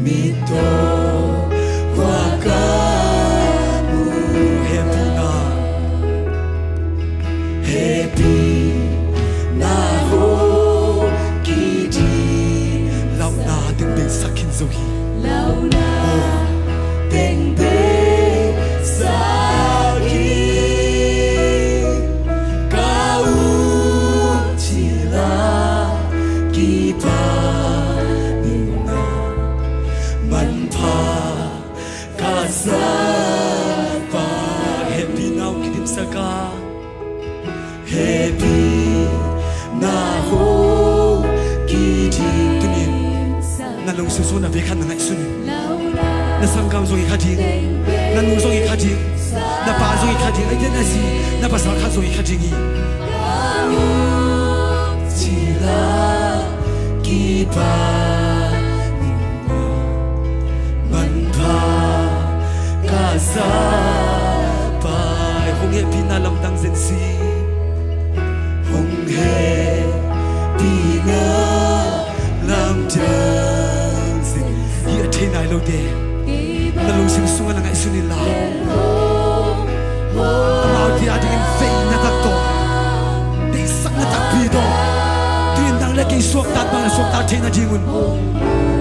mito waka kan ngai suni na sangam zongi khading na nu zongi khading na pa zongi khading ai den asi na pasal kha zongi khadingi chila ki pa man pa ka sa pa hong he pina lam dang zen si hong he pina lam dang zen ye the nai lo de na lu sing sunga ngai sunila mau dia ding fe na ta to de sak na ta pi do tin dang le ke sok ta ba sok ta the na jingun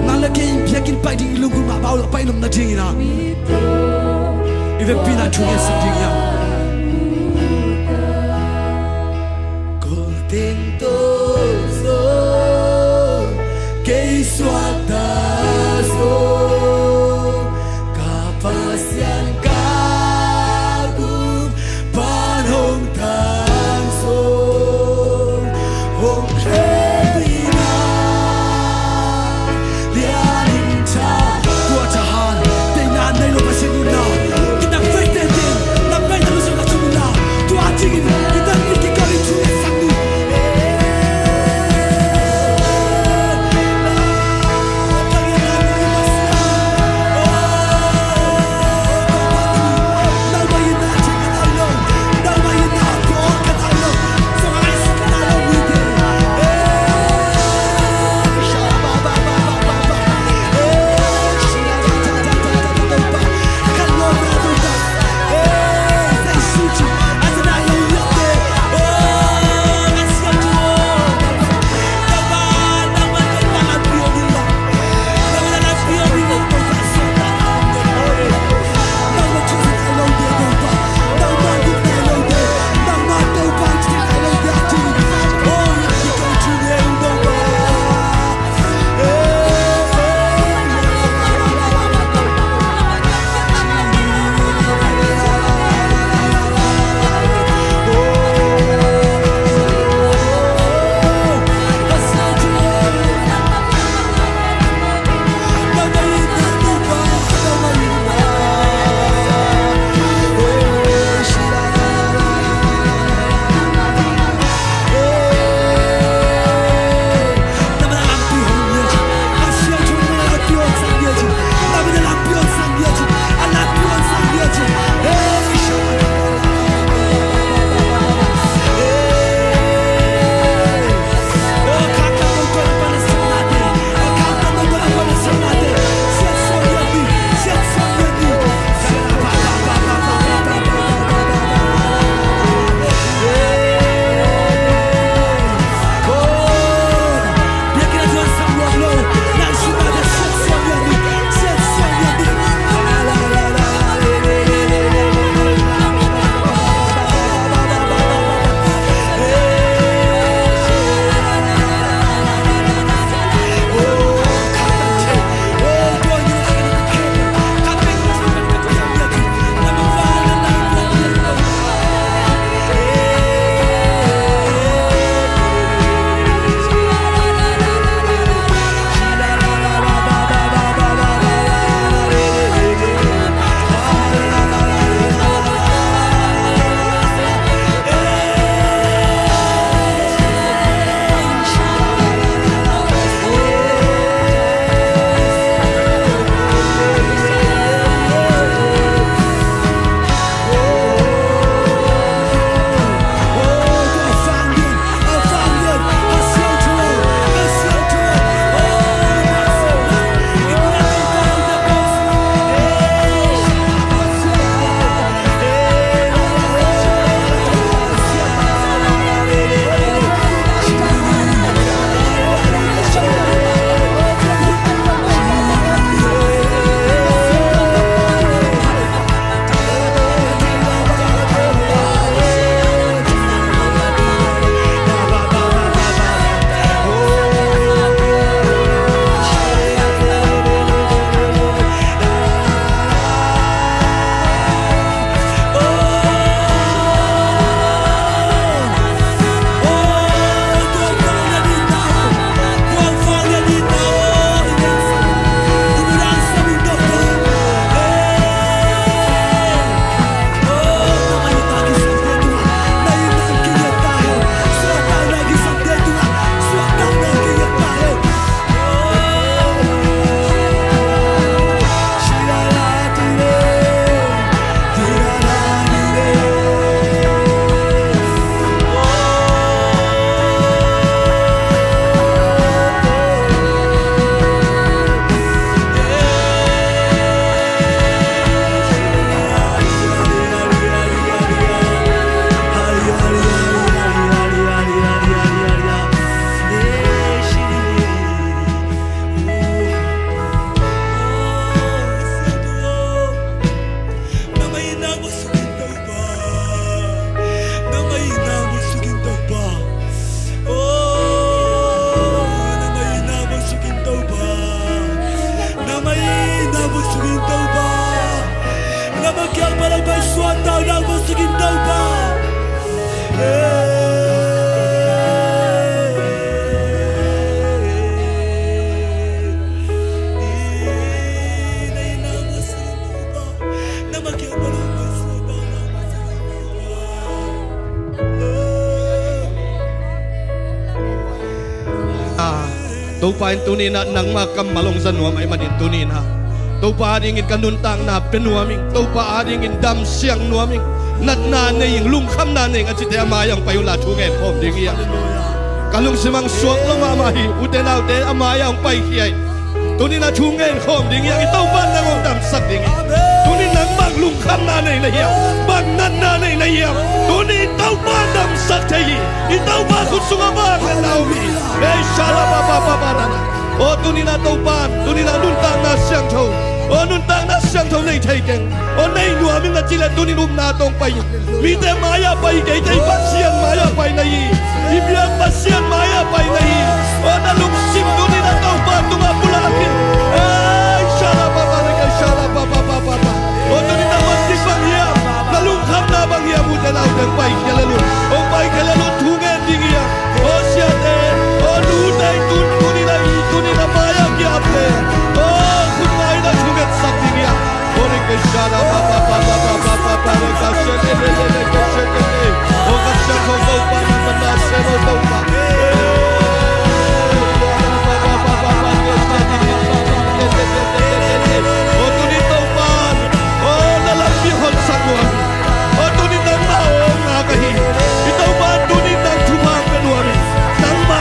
na le ke pyakin pai ding lu gu ma ba lo pai nom na jing na ive pina chu ye sa ding ya golden to so ke swat ta so kapasian ka gu pan hong tan so hong khedina lianin cha tua cha han te na nei lo pa sin na kita fete din na pai na so na tu na tu a jing in kita ki ka ri chu sang ni tàu pain tunina nang makam malong zanuam ay manin tunina tàu pa adingin kanuntang na penuaming tàu pa adingin dam siang nuaming nat na neying lung kham na neng achite amayang payula thungen khom dingiya kalung simang suak long amahi utenaw te amayang pay kiyay tunina thungen khom dingiya tàu pa nangong dam sak dingi tunin nang mag lung kham na neng na hiya mag nat na neng na hiya tunin tàu pa dam sak tayi tàu pa khutsunga ba kalaw mi shala ba ba ba ba o tunina tàu pa tunina luntang na siang thau o nuntang na siang thau nei thai keng o nei nuaming na chila tunin na tong pai mi te maya pai ke te pasian maya pai nai ibiang pasian maya pai nai o na lung sim tunina tàu pa tunga pulakin ai shala ba ba ka shala ba ba ba ba o tunina mati bang hiya na lung kham na bang hiya bu te na teng pai kelelu o pai kelelu thungen dingia o sia te o nu dai tunina tunina maya ki apne o kunai na thungen sak dingia o re ke shala ba ba ba ba ba ba ba ba re ka shete le ke shete o ka shako ko pa na na se ro to pa o tunina pa o na la pi hon sak no o tunina ma o na ka hi itau pa tunina thumang ka no ri nang ma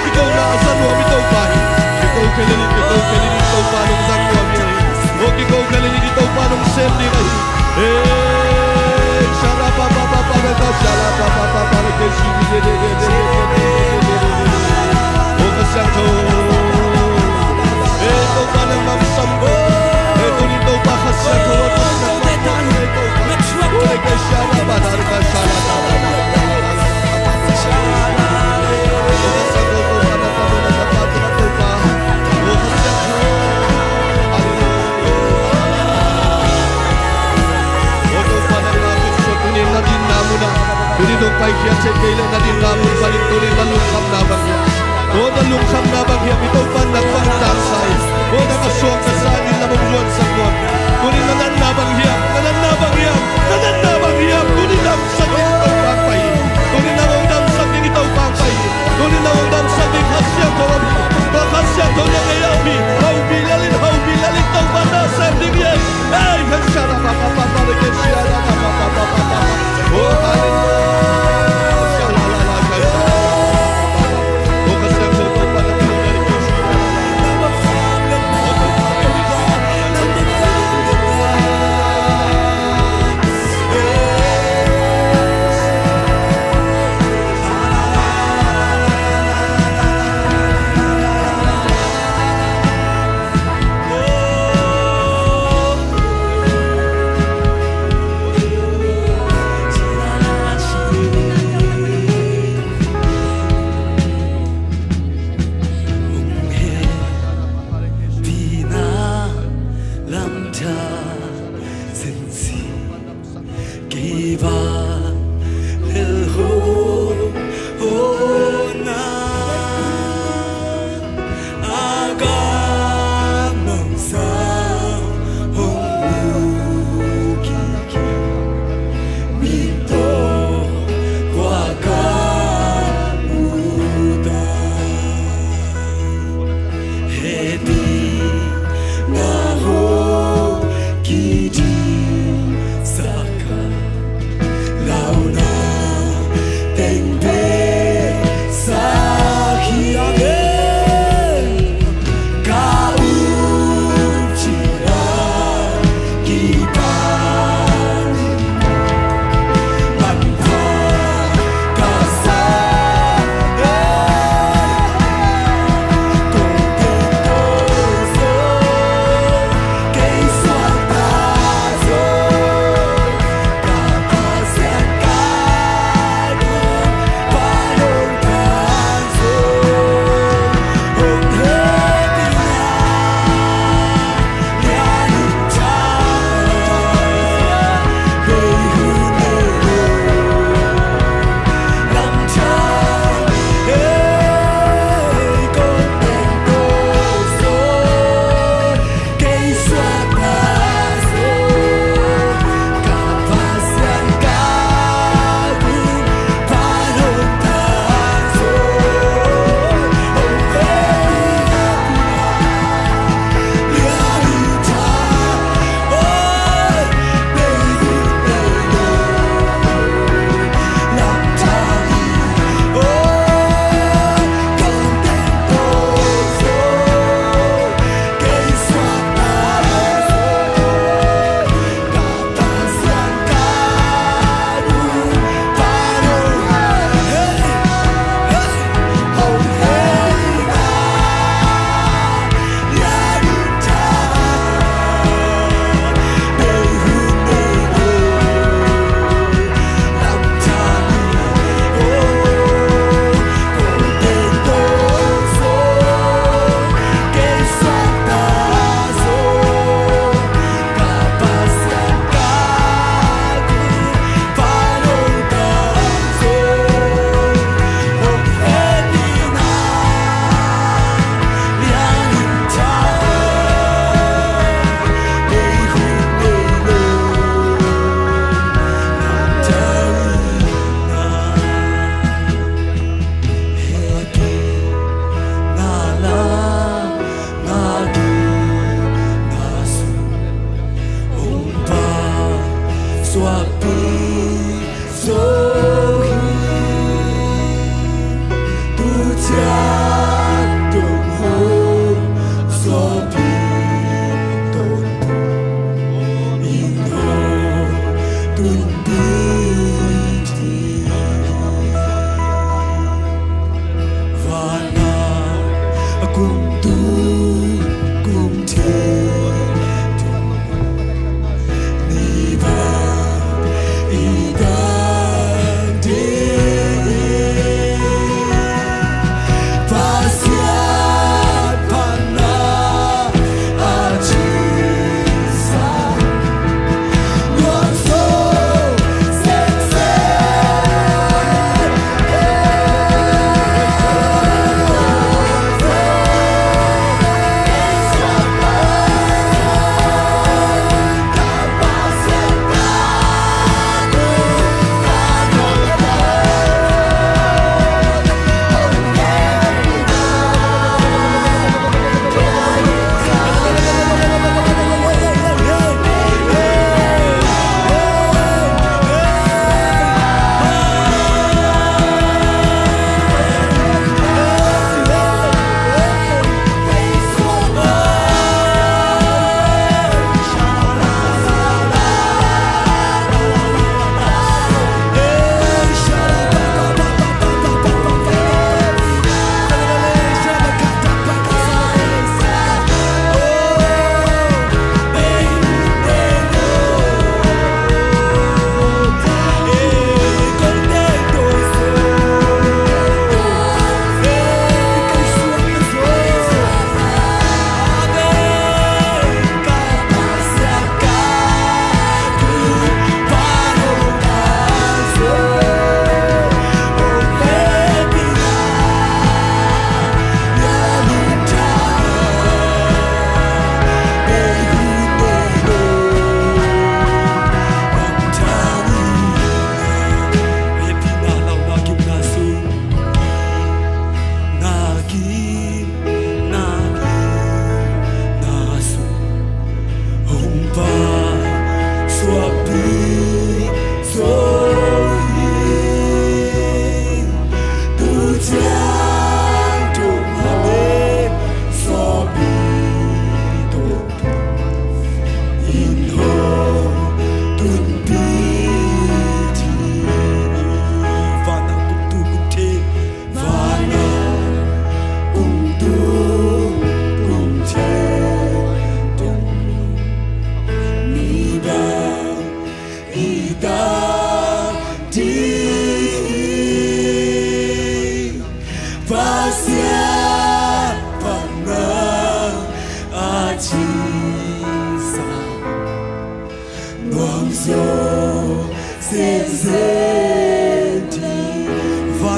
ki ko na sa no mi to pa ki ko keleni to pa nong sang no mi o ki ko keleni to pa nong sem ni ai shala ba ba ba ba ka shala ba ba ba ba ke shi de o ka sang to to pa nang mam sam bo tunina to pa ka sang to o ke shala ba da ka shala ba Tunidong pai kia cek kailan na din namun balik tunin na lungkam na bagya o na lungkam na bagya ito pa nagpangtang say o nakaswang na sa anin na mabuluan sa kuwan tunin na nanabagya tunin na sakit ito pang pay tunin na ang sakit ito pang pay tunin na ang sakit hasyang kawabi bakasyang to na kayabi hau bilalin ito pa na sa digyan ay kasyara papapapalik kasyara papapapapapap o hallelujah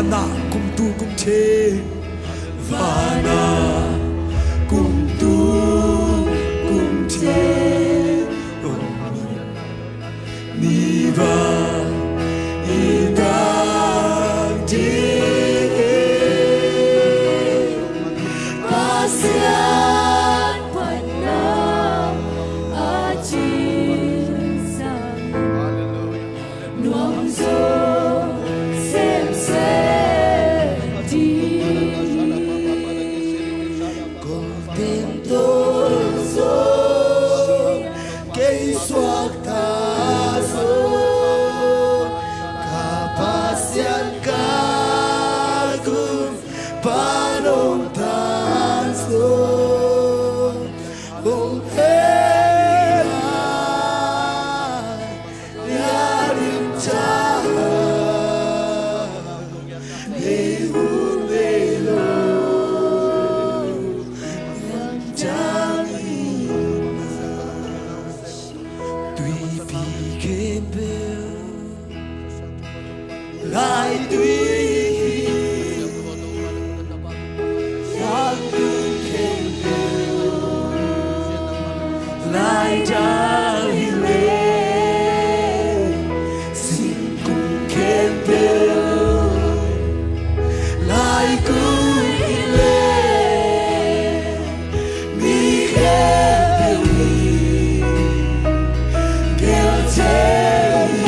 Vana kum tu kum che Vana kum tu kum che Ni va idang di Kasihan pernah ajisan Nuang zo sem sedi Contentoso que suak taso Kapasian kagum panong taso Oh hey Yarim jahat Lehun lelo Yang janginas Tui pi kembel Lai tui Yang tu kembel Lai jahile Singkung kembel Lai kuile Mi kembeli Gel jahile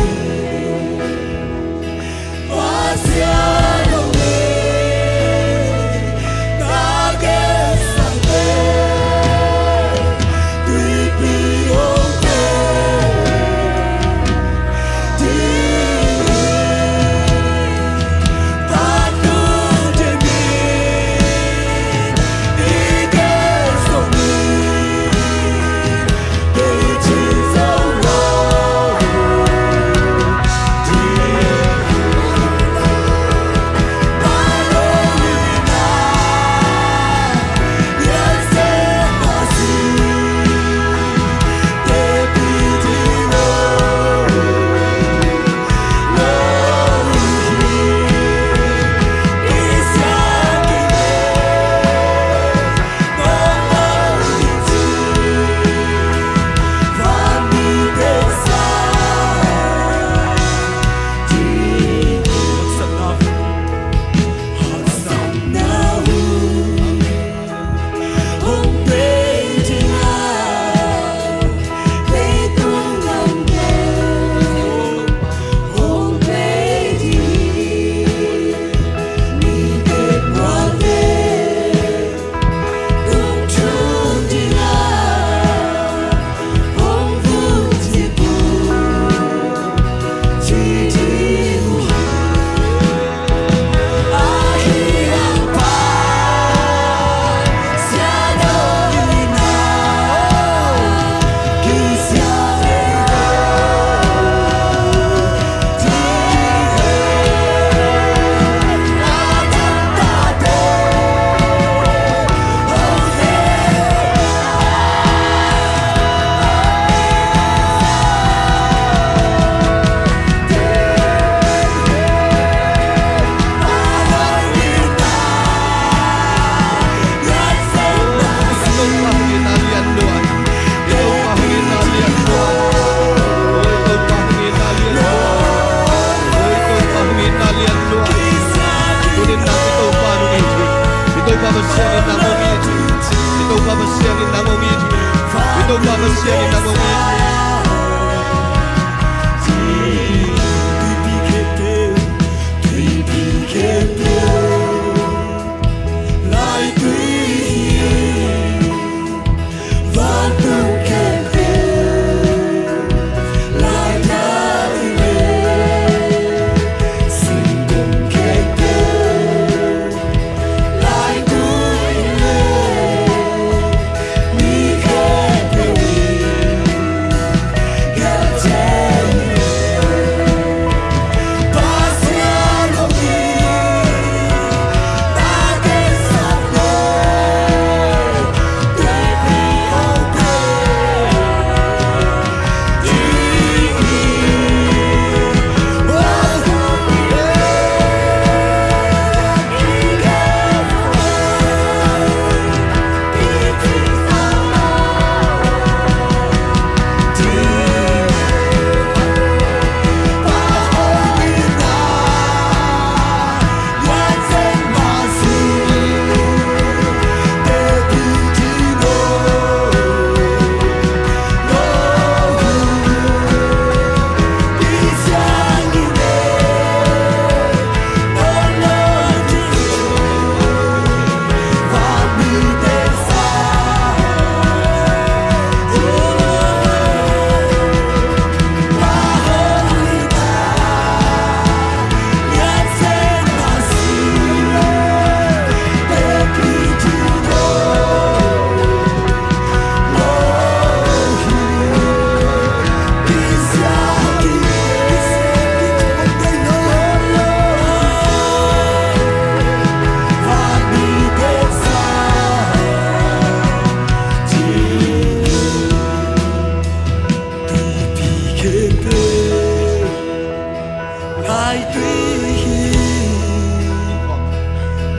lại tuy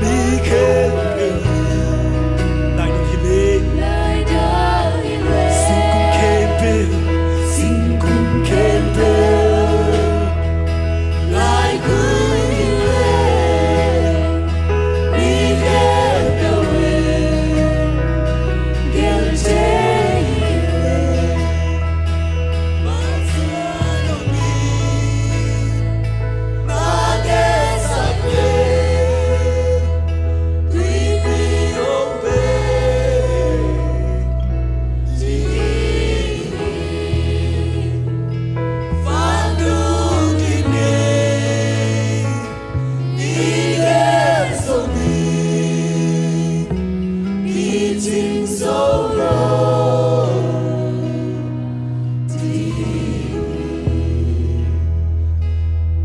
mi khen lại được hi lên Lời đã in xin cùng khen bê xin cùng khen bê lại gửi lên đi khen đầu lên ghé chế mà xưa đâu mi mà ghé sắp lên tuy mi ô bê chỉ phán đường đi nè đi ghé sâu mi đi chinh sâu rồi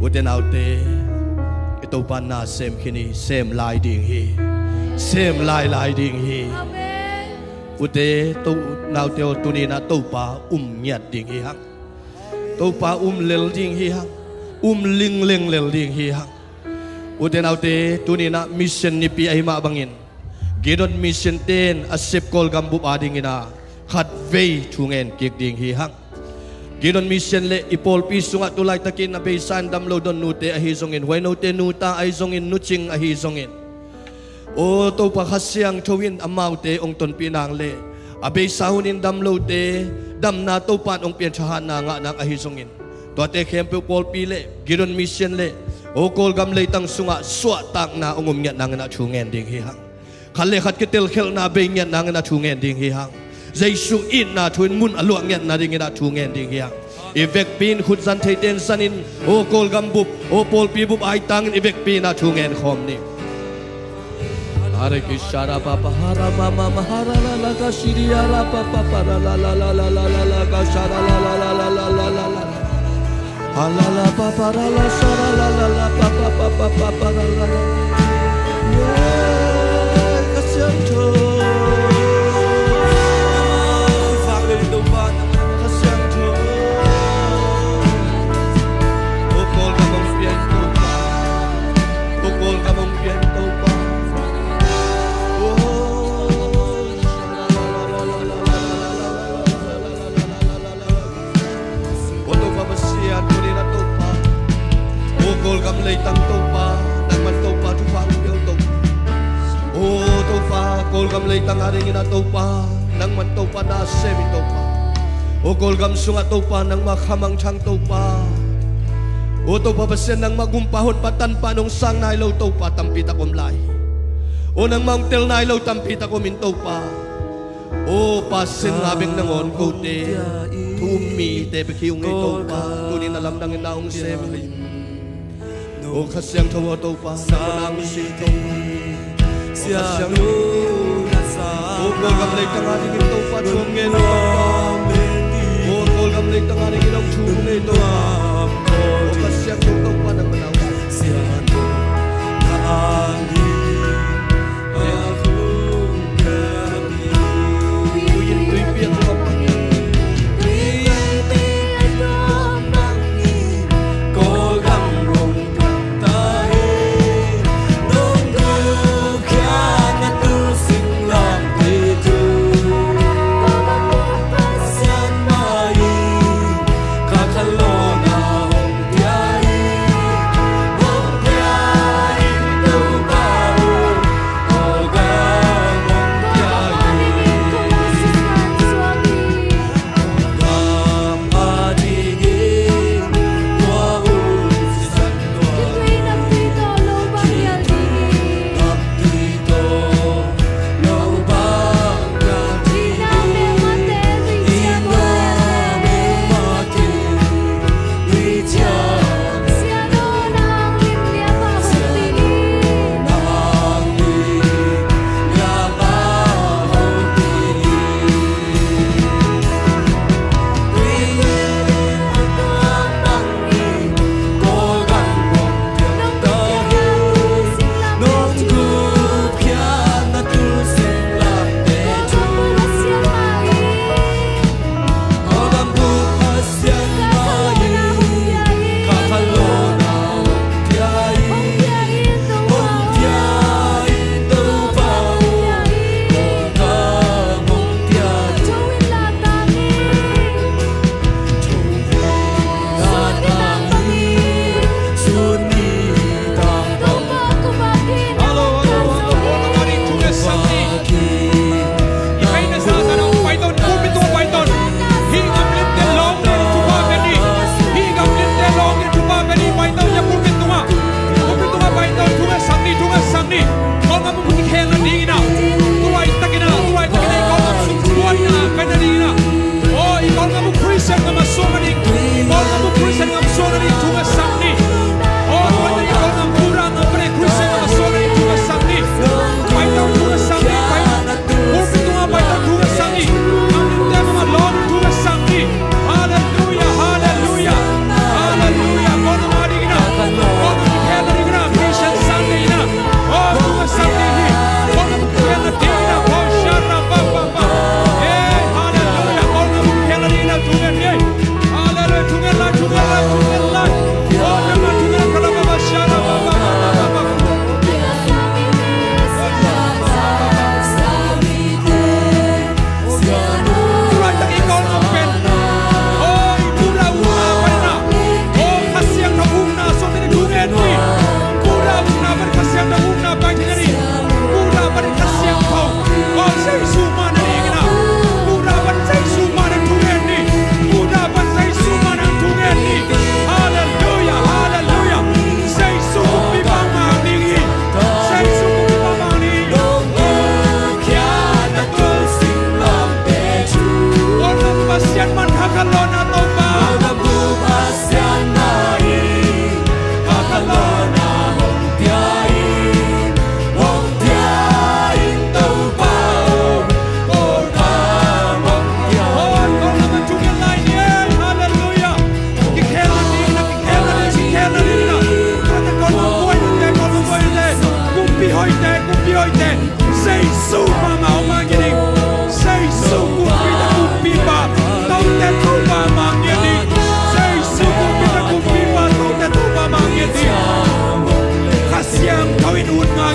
Uten autte ito pa na sem kini sem lai ding hi sem lai ding hi Amen ute to nau teo tuni na to pa nyat ding hi hang to pa lel ding hi hang ling lel ding hi hang uten autte tuni na mission ni pi ai ma bangin gedon mission ten asep kol gambu ading ina khat vei thungen kik ding hi hang Gidon mission le ipol pisunga tulay takin na besan damlo don nute ahizongin weno te nuta ahizongin nuching ahizongin o to pa khasyang thowin amaute ong ton pinang le abe sahunin damlo te damna to pan ong pian chahan na nga nang ahizongin to te kempe pol pile gidon mission le o kol gam le tang sunga swa tak na ongom nyat nang na chungen ding hi hang khale khat ketel khel na be nyat nang na chungen ding hi hang Jaisu in na thuin mun aluang nget na ding ina thungen ding ya evek pin khut zan thei ten sanin o kol gam bup o pol pi bup ai tang evek pin na thungen khom ni Hare Krishna papa hara mama mahara la la ka shiriya la papa para la la la la la la la ka shara la la la la la la la la hala la papa la la shara la la la papa papa papa la la la yeah kasyam đâu ba ta xem cho ô col ca bông pian tô pa ô col ca bông pian tô pa ô tô pa basian tô đi na tô pa ô col cam lei tăng tô pa nang man tô pa tu pa piao tô ô tô pa col cam lei tăng haring na tô pa nang man tô pa na semi tô pa o kol gam sunga to pa nang makhamang chang to pa o to pa basen nang magumpahon patan pa nung sang nai lo to pa tampi ta kom lai o nang mangtel nai lo tampi ta kom in to pa o pasin ngabeng nangon ko te thumi te bekiu ngai to pa tunin alam nang inaong sem o khasyang thawo to pa nang si to sia lu na sa o kol gam lei tanga ding to pa chung ngen to pa o kol gam lei tanga ding inong chung ngai to pa o khasyang to pa nang manaw sia lu na ali ya khu kami tuyin tui pian to pa cố gắng rung tay nông cư khá ngắt tu sinh lòng thì tu san mai khá khá lo na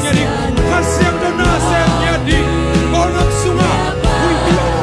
nya di khasiang do na sem nya di konak sunga hui bilang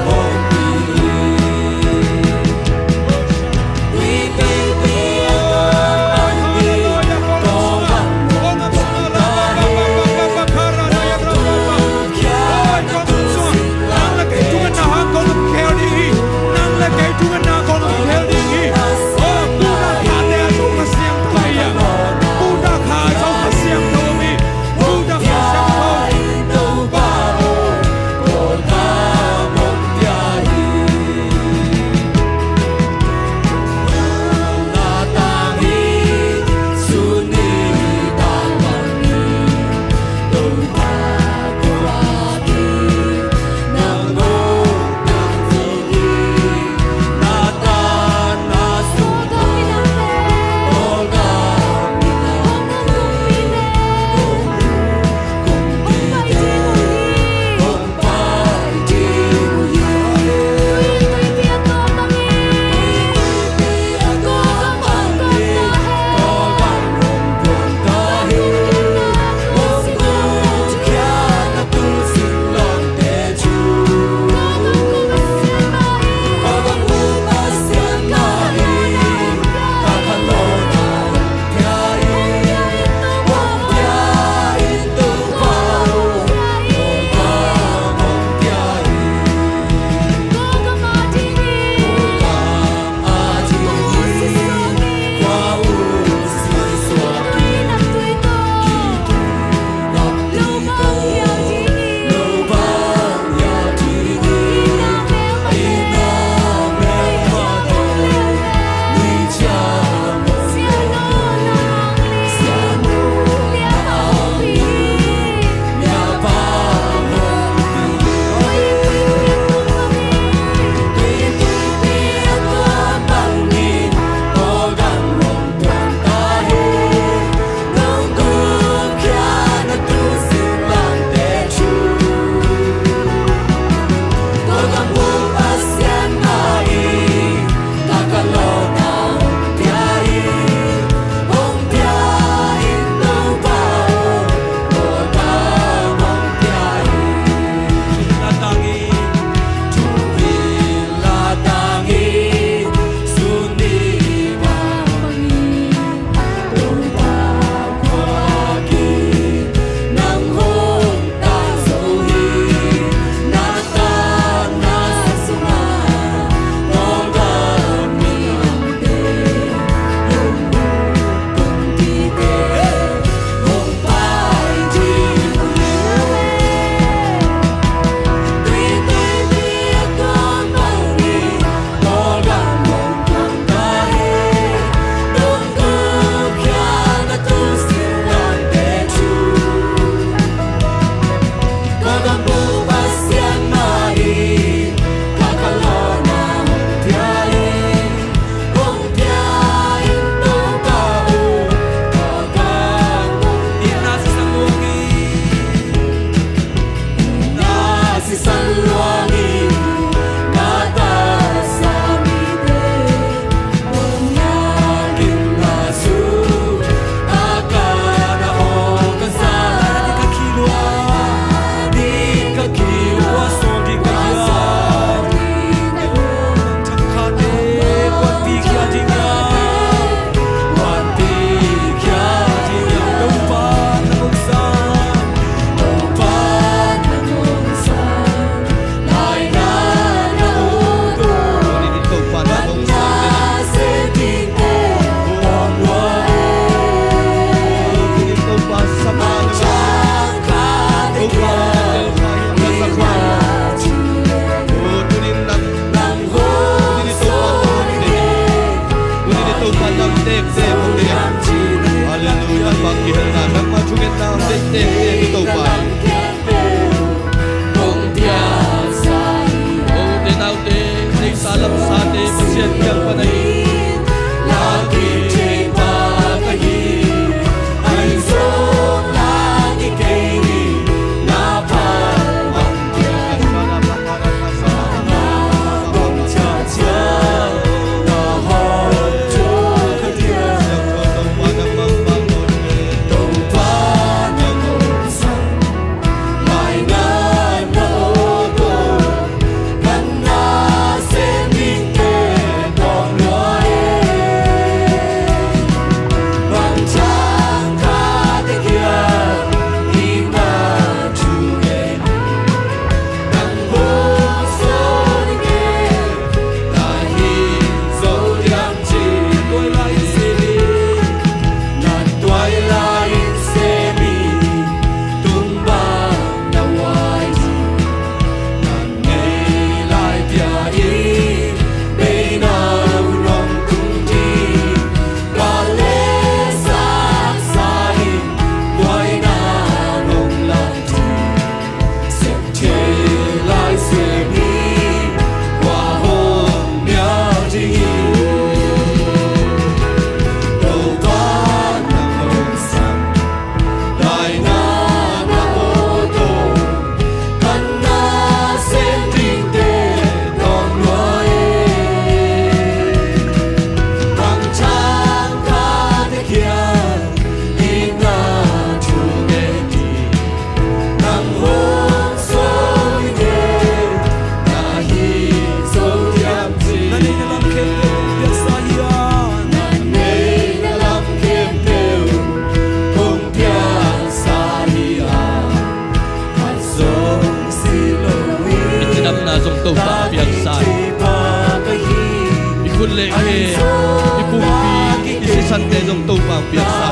te dong to pang piak sa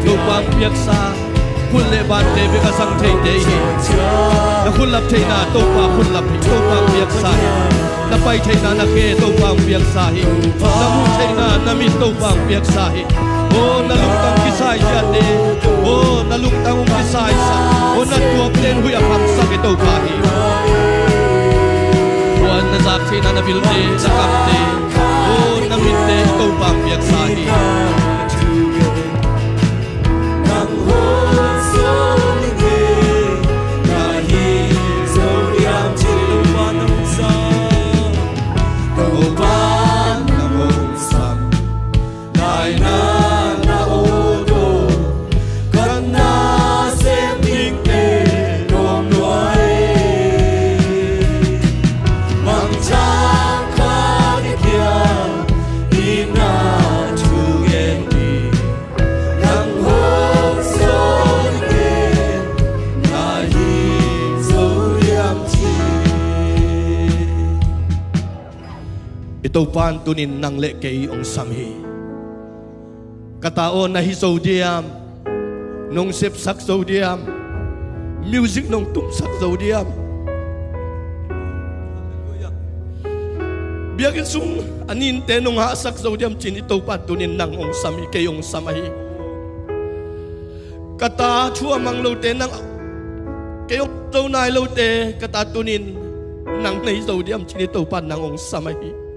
to pang piak sa hun le ban te be ka sang thei te hi na hun lap thei na to pa hun lap to pang piak sa na pai thei na na ke to pang piak sa hi na mu thei na na mi to pang piak sa hi o na lung tang ki sai ja te o na lung tang ki sai sa o na tuap len hui a phang sa ke to pa hi wan na zak thei na na bil te na kam te o na mi te to pang piak sa hi ito pan tunin nang le kay ong samhi kataon na hisodiam nung sipsak sodiam music nung tumsak sodiam biagin sum anin te nung hasak sodiam chin ito pan tunin nang ong samhi kay ong samahi kata chua mang lo te nang kay ong to nai lo te kata tunin nang nei sodiam chin ito pan nang ong samahi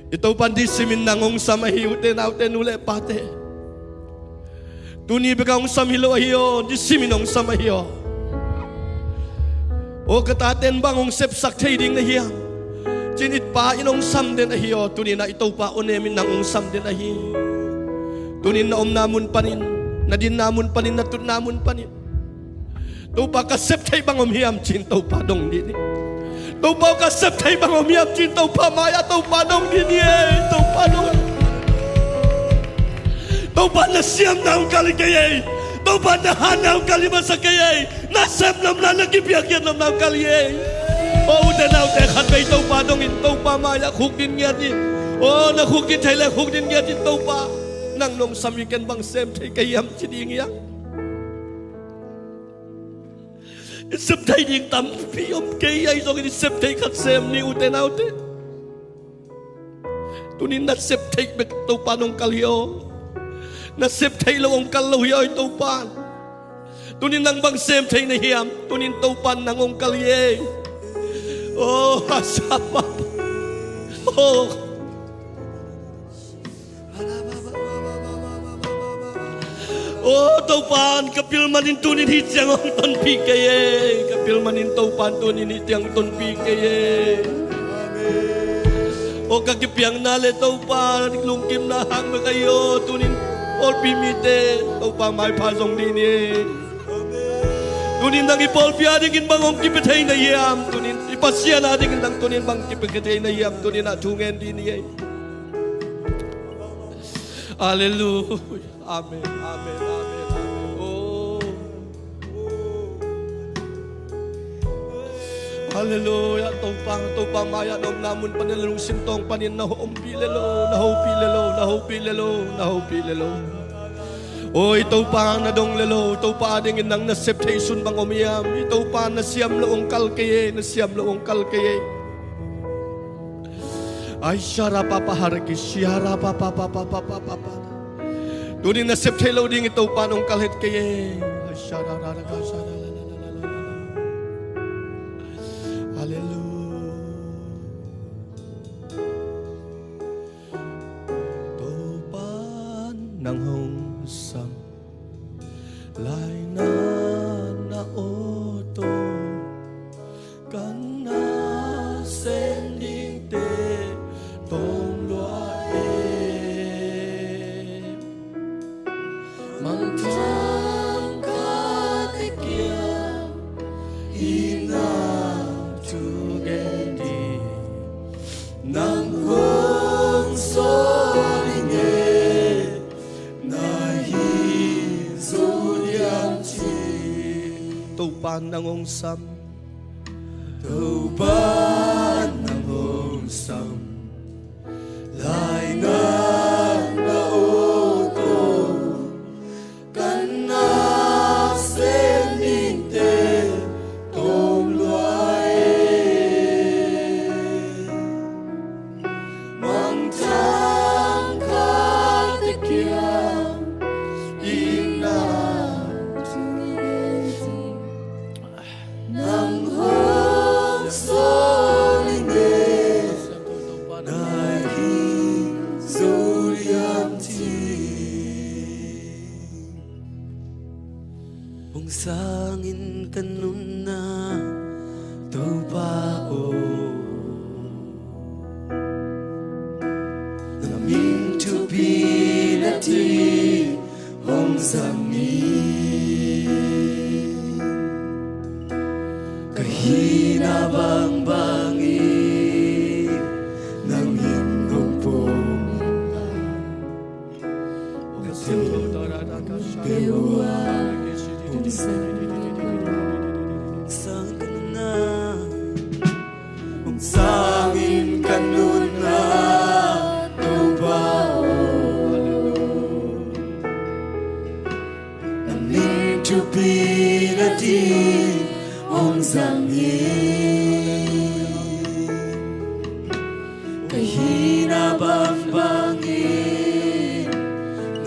ito pandisimin nangong samahi uten auten ule pate. Tuni begang samhilo ahiyo disimin ong samahiyo. O kataten bangong sepsak trading na hiya. Jinit pa inong samden ahiyo tuni na ito pa onemin nangong samden ahi. Tunin na namun panin na din namun panin na tut namun panin. To pa kasep tay bangom hiyam chin to pa dong dini. Tau pa ka sep thai bang om yap chin tau pa maya tau pa dong din ye tau pa dong tau pa na siam naung kali kaya tau pa na hanaung kali masa kaya na sep nam na nagibyak yan nam naung kali ye o udah naung tekhat bay tau pa dong in tau pa maya khuk din nga din o na khuk din thai le khuk din nga din tau pa nang nong samikan bang sem thai kayam chiding yang sep thai ding tam pi om kay ay so ni sep thai khat sem ni uten autte tunin na sep thai bek to panong kalyo na sep thai lo ong kallo hiyo to pan tunin nang bang sem thai na hiam tunin to pan nang ong kalye oh asama oh oh taupan kapil manin tunin hitiang ang ton pikaye kapil manin taupan tunin hitiang ton pikaye o kakipiang nale taupan lungkim na hang kayo tunin all pimite taupan may pasong dini tunin nang ipol piadingin bangong kipetay na yam tunin ipasya natin nang tunin bang kipetay na yam tunin na tungen dini Hallelujah amen amen Hallelujah, tau maya nom namun panilong sintong panin na pilelo, na pilelo. O ito pa na dong lelo, ito pa ading inang na septation bang umiyam, ito pa na siyam loong kalkaye, Ay syara papaharki, syara papa. Tunin na septelo ding ito pa nung kalhit kaye, ay syara raragasa. Hallelujah. Topan ng hungsam Lai na oto Kana sending te Tong luae Mang thang ka tekia Ina Tugedi Nang hong solinge Nahi zodiam chi Tupan ng ungsam Tupan ng ungsam Lai na kiam ina tungiti nang hong solinge nahi zuriamti Kung sangin kanun na tupao Naming tupi na ti Hong sami Kahina bang bangi Nang hingong bewa Sangin kanun na tubao Naming tupi na di Om sangin Kahina bang bangin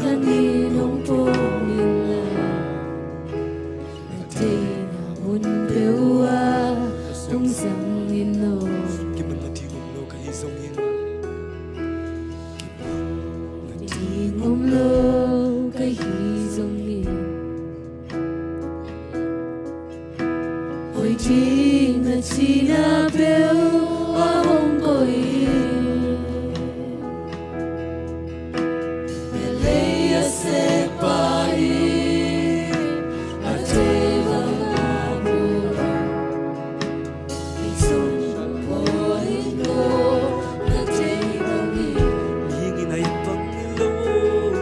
kaninong pumila nagtinamon bewa kung sangino Kiman na tigong no kahisong yin tingumlo kahizongin hoy ting na sinabel ahong koin Melea sepai ateva amor Isong poino na tebami Hingin ay Panginoon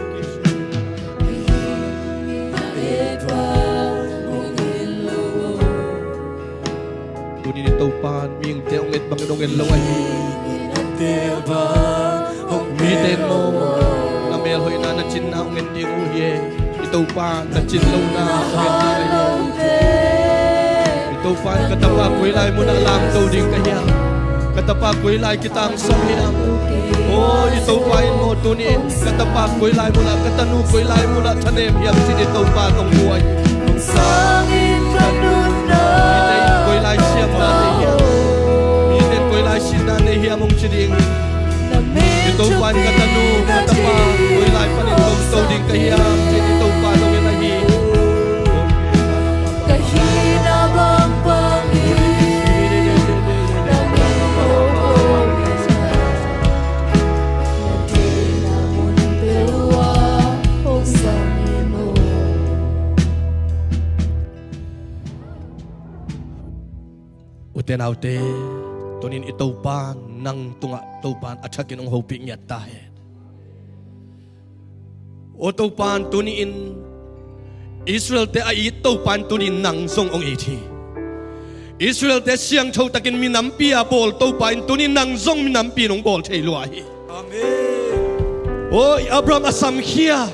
Epa ungelo Tunin itaw pan, ming teong et Panginoong elaway. Tebang Miten mo, na melhoy na natsin na ungin di uye. Itaw pan, natsin law na ungin di uye. Itaw pan, katapak wilay mo na lang daw din kaya. Katapak wilay kita ang samiyam. Oh, itaw pain mo tunin. Katapak wilay mo na, katanu wilay mo na tanem. Hiyam sin itaw pan ang buhay. Sangin kanun na Miten wilay siyam na nihiyam. Miten wilay sin na nihiyam mong sining. Ito pan katanu, katapa, wilay pa nitong taw din kahiyam. Ito pa nung inahi. kahina bang pangin nagtinamon bewa kung sangino Uten aute, tunin ito pa nang tunga ito pa at sa kinong hoping niya tayo. O ito pa tunin Israel te ay ito pa tunin nang song ong iti. Israel te siyang chow takin minampi a bol ito pa tunin nang song minampi nung bol chay luahi. Amen O Abraham asam hiya,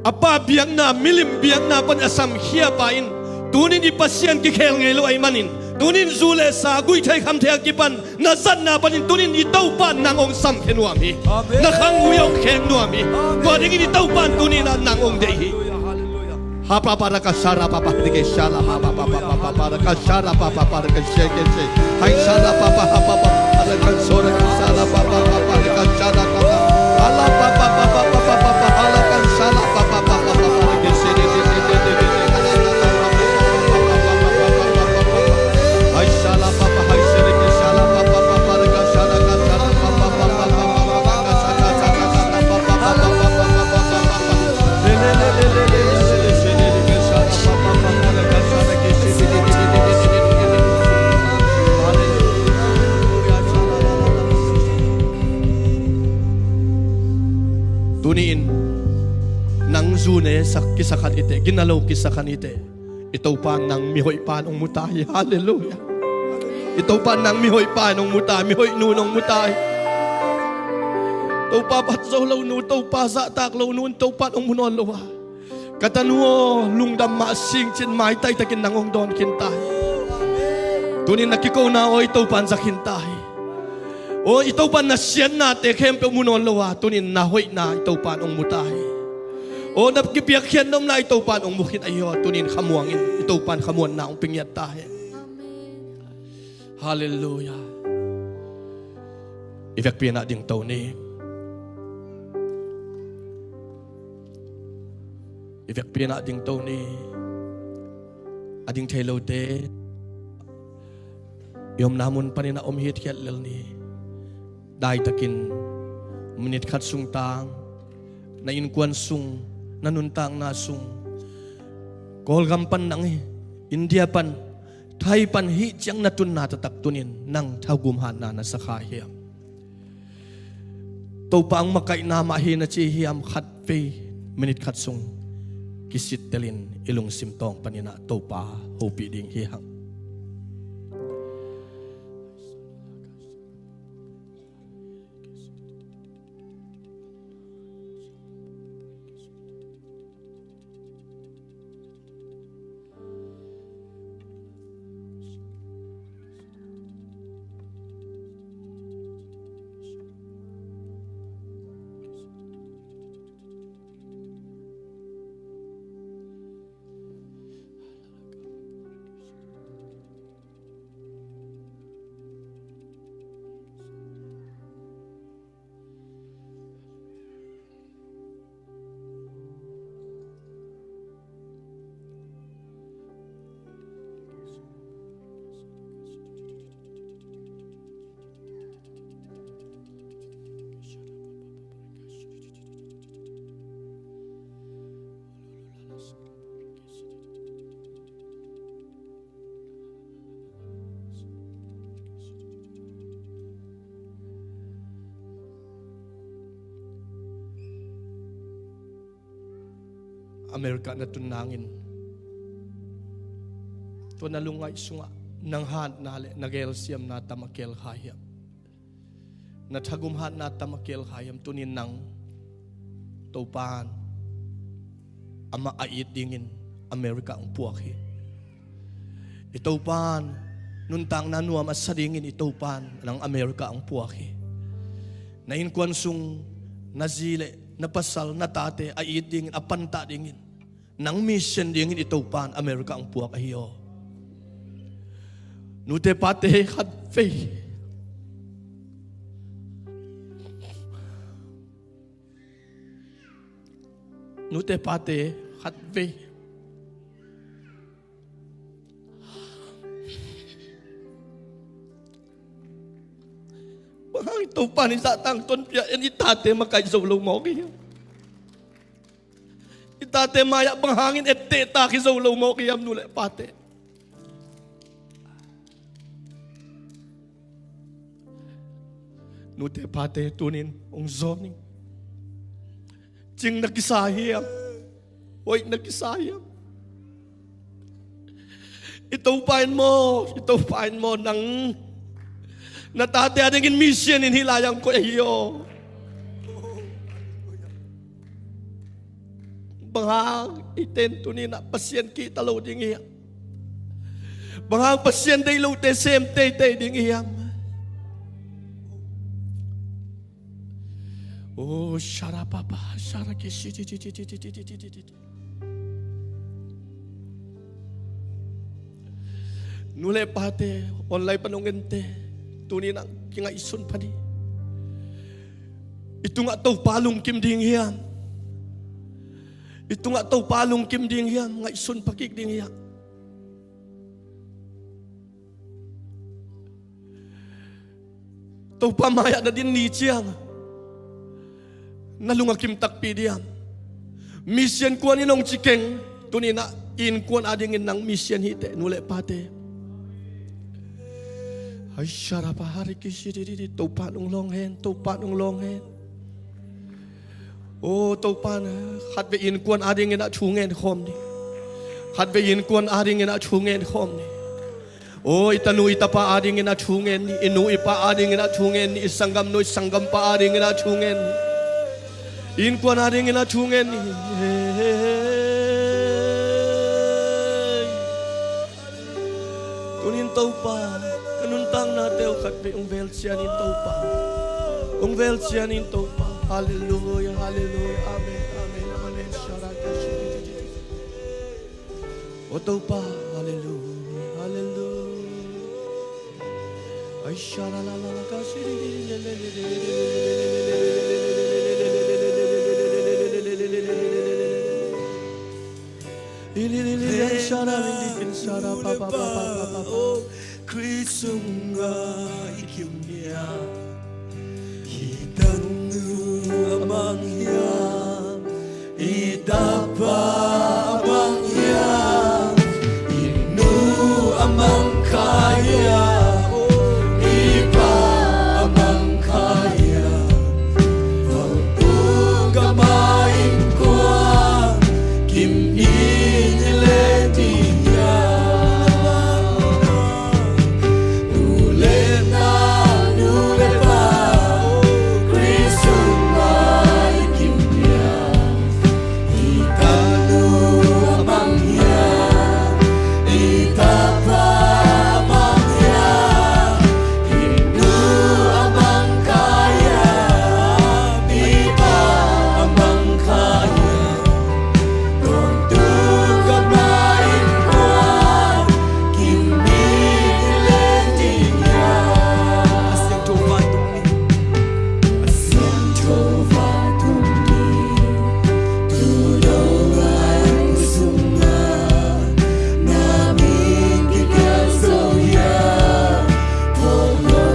apa biyang na milim biyang na pan asam hiya pain. Tunin ipasyan kikel ngelo ay manin. Tunin zule sa gui tay kam tay kipan nasan na panin tunin itaw pan nangong sam kenuami. Amen. Nakanguyong kenuami. Kuading itaw pan tunin na nangong dehi. Hallelujah Hapa para ka sara papa dige shala papa papa para ka sara papa para ka shake se. Hay sara papa papa para ka sora ka sara papa para ka sara papa. Ala papa papa papa ala ka sara papa papa para ka se. Hay shala papa hay sere ke shala papa para ka sara ka sara papa papa ka sara Tuniin nang zune sa kisakan ite, ginalaw kisakan ite. Ito pa nang mihoy panong mutay. Hallelujah. Ito pa nang mihoy panong mutay, mihoy nunong mutay. Ito pa patsaw law nu, ito pa sa taklaw nu, ito pa nung munolawa. Katanuo, lungdam maasing chin may tay takin nangong don kintay. Tunin nakikaw na o ito pa sa kintay. O ito pa nasyan natin, kempe munolawa, tunin nahoy na ito pa nung mutay. O nagipiyak yan nom na ito pan ang mukit ayo tunin kamuangin ito pan kamuan na ang pingyat tahe. Hallelujah. Ifek pina ding tao ni. Ifek pina ding tao ni. Ading telo de. Yom namun pa na umhit kaya lal ni. Dahil takin minit kat sung tang na inkuan sung nanuntang na sung kol gampan nang India pan Thai pan hi chang natun na tataktunin nang thagumhan na sa kahiyam to pa ang makai na mahi na chihiyam khat pe minit kat sung kisit telin ilung simtong panina to pa hopi ding hihang Amerika na tunangin. To nalungay sunga nang han nale nagelsiam na tamakel hayam. Nathagumhan na tamakel hayam tunin nang topan ama ait dingin Amerika ang puwaki. Itopan nuntang nanuam as sadingin itopan ng Amerika ang puwaki. Nainkuan sung nazile napasal natate ait dingin apanta dingin nang mission dingin itopan Amerika ang puwak ahiyo. Nute pate had faith. Nute pate had faith. Bahang itopan isa tang ton pia itate makaisulaw mo kaya. Itate maya panghangin teta kisulaw mo kaya nule pate. Nute pate tunin ang zoning. Jing nagkisahiyam. Hoy nagkisahiyam. Itupain mo ng natate adingin mission in hilayang ko iyo. Bahang iten tunin na pasyen kita lo ding iya. Bahang pasyen day lo te sem te ding iya. Oh, shara papa, shara kishi. Nule pate, online panungente, tunin ang kinga isun pa di. Ito nga tau palong kim ding hiyam. Ito nga tau palong kim ding hiyam, nga isun pakik ding hiyam. Tau pamaya na din ni chiyang. Nalungakim takpi diam. Mission kuan inong chikeng tunina in kuan adingin ng mission hite nule pate. Ay syara pa hari kisidi topan ng long hen. Oh topan hat be in kuan adingin at chungen khom ni. Hat be in kuan adingin at chungen khom ni. Oh itanu itapa adingin at chungen ni inu ipa adingin at chungen ni isanggam no isanggam pa adingin at chungen ni. In ko na rin inatungen ni tunin tau pa kanuntang na teo katbe ang vel siya nin tau pa ang vel siya nin tau pa hallelujah hallelujah amen amen amen Taupa, hallelujah, hallelujah. Ay, shalalala, Oh, Krisunga ikimnya Hitanu amangya Idapa amangya Inu amangkaya Iba amangkaya Pagkamain ko Kim iniletinya Nulet na nulet pa Krisunga ikimnya Itanu amangya Itapa amangya Inu amangkaya Iba amangkaya Pagkamain ko Kimi iletinya Asyang tuwa tumi Asyang tuwa tumi Tulungan usunga Namin kikasoya Polo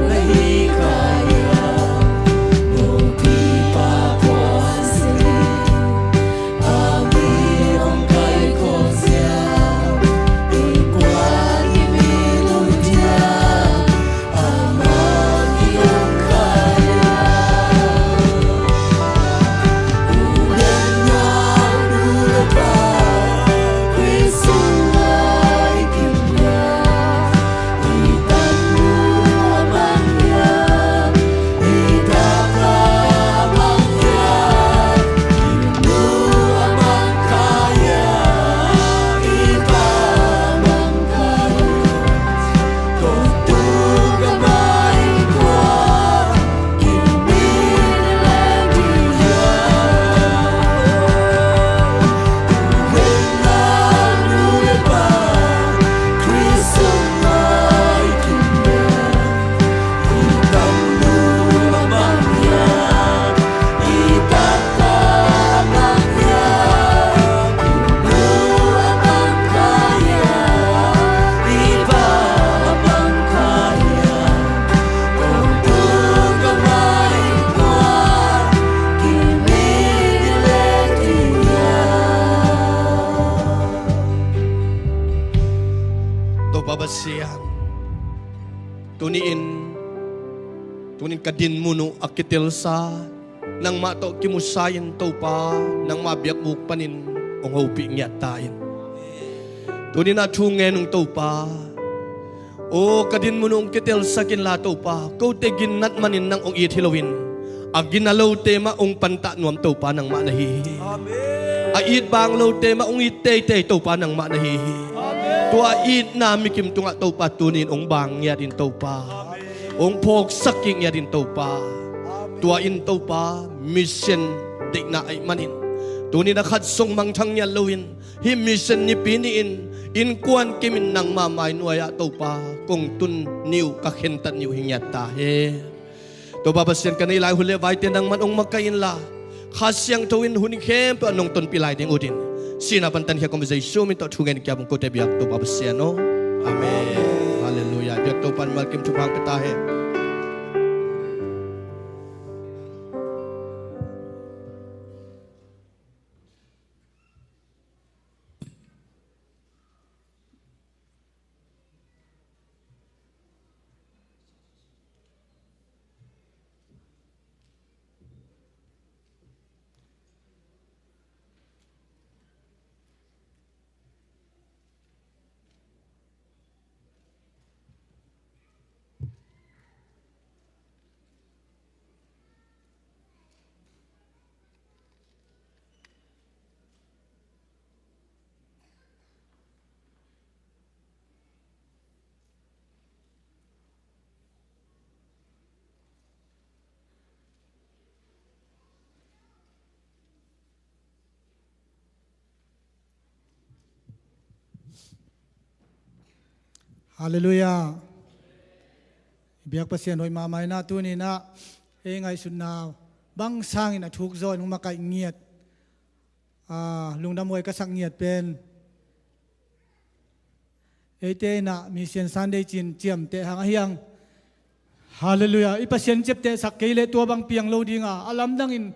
na hikaya Nung pipapuasin Amirong kay kosya Ikuan imiludya Amang iyong kaya Ulan nga ulan pa Krisunga ikimya Itan mo amangya Idapa amangya Inu amangkaya Iba amangkaya Kung gamay ko Kiniletiya Ulan pa Krisunga ikimya Itan mo amangya Idapa amangya Inu amangkaya Iba amangkaya Kung gamay ko Kiniletiya Taupa basihan. Tunin kadin muno akitil sa nang mato kimusayin taupa nang mabiyak panin ong hopi ngiyatain. Tunin na tungen ng taupa o kadin muno ang kitil sa kinla taupa kau te ginat manin nang ong itilawin aginalaw tema ong panta nuam taupa nang manahihi. Ait bang law tema ong itay taupa nang manahihi. Tua it na mikim tunga taupa tunin ong bang ya din taupa. Ong pog saking ya din taupa. Tua in taupa mission dik na ay manin. Tunin na katsong mangtang niya lawin. Hi mission ni piniin. In kuan kimin nang mamay nuaya taupa. Kung tun niu kakentan niu hingyata he. Taupa basyan kanila huli vaitin nang manong magkainla. Kasyang tuwin huning kempo anong tun pilay ding udin. Sinapantan siya konversasyon minta tungan kaya mong kote biyak to babasyan, no? Amen. Hallelujah. Biyak to pan malkim tupang petahe. Hallelujah. Biak pasien hoi mamai na tu ni na ngai sun na bang sang ina thuk zoi nung makai nghiet lungdam hoi ka sak nghiet pen ete na mission Sunday chin chiam te hang hiang Hallelujah. Ipasien chep te sak keile tua bang piang lo dinga alam dangin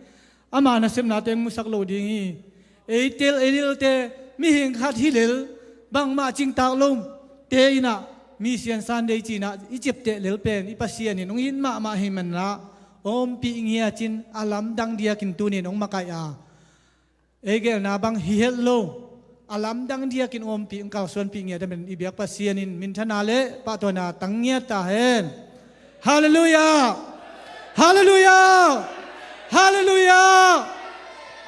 ama na sem na teng musak lo dingi etel enil te mi hing khat hilel bang ma ching tak lom te ina mission Sunday china ichep te lel pen ipasien ni nong in ma himan na om pi ngia chin alam dang dia kin tu ni nong makai a egel na bang hi hel lo alam dang dia kin om pi ngkaw son pi ngia da men ibiak pasien in min thana le pa to na tang ngia ta hen Hallelujah. Hallelujah. Hallelujah.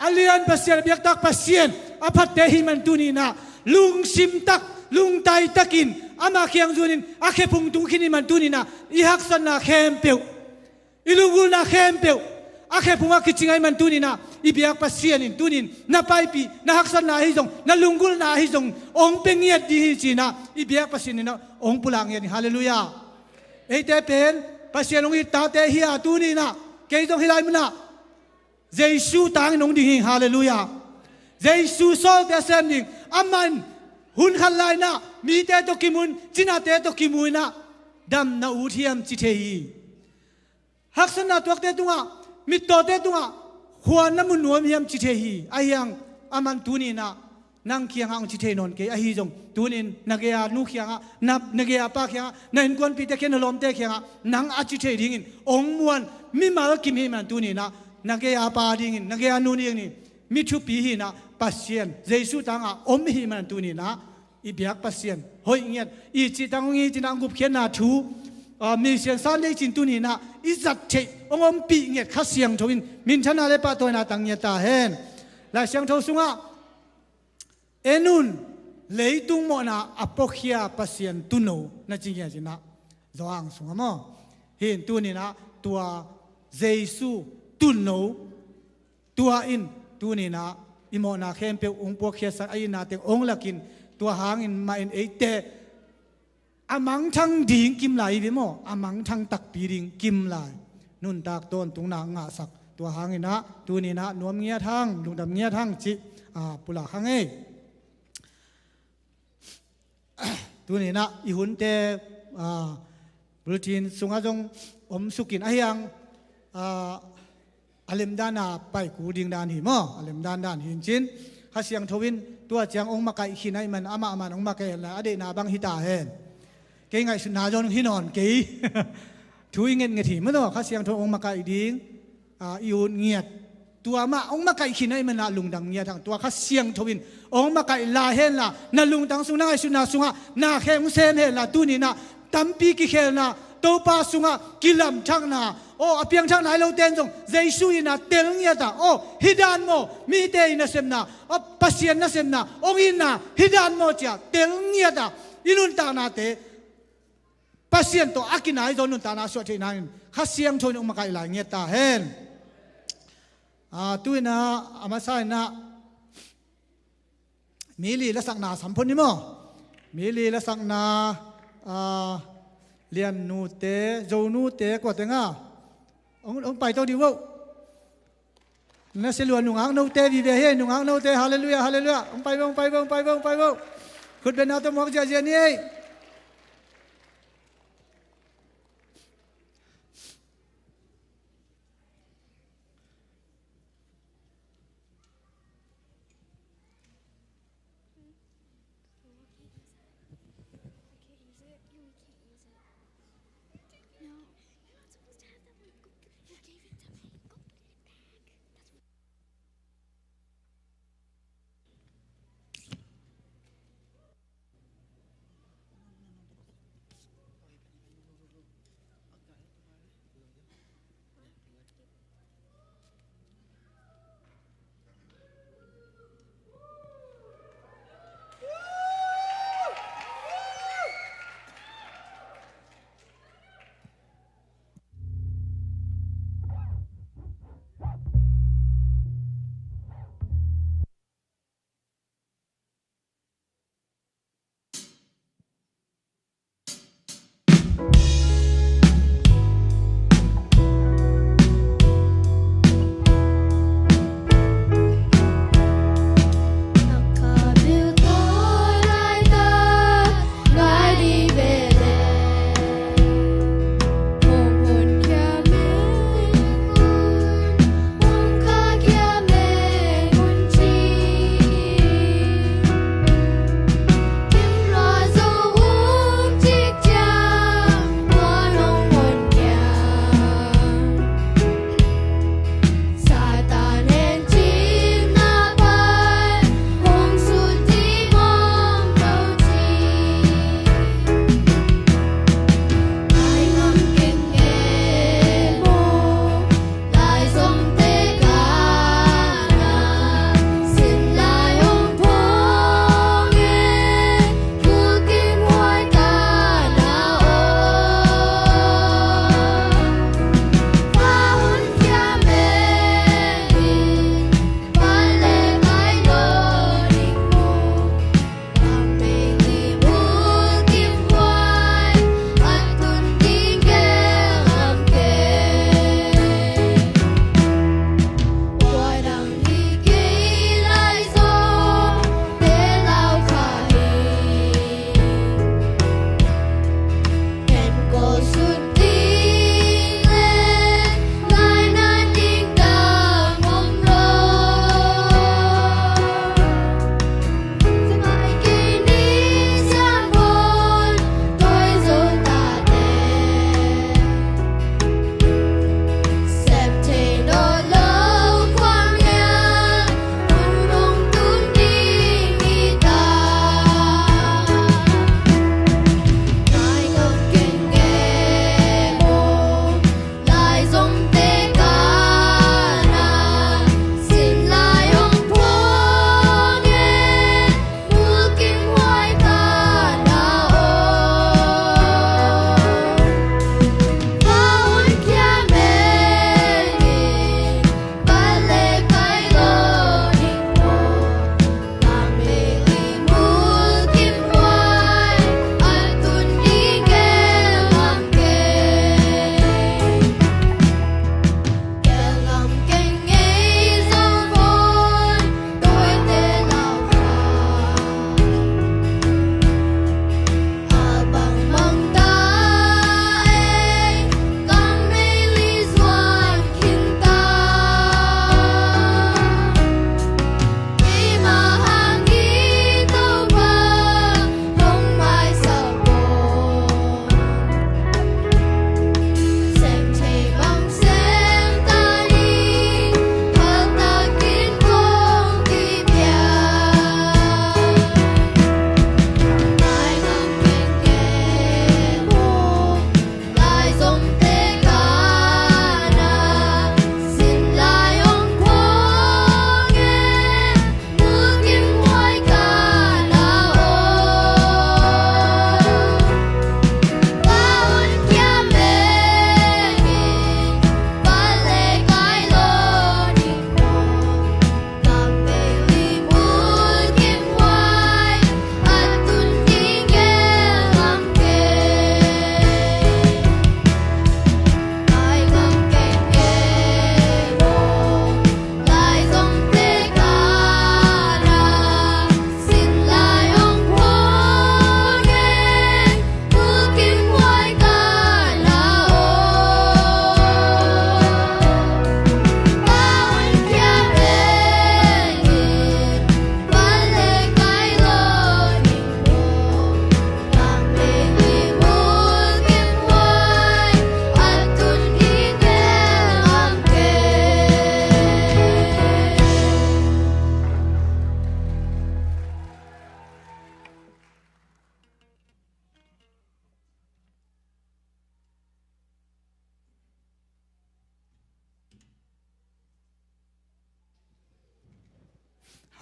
Alian pasien biak tak pasien apat te himan tu ni na lung sim tak lung tai takin ama khiang zunin akhe phung tung khini man tu ni na ihak san na khem peu ilungul na khem peu akhe phung akichingai man tu ni na ibiak pasien in tunin na paipi na haksan na hi jong na lungul na hi jong ong pengiat di hi china ibiak pasien na ong pulang yan hallelujah ete pen pasien ong ta te hi a tu ni na ke jong hilai muna Giêsu tang nong ding hallelujah Giêsu sol te sem ding aman hun khan lai na mi te to kimun china te to kimui na dam na u thiam chi the hi haksan na tuak te tunga mi to te tunga huan na mun nuam hiam chi the hi ayang aman tu ni na nang khiang ang chi the non ke a hi jong tunin nagea nu khianga na nagea pa khianga na in kon pi te ken lom te khianga nang a chi the ding in ong muan mi ma kim hi man tu ni na nagea pa ding in nagea nu ni ni mi thu pi hi na pasien Giêsu tanga om hi man tu ni na i biak pasien hoi ngiat i chi tang ngi chi nang gup khian na thu mi sian san le chin tu ni na i zat che ong om pi ngiat kha siang thoin min thana le pa to na tang nya ta hen la siang tho sunga enun leitung mo na apokhia pasien tu no na chi ya jina zoang sunga mo hin tu ni na tua Giêsu tu no tua in tu ni na imo na khem pe ong po khia sa ai na te ong lakin tua hang in ma in ate amang thang ding kim lai bi mo amang thang tak pi ding kim lai nun tak ton tung na nga sak tua hang ina tu ni na nuam ngia thang lung dam ngia thang chi pula hang e tu ni na i hun te routine sunga jong om sukin ahyang alem dana pai ku ding dan hi mo alem dan hin chin hasiang thowin tua chiang ong makai khinai man ama ong makai la ade na bang hita hen ke ngai sun na jon hinon ke thui ngen nge thi mo no hasiang tho ong makai ding iun ngiat tua ma ong makai khinai man na lungdam ngia thang tua hasiang thowin ong makai la hen la na lungdang sung na ngai sun na sunga na kheng sem he la tu ni na tampi ki khel na to pa sunga kilam thang na apiang thang nai lo ten jong Giêsu ina tel ngia ta hidan mo mi te ina sem na pasien na sem na ong ina hidan mo cha tel ngia ta inun ta na te pasien to akinai do nun ta na so the na kha siang thon ong makai la ngia ta hen tu ina amasai na mili la sak na sampon ni mo mili la sak na lian nu te zo nu te ko te nga ông bài tao đi vô nó sẽ luôn nung áng nâu tê vì về hết nung áng nâu tê hallelujah hallelujah ông bài vô khut bên nào tôi mong chờ gì nhỉ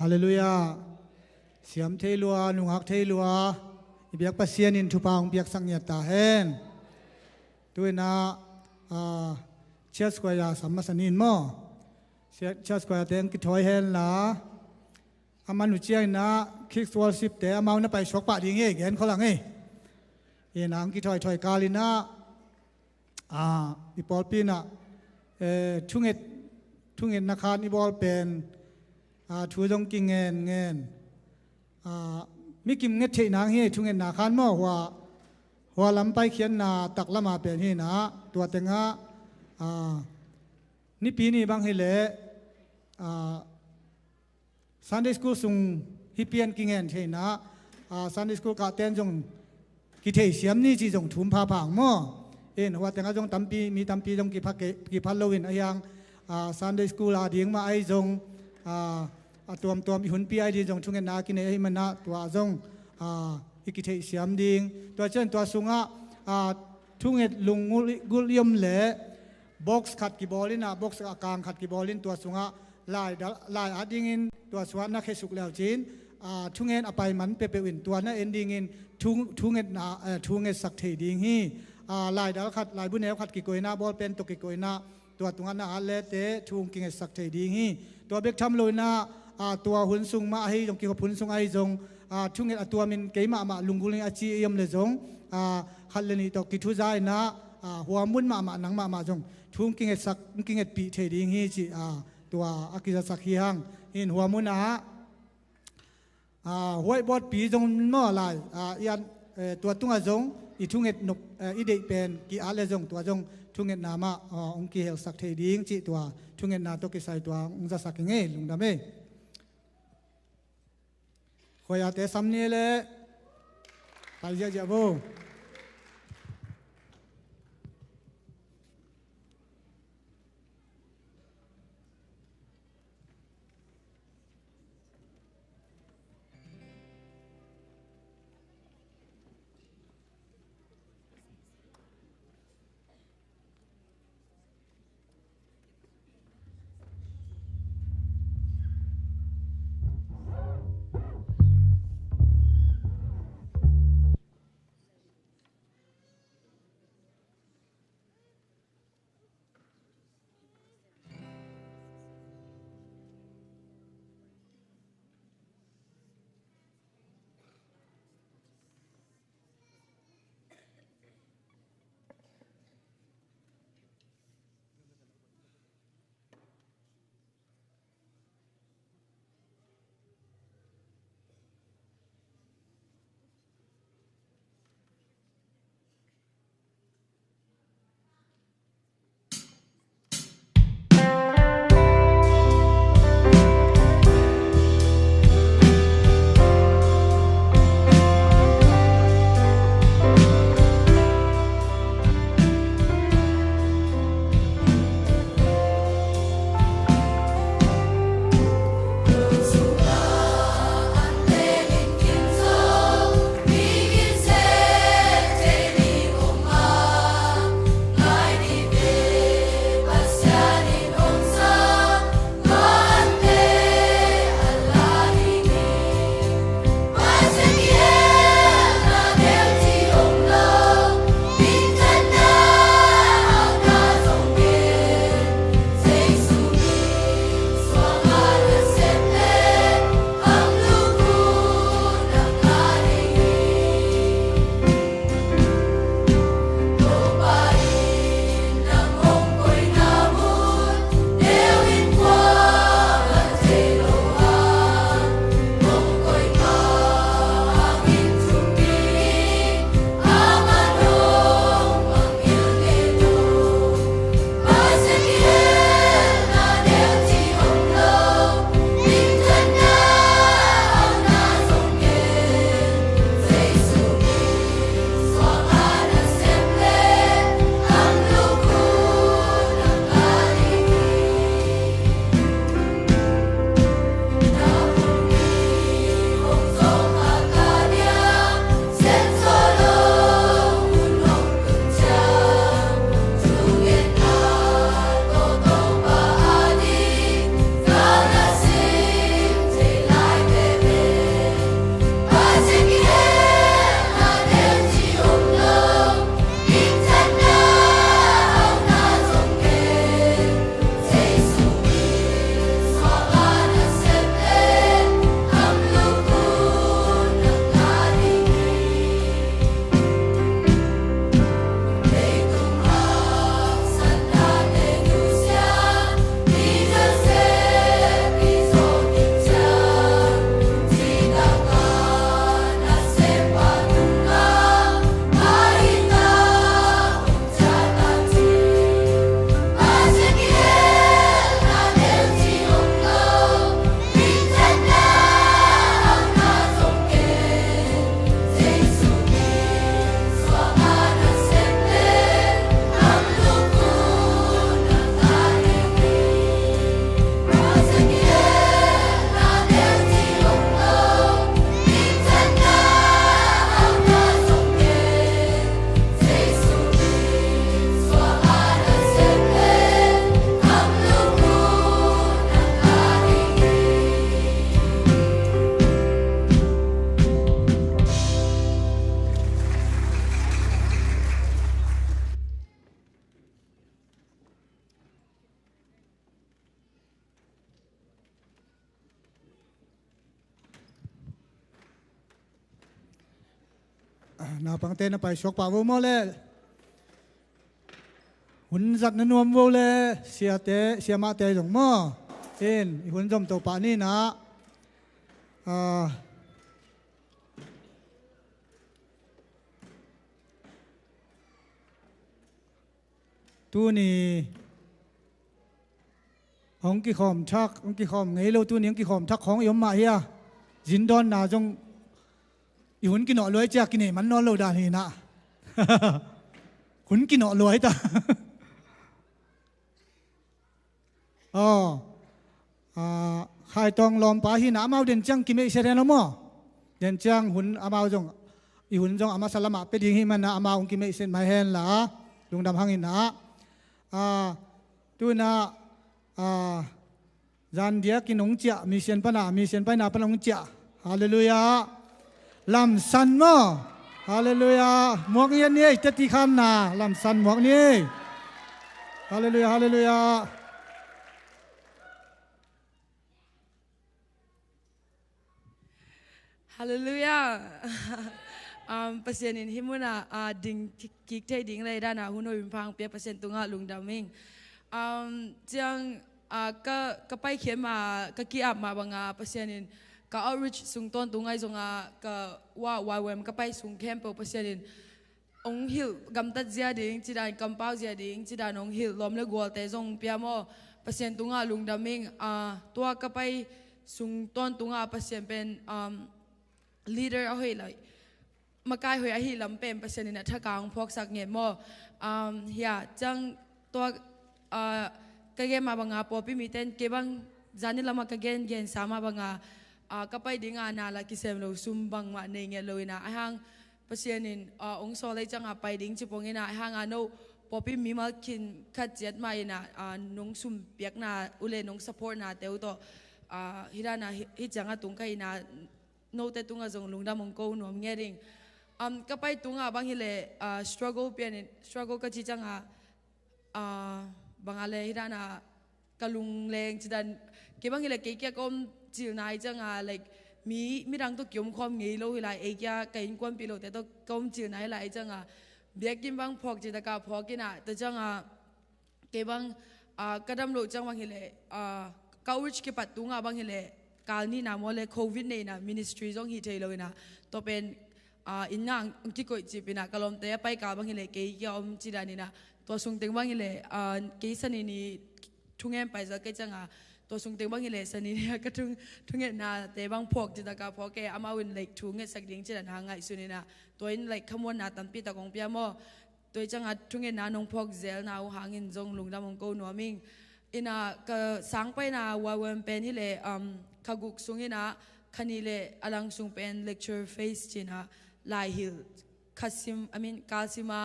ฮาเลลูยาเสียมเทลัวนุหักเทลัวอีเบียกปัสเซียนินทุปางเบียกสังเนียตาเฮนด้วยนะเชียสกวยาสัมมาสนินมอเชียสกวยาเต็งกิถอยเฮนละอามันอุเจียนะคิกสวอลสิบแต่อามานะไปชกปะดีเงี้ยเห็นเขาหลังเงี้ยเอ็นางกิถอยกาลินะอีปอลปีนะทุ่งเอ็ดนักขันอีบอลเป็นทูดงกิงเงินมิกิมเงเทนางเฮทุ่งเอ็ดนักขันมอหัวลำไปเขียนนาตักละมาเป็นเฮนะตัวเต็งนี่ปีนี้บางเฮเลซันเดย์สคูลส่งฮิเปียนกิงเงินเทนะซันเดย์สคูลกาเต้นจงกิเทเสียมนี่จีจงทุ่มพาผังมอหัวแต่งจงตั้มปีมีตั้มปีจงกี่พันโลวินไอยังซันเดย์สคูลดิ่งมาไอจงตัวมีหุ่นปีไอดีจงช่วงนากินไอมันนะตัวจงอีกิเทเสียมดิ่งตัวเช่นตัวสุงทุ่งเอ็ดลุงกุลยมเล่บ็อกซ์ขัดกีบอลินบ็อกซ์กลางขัดกีบอลินตัวสุงลายอาดิ่งตัวสวนนักเขสุกแล้วจีนทุ่งเอ็ดอภัยมันเปเปวินตัวนั้นเอ็นดิ่งทุ่งเอ็ดสักเทดิ่งฮีลายดาวขัดลายบุญเอวขัดกิโกยนาบอลเป็นตกกิโกยนาตัวตรงนั้นอาเลเตทุ่งกิงสักเทดีฮีตัวเบกทำลอยนาตัวหุ่นซุงมาให้จงกิโกหุ่นซุงไอจงทุ่งเงินตัวมินเกยมาลุงกุลิงอาชียมเลยจงขัดเลนี่ตกกิทุใจนะหัวมุนมาหนังมาจงทุ่งกิงสักกิงปีเทดีฮีจีตัวอากิจสักฮีฮังอินหัวมุนหัวบอดปีจงมั่วลายยันตัวตุ้งจงอีทุ่งเงินนกอีเดเป็นกีอาเลจงตัวจงทุ่งเงินนามาองค์กีเฮลสักเทดิ้งจีตัวทุ่งเงินนาตกิใส่ตัวองค์จะสักเงี้ยลุงดำเอ้ขอยาเตสัมเนียเลไปเจ้าโบ นาปังเตนะไปชกป่าวโมเลหุ่นจักนันวมโมเลเสียเตเสียมาเตจงโมเอ็นหุ่นจมตัวป่านี่นะตัวนี้องกี่ขอมชักองกี่ขอมไงเราตัวนี้องกี่ขอมชักของยมมาเฮียจินดอนนาจงอีหุ่นกินหน่อรวยจากกินนี่มันนอนเราด่านี่นะหุ่นกินหน่อรวยตาอ๋อใครต้องลอมปาหินามาเดินจังกินไม่เสร็จแล้วมั้งเดินจังหุ่นอามาจงอีหุ่นจงอามาสลามะเป็นยิงหิมันนะอามาองกินไม่เสร็จไม่เห็นละลุงดำหังอินนะตัวน่ะจันเดียกินองเจ้ามีเสียนปนามีเสียนไปนาปนองเจ้าฮาเลลูยาลำสันมั้งฮาเลลูยาหมวกเย็นนี่จะตีขันนะลำสันหมวกนี่ฮาเลลูยาฮาเลลูยาฮาเลลูยาpasien in himuna ding kik thai ding lai dana hunoi phang pe pasien tunga lungdam ming chiang ka pai khem ma ka ki ap ma banga pasien in ka outreach sungton tungai zonga ka wem ka pai sung khem po pasien in ong hil gam tat zia ding chidan kampau zia ding chidan ong hil lom le gol te zong pia mo pasien tunga lungdam ming tua ka pai sungton tunga pasien pen leader a hoi laiมาใกล้หัวหิลำเป็นเปอร์เซ็นต์ในท่ากลางพวกสักเงียบมั่วเฮียจังตัวกระเกมาบังอาปอพิมิเตนเก็บังจานิลามากระเกนเกนสามาบังอาก็ไปดิ้งอานาลากิเซมโลซุมบังมาในเงี้ยเลยนะไอ้ห้างเปอร์เซ็นต์องโซเลยจังไปดิ้งจิปงเงินะไอ้ห้างโนปอพิมีมาคินขัดเจ็ดมานะนงซุมเปียกนาอุเลนงสปอร์ตนาเตวตัวฮิรานาฮิจังอาตุงไกนาโนเตตุงอาจงลุงดามงโกนวมเงี้ยดิ่งก็ไปตุงบางทีเลยstruggle เปลี่ยน struggle ก็จีจังบางอะไรที่ด้านกะลุงแรงจีดันเก็บบางทีเลยเกี่ยก็จีนายจังlike มีดังตัวเกี่ยวความงี้โลหิลายเกี่ยก็ยินความปีโลแต่ตัวก็จีนายหลายจังเบียกินบางพอกจีตะกาพอกินแต่จังเก็บบางกระดำโลจังบางทีเลยก็วิชเก็บปัดตุงบางทีเลยการนี้นะมอเลยโควิดเนี่ยนะ ministry จงฮิตเลยนะตัวเป็นอินงางที่กดจีบนะกลมแต่ไปกาบางทีเลยเกี่ยวจีดานี่นะตัวสุงเต็งบางทีเลยเกี่ยสันนี่ทุ่งเงินไปจะเกี่ยจังตัวสุงเต็งบางทีเลยสันนี่ก็ทุ่งเงินนะแต่บางพวกจีตากาพวกแกอามาวินเลยทุ่งเงินสักเดียงจีดาหางไงสุนี่นะตัวอินเลยขมวนนะตั้มปีตะกงเปียโมตัวจังทุ่งเงินนะนงพวกเซลนะหางเงินจงลุงดำมงโกนัวมิงอินะก็สังไปนะว่าเวมเป็นที่เลยขกุกสุงินะคันนี้เลยอลังสุงเป็น lecture face จีนะลายฮิลคัสซิมกาซิมา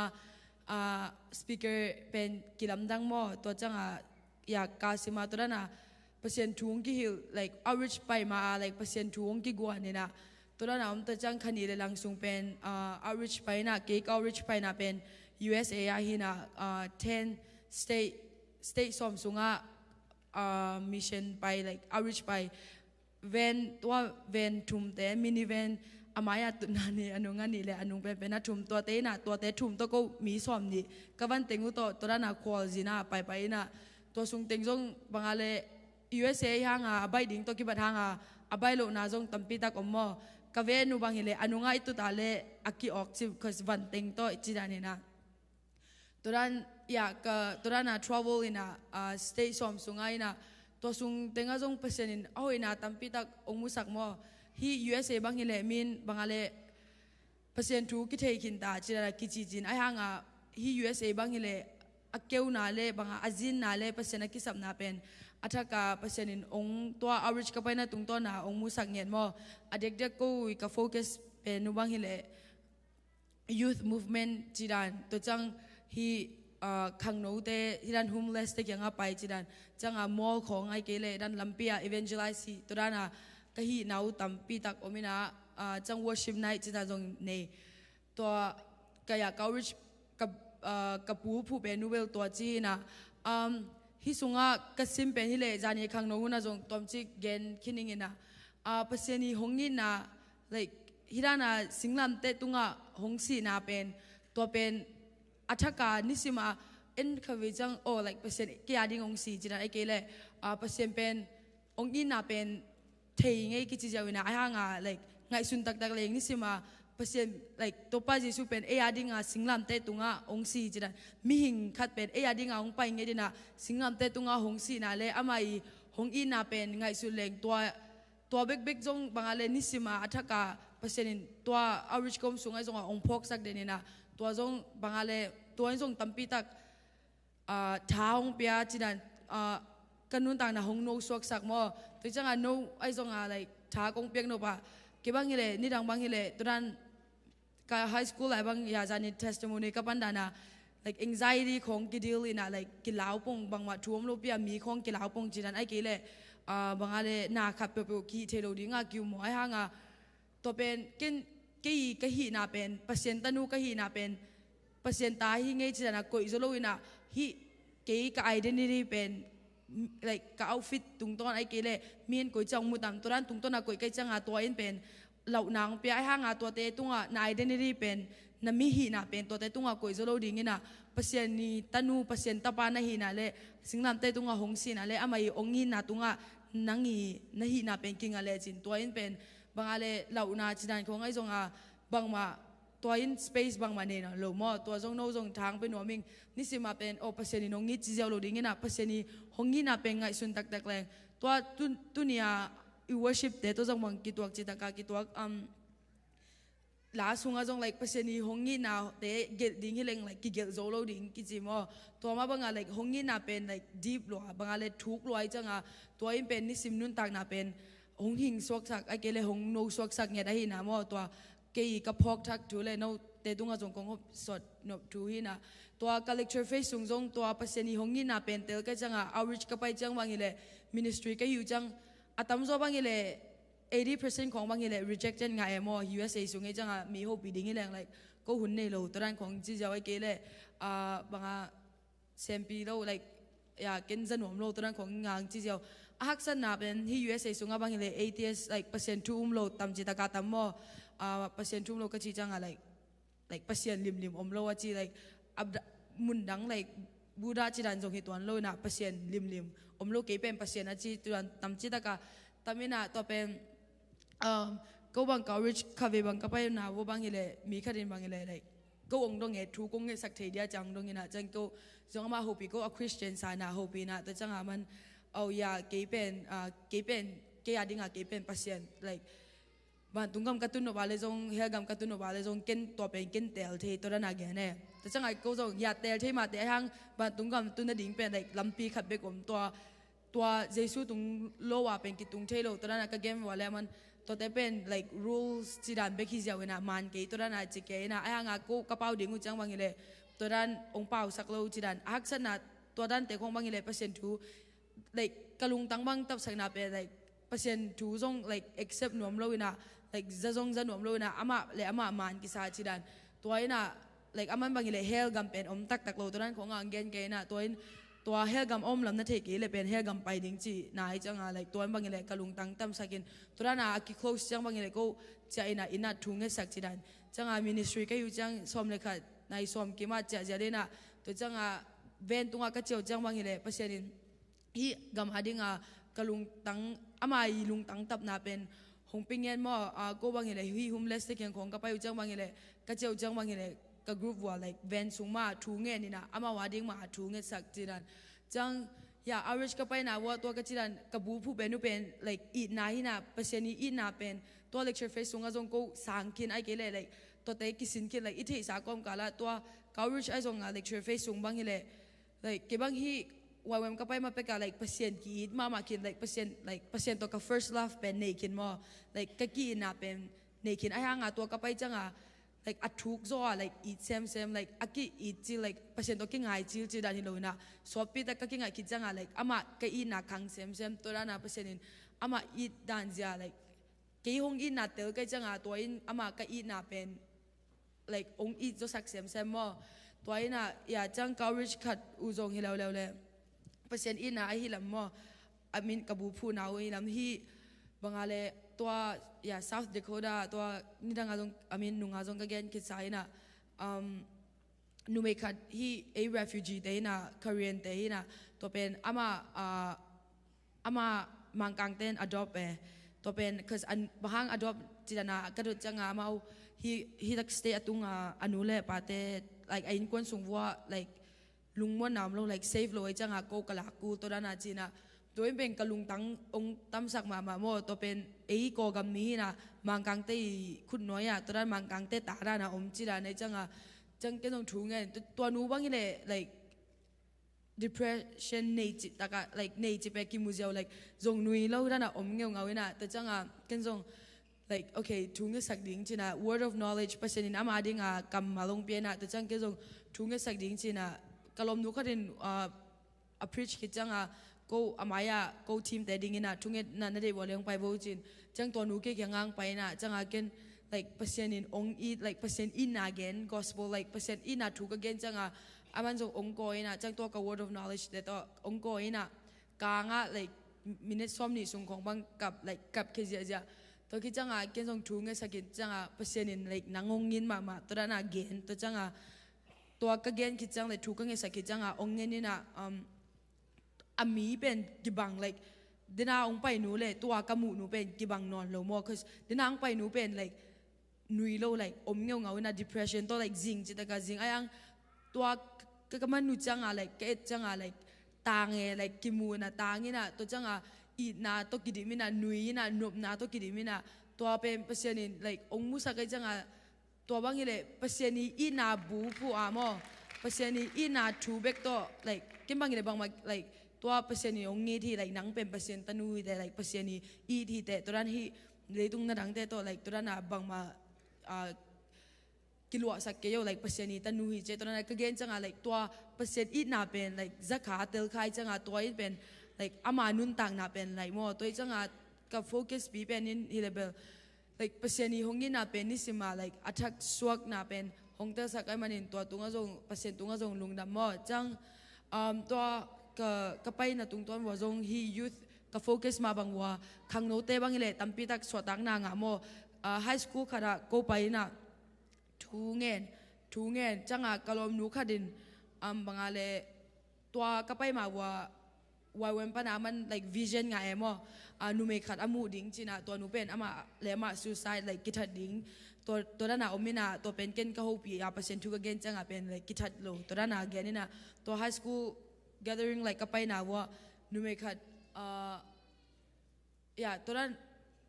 speaker เป็นกิลำดังโมตัวจังอยากกาซิมาตัวนั้นเปอร์เซ็นต์ทุ่งกี่ฮิล like outreach ไปมา like เปอร์เซ็นต์ทุ่งกี่กว่านี่นะตัวนั้นตัวจังคันนี้เลยลังสุงเป็นoutreach ไปนะเกี่ยว outreach ไปนะเป็น USA ฮินะ10 state สมสุงmission ไป like outreach ไปตัวเวนทุ่มแต่มินิเวนอามายตุนานี่อนุงานนี่แหละอนุเป็นนัดทุ่มตัวเตนะตัวเตทุ่มตัวก็มีสอมนี่ก็วันเต็งตัวนั้นควอลจีน่าไปนะตัวสุงเต็งจงบางอะไร USA ห่างใบดิ่งตัวกิบัดห่างใบโลนาจงตั้มปีตากอมอก็เวนุบางเลยอนุงานตุตาเลอักกี้ออกซิบคือวันเต็งตัวจีดานี่นะตัวนั้นอยากตัวนั้นtravel อินะstay สอมสุงไงนะตัวสุงเต็งจงเปอร์เซ็นต์เอาอินะตั้มปีตากองมุสักมอฮี USA บางทีเลยมินบางอะไรเปอร์เซ็นต์ทูกิเทคินตาจีรากิจิจินไอห่างฮี USA บางทีเลยอักเกวนาเลบางอาจินนาเลเปอร์เซ็นต์กิสับนาเป็นอัฐกาเปอร์เซ็นต์องตัว average ก็ไปนะตรงต้นนะองมุสักเงียนมออเด็กก็ก็โฟกัสเป็นนูบางทีเลย youth movement จีดันตัวจังฮีขังโนเตที่ด้าน homeless เตยังไปจีดันจังมอของไอเกเลด้านลัมเปีย evangelize ตัวด้านก็ฮีนาวตั้มปีตักอมินาจัง worship night จีตาจงในตัวกายากาวิชกับผู้เป็นนูเวลตัวจีนะฮิสุงะก็ซิมเป็นฮิเลจานี่ขังโนหุนะจงตอมจีเกนคินิงินะเปอร์เซ็นต์หงงินะ like ฮิรานาสิงลำเตตุงะหงสีนาเป็นตัวเป็นอัฐกานิสิมาเอ็นขวิจังโอ like เปอร์เซ็นต์กี่อาดิ้งหงสีจีน่าไอเกล่เปอร์เซ็นต์เป็นองอินนาเป็นเทียงไอกิจจาวินาไอห่างlike ไงสุนตักเลยนิสิมาเปอร์เซ็นต์ like ตัวป้าจิสุเป็นเออาดิ้งสิงลำเตตุงะหงสีจีน่ามีหิงคัดเป็นเออาดิ้งหงไปไงดีนะสิงลำเตตุงะหงสีนาเลยอามาอีหงอินนาเป็นไงสุเลงตัวเบกจงบางอะไรนิสิมาอัฐกาเปอร์เซ็นต์ตัวอาริชคอมสูงไอจงองพกสักเดนินะตัวจงบางอะไรตัวจงตั้มปีตักท้าหงเปียจีนันกันนุ่นต่างนะหงโนสวกสักมอตัวจังโนไอจงอะไรท้ากงเปียกโนปะเก็บบางฮิเลนี่ดังบางฮิเลตัวนั้นกับไฮสคูลอะไรบางยาจานิ testimony กับปันดานะ like anxiety ของกิดิลินะ like กิลาวปงบางว่าท่วมโลเปียมีของกิลาวปงจีนันไอเกเลบางอะไรนาขับเปรี้ยวขี้เทโลดิ้งกิวหมอไอห่างตัวเป็นกี่กะหีนาเป็นเปอร์เซ็นต์ตันูกะหีนาเป็นเปอร์เซ็นต์ตาหิไงจีนันก็อิสโลวินะฮิกี่กับ identity เป็น like กับ outfit ตุงต้นไอเกเลมีนกุยจังมุดามตัวนั้นตุงต้นกุยไกจังตัวอินเป็นเหล่านางเปียไอห่างตัวเตตุงนา identity เป็นนามิหีนาเป็นตัวเตตุงกุยสโลดิ้งนะเปอร์เซ็นต์นี้ตันูเปอร์เซ็นต์ตาปานาหีนาเลสิ่งนั้นเตตุงหงสีนาเลอามาอีองหินาตุงนังหีนาหีนาเป็นกิงอะไรจินตัวอินเป็นบางอะไรเหล่านาจีนันของไอจงบางมาตัวอินสเปซบางมาเนี่ยนะโลมอตัวจงโนจงทางเป็นหัวมิงนี่สิมาเป็นโอเปอร์เซ็นต์นงงี้จีเจ้าโลดิ้งนะเปอร์เซ็นต์หงงี้นาเป็นไงสุนตักแรงตัวตุเนียอีวอร์ชิปเตตัวจงมังกิตัวจิตตากากิตัวลาสุงจง like เปอร์เซ็นต์หงงี้นาเตเกลดิ้งให้เร่ง like กิเกลโจโลดิ้งกิจิมอตัวมาบางอะไรหงงี้นาเป็น like deep ลัวบางอะไรทุกลัวจังตัวอินเป็นนี่สิมนุนตักนาเป็นหงหิงสวกสักไอเกลหงโนสวกสักเนี่ยได้หินามอตัวเกี่ยกับพอกทักถูเลยโนเตตุงจงคงสดนบถูหินะตัวการเลคเชอร์เฟซจงตัวเปอร์เซ็นต์หงงี้นาเป็นเตลก็จังเอาริชกับไปจังบางเลยมินิสทรีก็อยู่จังอาตมโซบางเลย80% ของบางเลย rejected ไงมอ USA สูงไงจังมีโฮปีดิ้งแรงเลยก็หุ่นในโลตัวนั้นของจีเจ้าไอเกลบางเซมปีโล like อยากกินสนุนโลตัวนั้นของงานจีเจ้าฮักษณะเป็นที่ USA สูงบางเลย ATS like เปอร์เซ็นต์ทุ่มโลตามจิตกาตามมอเปอร์เซ็นต์ทุ่มโลก็จีจังlike เปอร์เซ็นต์ริมอมโลว่าจี like มุนดัง like บูดาจีดันจงเหตุวันโลนะเปอร์เซ็นต์ริมอมโลเกี่ยเป็นเปอร์เซ็นต์นะจีตัวนั้นตามจิตกาตามินาตัวเป็นก็บางก็ rich คาเฟ่บางก็ไปนาว่าบางเลยมีคดีบางเลย like ก็องดงเงทูกงเงสักทีเดียจังดงเงนะจังก็จังมาโฮปีก็คริสเตียนสายนาโฮปีนะแต่จังมันเอาอย่าเกี่ยเป็นเกี่ยดิ้งเกี่ยเป็นเปอร์เซ็นต์ like บ้านตุงกำกระตุ้นออกมาเลยจงเฮียกำกระตุ้นออกมาเลยจงเก่งตัวเป็นเก่งเตลเทตัวนั้นอะไรเนี่ยแต่จังไงก็จงอย่าเตลเทมาแต่ห้างบ้านตุงกำตุ้นดิ้งเป็น like ลำปีขัดไปกลมตัวเยซูตุงโลว่าเป็นกิตุงเทโลตัวนั้นก็เกมว่าแล้วมันตัวแต่เป็น like rules จีดันเบคิเจ้าเวนะมันเกยตัวนั้นจะเกยนะไอ้ห่างกูกระเป๋าดิ้งกูจังบางเลยตัวนั้นองเปาสักโลจีดันฮักษณะตัวนั้นแต่ของบางเลยเปอร์เซ็นต์ทู like กะลุงตั้งบางตับสักนาเป็น like เปอร์เซ็นต์ทูจง like accept หนวมโลวินะ like จะจงจะหนวมโลวินะอามาเลยอามามันกิสาจีดันตัวไอ้น่ะ like อามันบางเลยเฮลกัมเป็นตักโลตัวนั้นของงานเกณฑ์เกยนะตัวเฮลกัมลำนั่นเทกี้เลยเป็นเฮลกัมไปดิ้งจีนายจังlike ตัวบางเลยกะลุงตั้งตั้มสักินตัวนั้นกิ close จังบางเลยก็จะอินาทุ่งเงสักจีดันจังministry ก็อยู่จังสมเลยค่ะนายสมกิมาจะเลยนะตัวจังเวนตุงก็เจียวจังบางเลยเปอร์เซ็นต์ฮีกัมหาดิ้งกะลุงตั้งอามาอีลุงตั้งตับนาเป็นหงปิงเงินมอก็บางเลยฮี homeless เกี่ยงของก็ไปอยู่จังบางเลยก็เจียวจังบางเลยก็กรุ๊ปว่า like เวนสูงมาทุ่งเงินนี่นะอามาว่าดิ้งมาทุ่งเงินสักจีดันจังอย่าอาริชก็ไปนะว่าตัวก็จีดันกับบูผู้เป็น like อีนาฮีนะเปอร์เซ็นต์นี้อีนาเป็นตัว lecture face สูงจงก็สังกินไอเกลเลย ตัวเตะกิสินกิน like อีเทสากรมกาละตัวเขา average ไอจงlecture face สูงบางเลย like เก็บบางฮีว่าวันก็ไปมาเป็นการ like เปอร์เซ็นต์กี่มากิน like เปอร์เซ็นต์ตัวกับ first love เป็นเนกินมั้ง like ก็กี่นาเป็นเนกินไอห่างตัวก็ไปจังlike อัดทุกโซ่ like อีเซม like อักกี้อีจี like เปอร์เซ็นต์ตัวกี่ไงจีดันนี่เลยนะสอบปีแต่ก็กี่ไงคิดจังlike อามาก็อีนาคังเซมตัวนั้นเปอร์เซ็นต์อามาอีดันจ้า like กี่ห้องอีนาเตอก็จังตัวอินอามาก็อีนาเป็น like องอีจะสักเซมมั้งตัวอิน่ะอย่าจังเขา rich ขัดอุจงให้เราเลยเปอร์เซ็นต์อีน่ะไอ้ฮิลามมั้งอามินกับบูพูนเอาฮิลามฮีบางอะไร ตัวyeah South Dakota ตัวนี่ดังอาจงI mean นุ่งอาจงก็เกณฑ์คิดสายนะนูเมคัดที่ไอ้ refugee เตนะ Korean เตนะตัวเป็นอามามังกังเต้น adopt ไปตัวเป็น cause อันบาง adopt จิตนาก็ดูจังมาเอา he like stay ตุงอนุเล่ปาเต้ like ไอ้คนส่งว่า like ลุงม้วนน้ำลง like save เลยจังกูกะละกูตัวนั้นจีนะตัวเป็นกะลุงตั้งองตั้มสักมาโมตัวเป็นไอ้กอกำนี้นะมังกังเต้คุณน้อยตัวนั้นมังกังเต้ตาด้านะจีนะในจังก็ต้องถูกไงตัวนู้บางทีเลย like depression ในจิตตะกะ like ในจิตไปกิมูเจียว like จงนุยเล่าด้านะเงี้ยเงาไว้นะแต่จังกันจง like okay ถูกเงี้ยสักดิ้งจีนะ word of knowledge ภาษาในน้ำมาดิ้งกำมาลงเปียนะแต่จังก็จงถูกเงี้ยสักดิ้งจีนะกะลมนู้ก็เดินpreach คิดจังก็อามายาก็ทีมแต่ดิ้งนะถูกเงี้ยนั่นได้บอกเลี้ยงไปบอกจีนจังตัวนู้ก็ยังงางไปนะจังกัน like percent in ong eat like percent in again gospel like percent inถูก again จังaman jong ong ko ina chang to ka word of knowledge de to ong ko ina ka nga like minute som ni sung khong bang kap like kap ke ja to ki chang ken jong thu nge sakin chang percent in like nangong in ma to na again to chang to ka again ki chang le thu ka nge sakin chang ong nge ni na ami ben gibang like dina ong pai nu le to ka mu nu ben gibang non lo mo cause dina ong pai nu ben like nui lo like ngeu ngau na depression to like zing chita ka zing ayangตัวก็มันนู่จังอะไรก็จังอะไรตางอะไรกิมูนะตางนี่นะตัวจังอีน่าตัวกิดิมินะนุยนะนุบนะตัวกิดิมินะตัวเป็นเปอร์เซ็นต์นี่ like องมุสก็จังตัวบางอย่างเลยเปอร์เซ็นต์นี่อีน่าบูผู้อามอเปอร์เซ็นต์นี่อีน่าทูเบกตัว like กินบางอย่างเลยบางมา like ตัวเปอร์เซ็นต์นี่องงี้ที่ like นังเป็นเปอร์เซ็นต์ตันุยแต่ like เปอร์เซ็นต์นี่อีที่แต่ตัวนั้นที่เลยตรงนั้นดังแต่ตัว like ตัวนั้นบางมากิโลสักเกี่ยว like เปอร์เซ็นต์นี่ตันนูฮิเจตอนนั้นก็เกณฑ์จังlike ตัวเปอร์เซ็นต์อีน่าเป็น like จักขาเตลไข่จังตัวอีเป็น like อามานุนต่างน่าเป็น like โมตัวจังกับโฟกัสปีเป็นนี่เลเวล like เปอร์เซ็นต์นี่หงยินน่าเป็นนี่สิมา like อัทักสวกน่าเป็นหงเตสักไอ้มันนี่ตัวตุงก็จงเปอร์เซ็นต์ตุงก็จงลุงดำโมจังตัวก็ไปน่ะตุงตัวว่าจงฮียูทก็โฟกัสมาบางว่าขังโนเต้บางเลยตั้มปีตักสวดตังนางโมไฮสคูลขณะก็ไปน่ะทูเงินจังกะลมนูขัดินบางอะไรตัวก็ไปมาว่าเว้นปัญหามัน like vision ไงมั้งนูเมขัดอามูดิ้งจีน่ะตัวนูเป็นอามาเลมา suicide like กิทัดดิ้งตัวนั้นน่ะอมิน่ะตัวเป็นเกณฑ์ก็หูปีเปอร์เซ็นต์ทุกเกณฑ์จังเป็น like กิทัดโลตัวนั้นน่ะเกณฑ์นี่น่ะตัว high school gathering like ก็ไปน่ะว่านูเมขัดตัวนั้น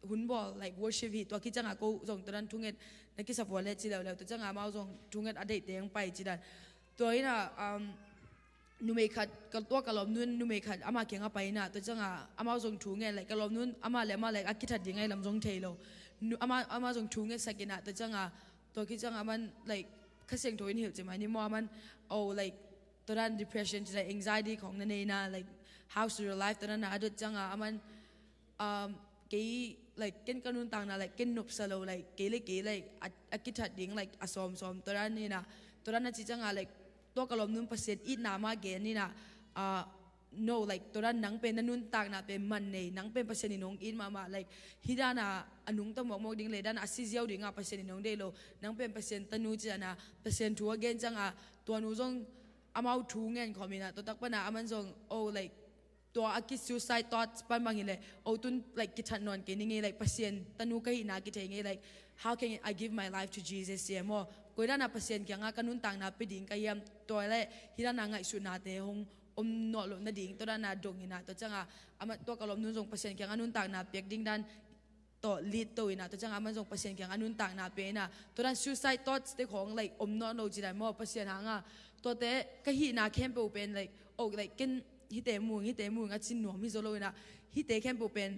หุ่นบอล like worship ฮีตัวคิดจังก็ส่งตัวนั้นทุกเงินนักกิจสปอร์ตเล่จีแล้วตัวจังมาส่งทุกเงินอดีตเตียงไปจีดันตัวนี้น่ะนูเมขัดกับตัวกะลมนุ่นนูเมขัดอามาเขียงไปน่ะตัวจังอามาส่งทุกเงิน like กะลมนุ่นอามาเลยมา like คิดถัดยังไงลำส่งเทโลอามาส่งทุกเงินสักกินน่ะตัวจังตัวคิดจังมัน like ขั้นเสียงตัวอินหิวใช่ไหมนี่มันlike ตัวนั้น depression จี like anxiety ของนั่นเองนะ like how to your life ตัวนั้นน่ะตัวจังมันกี่like เกณฑ์กันุนต่างนะ like เกณฑ์นุบสโล like เกลี่ like คิดถัดดิ้ง like สอมตัวนั้นนี่นะตัวนั้นจีจังlike ตัวกะลมนุ่นเปอร์เซ็นต์อีน่ามาเกณฑ์นี่นะ no like ตัวนั้นนังเป็นนุนต่างนะเป็นมันเนี่ยนังเป็นเปอร์เซ็นต์นี่น้องอินมา like ฮิดานะอนุงต้องบอกดิ้งเลยด้านอาซิเซียวดิ้งเปอร์เซ็นต์นี่น้องเดโลนังเป็นเปอร์เซ็นต์ตันูจีนะเปอร์เซ็นต์ทัวเกณฑ์จังตัวนู้นจงอามาถูเงินของมินะตัวตักปะนะอามันจงlikeตัวอากิสุไซต์ตอดปันบางอย่างเลยตุน like กิจนอนกินยังไง like เปอร์เซ็นต์ตันูก็หินากิจยังไง like how can I give my life to Jesus เสียมั้งก็ได้นะเปอร์เซ็นต์ยังกันุนต่างนะไปดิ้งก็ยังตัวเลยที่ด้านนั้นไงสุนัขเตะหงนอลนั่นดิ้งตัวด้านนั้นดงหินาตัวจังมันตัวกะลมนุ่นส่งเปอร์เซ็นต์ยังกันุนต่างนะเปียกดิ้งด้านตัวลีดตัวนะตัวจังมันส่งเปอร์เซ็นต์ยังกันุนต่างนะเป็นนะตัวด้าน suicide thoughts เตะของ like นอลจีได้มั้งเปอร์เซ็นต์หางตัวเตะก็หินาเข้มไปเป็น like like กินฮิเตมูงจินหนวมิโซโลนะฮิเตแค่ปูเป็น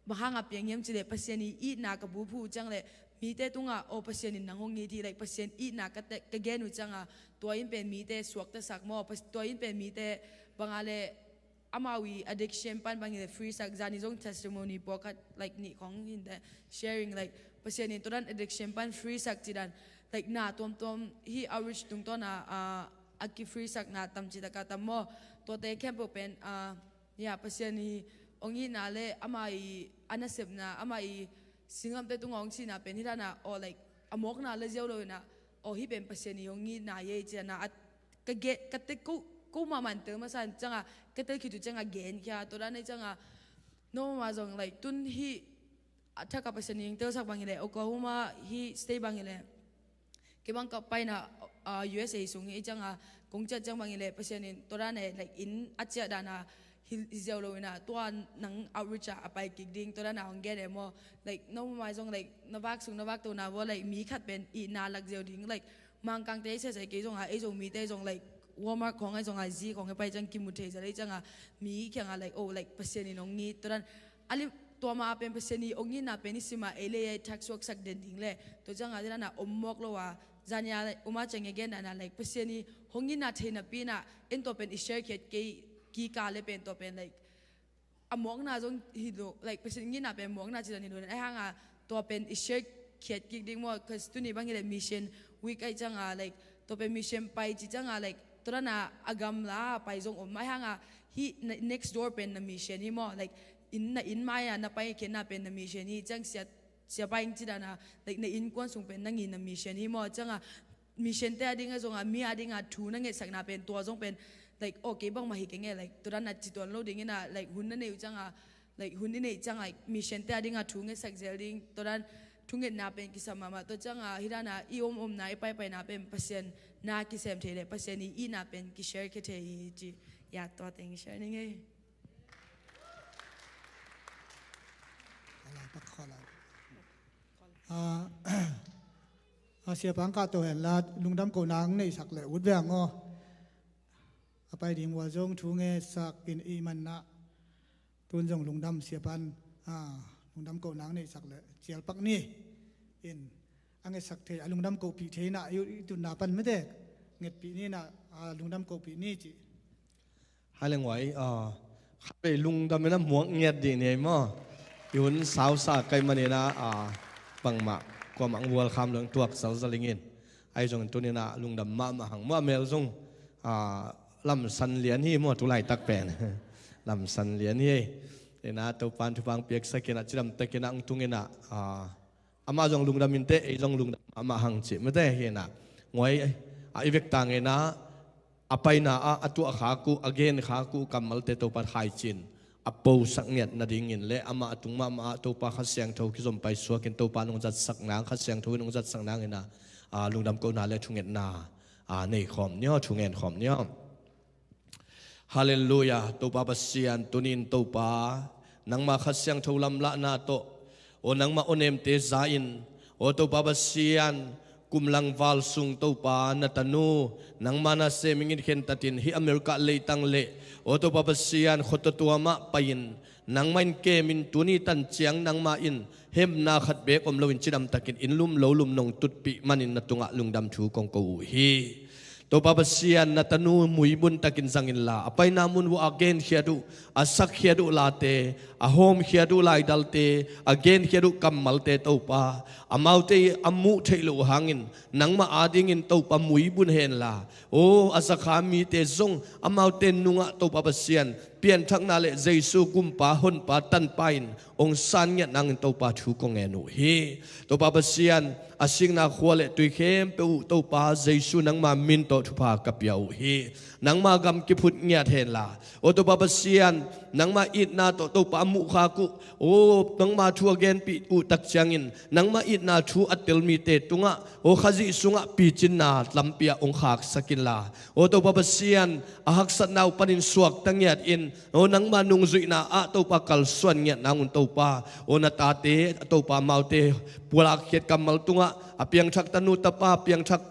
บางอ่ะเพียงยังจีเลยเปอร์เซ็นต์อีน่ากับบูพูจังเลยมีเตตุงเปอร์เซ็นต์นังหงงี้ที่เลยเปอร์เซ็นต์อีน่าก็เกณฑ์จังตัวอินเป็นมีเตสวกเตสักมอตัวอินเป็นมีเตบางอะไรอามาวี addiction ปันบางอย่าง free สักจานิจง testimony บอกกัน like นี่ของอินเต sharing like เปอร์เซ็นต์นี้ตัวนั้น addiction ปัน free สักจีดัน like หน้าตัวที่ average ตรงตัวน่ะอากิฟรีสักนาตำจิตกาตำโมตัวเตะแค่เป็นเปอร์เซ็นต์นี้องค์นี้น่าเลยอามาอีอันนั้นเสพนะอามาอี singam te tungong si na pen hira na o like amok na le zeu lo na o hi pen pasien ni yong ni na ye che na at ka get ka te ko ma man te ma san changa ka te ki tu changa gen kya to da nei changa no ma jong like tun hi atha ka pasien ni te sak bangile Oklahoma hi stay bangile ke bang ka pai na USA sung hi changa kongcha chang bangile pasien ni to da nei like in acha da na hil lo na to nang outreach apai kik ding to da na ong get mo like no ma jong like navak to na wo like mi khat pen I na lak zeu ding like mang kang te se ke jong a jong mi te jong like Walmart ของไอ้จงไอ้ซีของไอ้ไปจังกิมุเทจะได้จังอ่ะมีแข่งอะไรโอ้ like เปอร์เซ็นต์นี่น้องนี่ตอนนั้นอะไรตัวมาเป็นเปอร์เซ็นต์นี่องนี่น่ะเป็นนิสิมาเอเล่ทักษะสักเด่นทิ้งเลยตัวจังอ่ะที่นั่นน่ะอมมอกแล้วว่าจานยาอุมาจังเงี้ยน่ะ like เปอร์เซ็นต์นี่องนี่น่ะเทน่ะปีน่ะเอ็นตัวเป็นอิสเชอร์เกตกีกาเลยเป็นตัวเป็น like อมอกน่ะจงฮิโด like เปอร์เซ็นต์นี่น่ะเป็นมอกน่ะจีนนี่ดูไอ้ห่างอ่ะตัวเป็นอิสเชอร์เกตกิดิ้งมั่วคือตัวนี้บางทีเลยมิชชั่นวีคไอ้จังอ่ะ like ตัวเป็นมิชชั่นไปจีจังอ่ะ likeตัวนั้นagam la ไปจงอมไม่ห่างhe next door เป็นนามิเชนี่มั่ว like in ไม่น่ะไปเขียนน่ะเป็นนามิเชนี่จังเสียไปจริงๆนะ like ในอินกวนส่งเป็นนั่งอินนามิเชนี่มั่วจังมิเชนแต่ดิ้งจงมีดิ้งทูนั่งเงี้ยสักน่ะเป็นตัวจงเป็น like โอเคบ้างมาหิกเงี้ย like ตัวนั้นจิตตัวเราดิ้งน่ะ like หุ่นนั่นเองจังlike หุ่นนี่จัง like มิเชนแต่ดิ้งทูเงี้ยสักเจลดิ้งตัวนั้นทุงเงินนาเป็นกิสมามาตัวจังฮิรานาอีอมนาไปนาเป็นเปอร์เซ็นต์นากิเซมเทเลเปอร์เซ็นต์อีนาเป็นกิเชอร์เคเทจีอยากตัวเต็งเชอร์นี่ไงอะไรปักคอละเสียปังกาตัวเห็นละลุงดำโกนางในสักเลยวุดแวงอ๋อไปดิ่งวัวจงทุงเงสักกินอีมันนะตุนจงลุงดำเสียปันลุงดำโกนางในสักเลยเจียลปักนี่อินอังเกสักเทลุงดำโกปีเทน่ะอยู่ตุนนาปันไม่ได้เงียบปีนี้น่ะลุงดำโกปีนี้จีให้เรื่องไว้ไปลุงดำไม่น้ำหมวกเงียบดีเนี่ยมั้งอยู่นสาวสาไกมันเนี่ยนะปังมากกว่ามังวัวคำเรื่องตัวสาวสลิงินไอ้จงตัวนี้นะลุงดำมาหังเมลจงลำสันเหรียญที่มั่วตุไลตักแปนลำสันเหรียญนี่เนะตัวปานทุบังเปียกสักนะจิรำตะกินังตุงเนะอามาจงลุงดำมินเตไอจงลุงดำมาหังจิไม่ได้เห็นนะงวยอีเวกต่างเนะไปนะตัวขากูอเกนขากูกำมัลเตตัวปานไฮจินปูสักเงียดนาดิ่งอินเละอามาตุงมาตัวปานขัดเสียงทูกิจมไปสัวกินตัวปานนงจัดสักนางขัดเสียงทูนงจัดสักนางเนะลุงดำก็นาเละทุงเงินนาในขอมเนาะทุงเงินขอมเนาะฮาเลลูยาตัวปาบัสเซียนตุนินตัวปานังมาขัดเสียงทูลำละนาโตโอนังมาโอเนมเตซาอินโอตัวปาบัสเซียนกุมลังวาลซุงตัวปานาตานูนังมานาเซมิงินเข็นตัดินฮิอเมริกาเลยตังเละโอตัวปาบัสเซียนขดตัวมาไปอินนังมันเกมินตุนีตันเจียงนังมาอินเฮมนาขัดเบกอมลวินจิดำตะกินอินลุ่มโลลุ่มนงตุดปีมันอินนตุงะลุงดำชูกองกูฮีตัวปาบัสเซียนนาตานูมุยบุนตะกินสังอินลาไปนามุนวอาเกนเขียดูอาสักเขียดูลาเตอาโฮมเขียดูลายดัลเตอาเกนเขียดูกัมมัลเตตัวปาอามาเตอามุเทโลหังอินนังมาอาดิงินตัวปามุยบุนเฮนลาโออาสักขามีเตซงอามาเตนุงะตัวปาบัสเซียนเปลี่ยนทักนาเลเจซูกุมปาหนปาตันปายนองสันเงียนังตัวปาชูกงเงนุฮีตัวปาบัสเซียนอาสิงนาขวเลตุยเข้มเปอุตัวปาเจซูนังมามินโตทุพากับยาวฮีนังมากำกิพุทเงียเทนลาโอตัวปาบัสเซียนนังมาอิดนาตัวปามุขากุโอนังมาทัวเกนปีอุตักจังอินนังมาอิดนาทัวอัตเตลมีเตตุงะโอขจิสุงะปีจินนาลำเปียองขากสกินลาโอตัวปาบัสเซียนอาหักสันนาวปนินสวกตังเงียดอินโอนังมานุงจุยนาตัวปากลส่วนเงียนังตัวปาโอนาตาเตตัวปาเมาเตปัวลาเขียดกำมัลตุงะเปียงชักตนุตปาเปียงชัก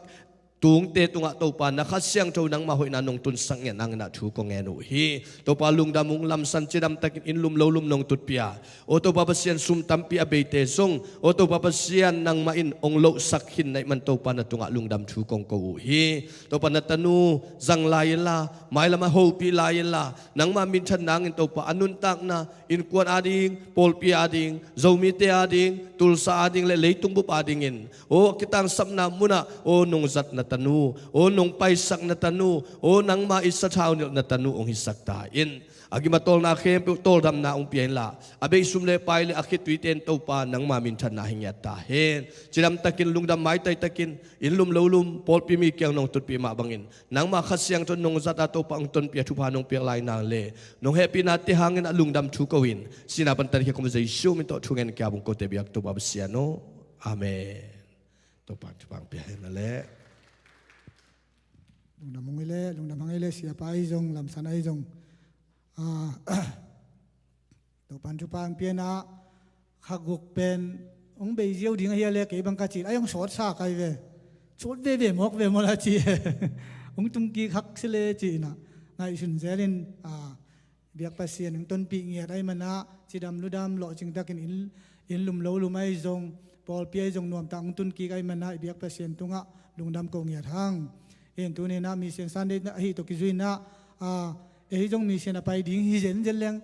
ตุงเตตุงะตัวปานักเสียงเท่านังมาหอยนานงตุนสังเงียนังนาทูกงเงนุฮีตัวปาลุงดามุงลำสันจิดำตะกินอินลุมโลลุมนงตุดเปียโอตัวปาเปเซียนซุมตัมปีอเบเตซงโอตัวปาเปเซียนนังมาอินองโลสักหินในมันตัวปานาตุงะลุงดำทูกงกูฮีตัวปานาตนูจังลายละไม่ละมาโฮปีลายละนังมามินชันนังอินตัวปาอนุนตักนะอินกวนอาดิงโพลปีอาดิงโจมิเตอาดิงตุลซาอาดิงเลตุงบุปอาดิงอินโอกิตังสัมนามุนะโอนงจัดนา tanu o nung paisak na tanu o nang maisasaw na tanu ong hisakta in agi matol na khem tol dam na ong pian la abe sumle pai le akit tuiten to pa nang mamin than na hingyat ta hen chilam takin lungdam mai tai takin inlum lolum pol pi mi kyang nong tut pi ma bangin nang ma khasyang ton nong zata to pa ong ton pi thu pa nong pi lai nang le nong happy na ti hangin lungdam thu kawin sinapan tan hi kom zai shu min to thungen kya bung ko te biak to ba siano amen to pa thu pang pi na le lung nam hangile sia pai jong lam sanai jong to pan chu pang piana khaguk pen ong be jiu ding hi le ke bang ka chi ayong sot sa kai ve chot ve mok ve mola chi ong tung ki khak sele chi na ngai sun zelin biak pasien ong ton pi nge ai mana chidam ludam lo ching takin in lum lo lumai jong pol pi jong nom tang tun ki kai mana biak pasien tunga lungdam ko nge hang en tu ne na mi sen san de hi to ki zuina ei jong mi sen apai ding hi zen zen leng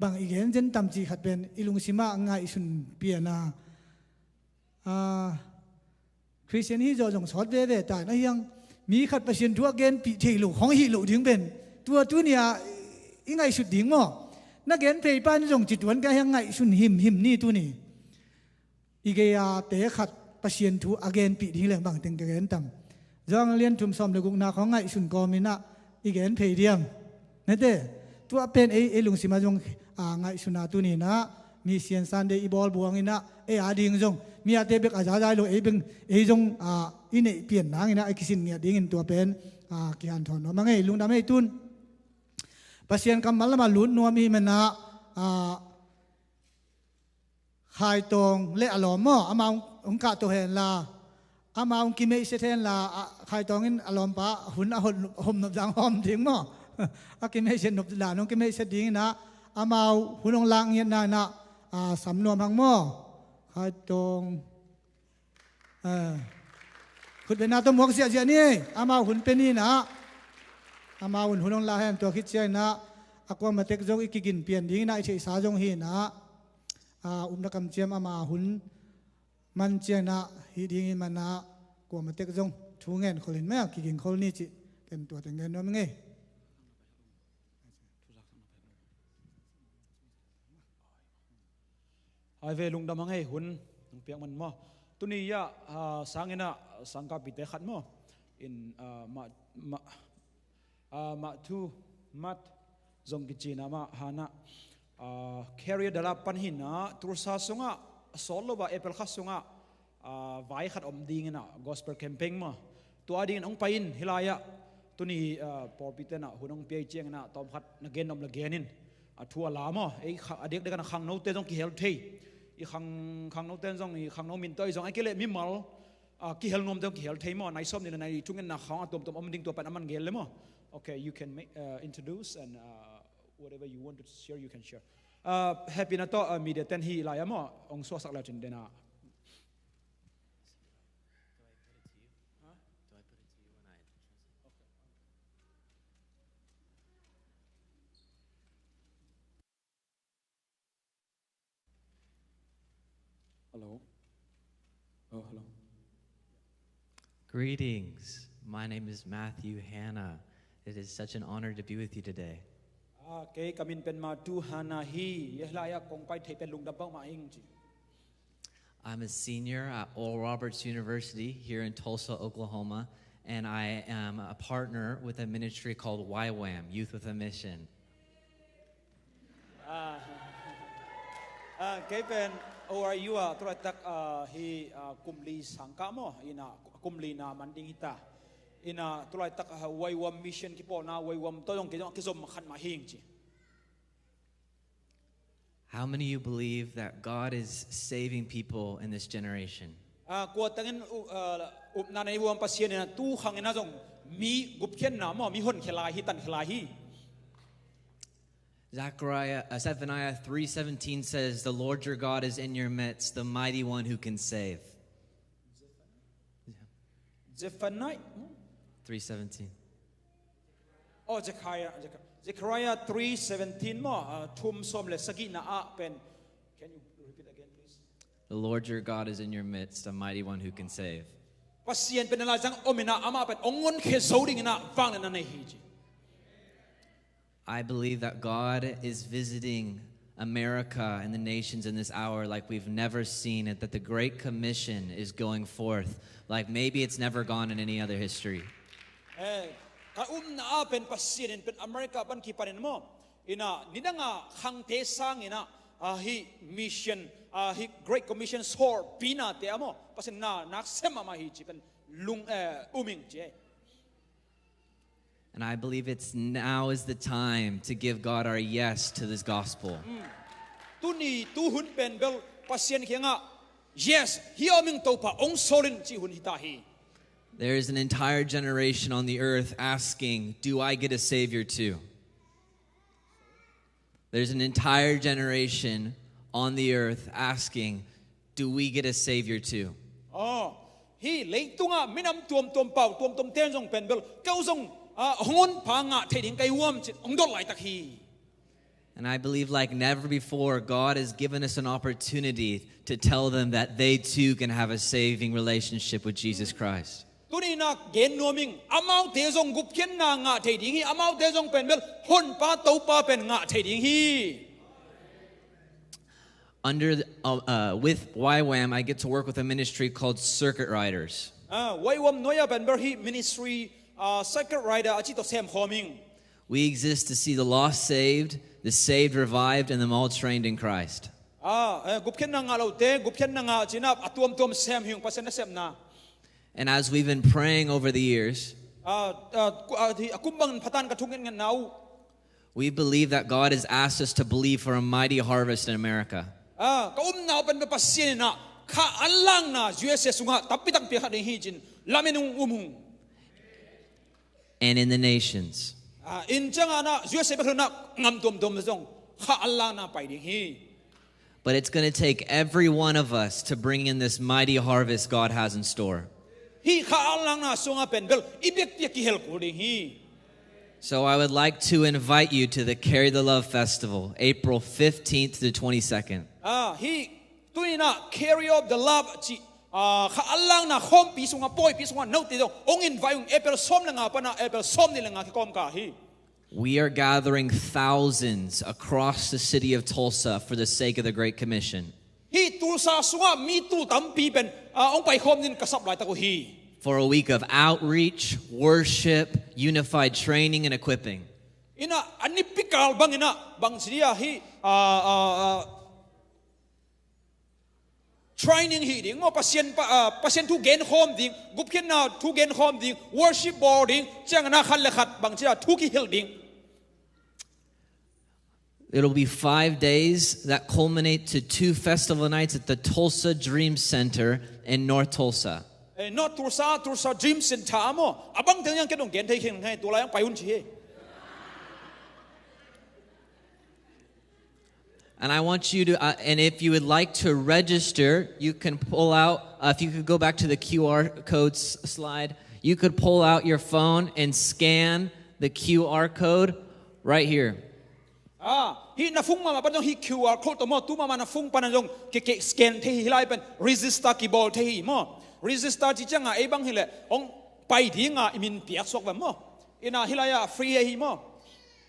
bang igen zen tam chi khat pen ilung sima ngai sun piana Christian hi zo jong sot ve ve ta na yang mi khat pasien tu again pi thei lu hong hi lu ding ben tu nia i ngai su ding mo na gen pe pan jong chi tuan ka yang ngai sun him ni tu ni i ge ya te khat pasien tu again pi ding leng bang teng ka gen tam jong lien tum som le guk na khong ngai sun ko mi na i gen pe diam nè thế, tu apen lung sima jong ngai suna tu ni na mi sian san de ibol buang ina ading jong mi ate bek aja jai lo beng jong ine pian nang ina kisin ngia ding in tu apen ki han thon no mangai lung dam tun pasien kamal ma lun no mi mena khai tong le alom mo amang ong ka to hen la amang ki me se then la khai tong in alom pa hun a hom no jang hom ding mo akimei sen nop la nong kimei se ding na amau hunong lang yen na samnom hang mo khai tong khut be na to mok sia sia ni amau hun pe ni na amau hunong la hem to khit sia na akwa matek jong ikigin pian ding na i sa jong hi na na kam chiam ama hun man chia na hi ding man na kwa matek jong thungen kholin ma kigin khol ni chi ken to tengen no nge ai về lung đam ngay hun lung piang man mo tuni ya sangina sangka pite khat mo in ma tu mat zong kichina ma hana carrier dala panhin na tursa sunga solo ba apple khasunga vai khat om ding na gospel camping mo tu ading ong pain hilaya tuni por pite na hunong pi chiang na tom khat na gen nom la genin thua la mo ei adek de kan khang no te jong ki hel thei i khang no ten jong i khang no min toi jong ai kele mi mal ki hel nom dong ki hel thei mo nai som ni nai tungen na khang atom tom om ding to pan aman gel le mo okay you can make, introduce and whatever you want to share you can share happy na to media ten hi la ya mo ong so sak la chin dena Hello. Oh, hello. Greetings. My name is Matthew Hanna. It is such an honor to be with you today. Okay, kamin pen ma tu hana hi yehlaya kong pai thei pen lung dam ma ing chi. I'm a senior at Oral Roberts University here in Tulsa, Oklahoma, and I am a partner with a ministry called YWAM, Youth with a Mission. Cái pen ORU tôi tak hi kumli sangka mo ina kumli na manding hita ina tôi tak YWAM mission ki po na YWAM to yong ki zom khan ma hing chi. How many of you believe that God is saving people in this generation? Ko tangin na nei wam pasien na tu khang na jong mi gup khen na mo mi hon khelai hi tan khelai hi. Zephaniah 3:17 says, "The Lord your God is in your midst, the mighty one who can save." Zephaniah 3:17. Oh, Zechariah 3:17 mo thum som le sagi na a pen. Can you repeat again, please? The Lord your God is in your midst, a mighty one who can save. pasien pen la jang omina ama pen ongon khe zoding na wang na nei hi I believe that God is visiting America and the nations in this hour like we've never seen it, that the Great Commission is going forth like maybe it's never gone in any other history. Ka na pen pasien pen America pan ki panin mo ina nidanga khang te sang ina hi mission hi Great Commission sor pina te amo pasin na naksema ma hi chi pen lung uming je. And I believe it's now is the time to give God our yes to this gospel. Tu ni tu hun pen bel pasien khenga yes hi oming to pa ong solin chi hun hita hi. There is an entire generation on the earth asking, do I get a savior too? There's an entire generation on the earth asking, do we get a savior too? Oh, hi leitunga minam tuom pau tuom ten jong pen bel kau jong hongon panga theding kai wam chi ongdol lai tak hi. And I believe like never before, God has given us an opportunity to tell them that they too can have a saving relationship with Jesus Christ. Tuni na gen noming amau te jong gup khen na nga theding hi amau te jong pen bel hon pa to pa pen nga theding hi. With YWAM, I get to work with a ministry called Circuit Riders. Wai wam noya pen ber hi ministry circuit rider achi to sem homing. We exist to see the lost saved, the saved revived, and them all trained in Christ. Gup khen na nga lo te gup khen na nga chinap atuom sem hyung pasen na sem na. And as we've been praying over the years, akumbang patan ka thungin nga nau. we believe that God has asked us to believe for a mighty harvest in America. Kaum nau pen pasien na kha alang na USA sunga tapitang pi kha hi jin lamenung umung. And in the nations. In changa na USA be na ngam tom jong kha alang na pai ding hi. But it's going to take every one of us to bring in this mighty harvest God has in store. Hi kha alang na sunga pen bel ibek pi ki hel ko ding hi. So I would like to invite you to the Carry the Love Festival, April 15th to 22nd. Hi tuni na carry of the love chi kha alang na khom pi sunga poi pi sunga no ti dong ong invite April som na nga pa na April som ni la nga ki kom ka hi. We are gathering thousands across the city of Tulsa for the sake of the Great Commission. Hi Tulsa sunga mi tu tam pi pen ong pai khom nin kasap lai ta ko hi. For a week of outreach, worship, unified training, and equipping. Ina anipikal bang ina bang siya hi training hi ding mo pasien tu gen home ding gup ken na tu gen home ding worship boarding chang na khal khat bang siya tu ki hel ding. It'll be 5 days that culminate to 2 festival nights at the Tulsa Dream Center in North Tulsa. Not Tulsa Dream Center mo abang teng yang kedong gen thei khen ngai tu la yang pai un chi. And I want you to, and if you would like to register, you can pull out, if you could go back to the QR code slide, you could pull out your phone and scan the QR code right here. Hi na fung ma pa dong hi QR code to mo tu ma na fung pa na dong ke scan thei hi lai pen register ki bol thei mo. Register chi changa e bang hile ong pai dinga imin piak sok ba mo. Ina hilaya free hi mo.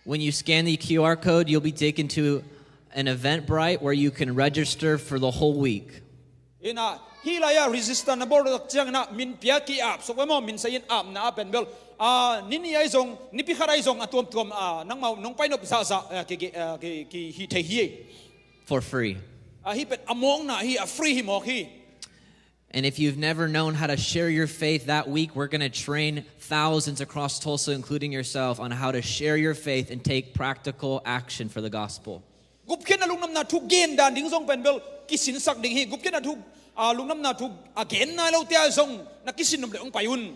When you scan the QR code, you'll be taken to an Eventbrite where you can register for the whole week. Ina hilaya register na bol chang na min piak ki app sok ba mo min sayin app na app bel nini ai zong nipi kharai zong atom nang mau nong pai no sa ki hi thei hi For free. Hi pet among na hi a free hi mo hi. And if you've never known how to share your faith that week, we're going to train thousands across Tulsa, including yourself, on how to share your faith and take practical action for the gospel. Gup ken na lungnam na thu gen dan ding zong pen bel kisin sak ding hi gup ken na thu lungnam na thu again na lo tia zong na kisin nom le ong payun.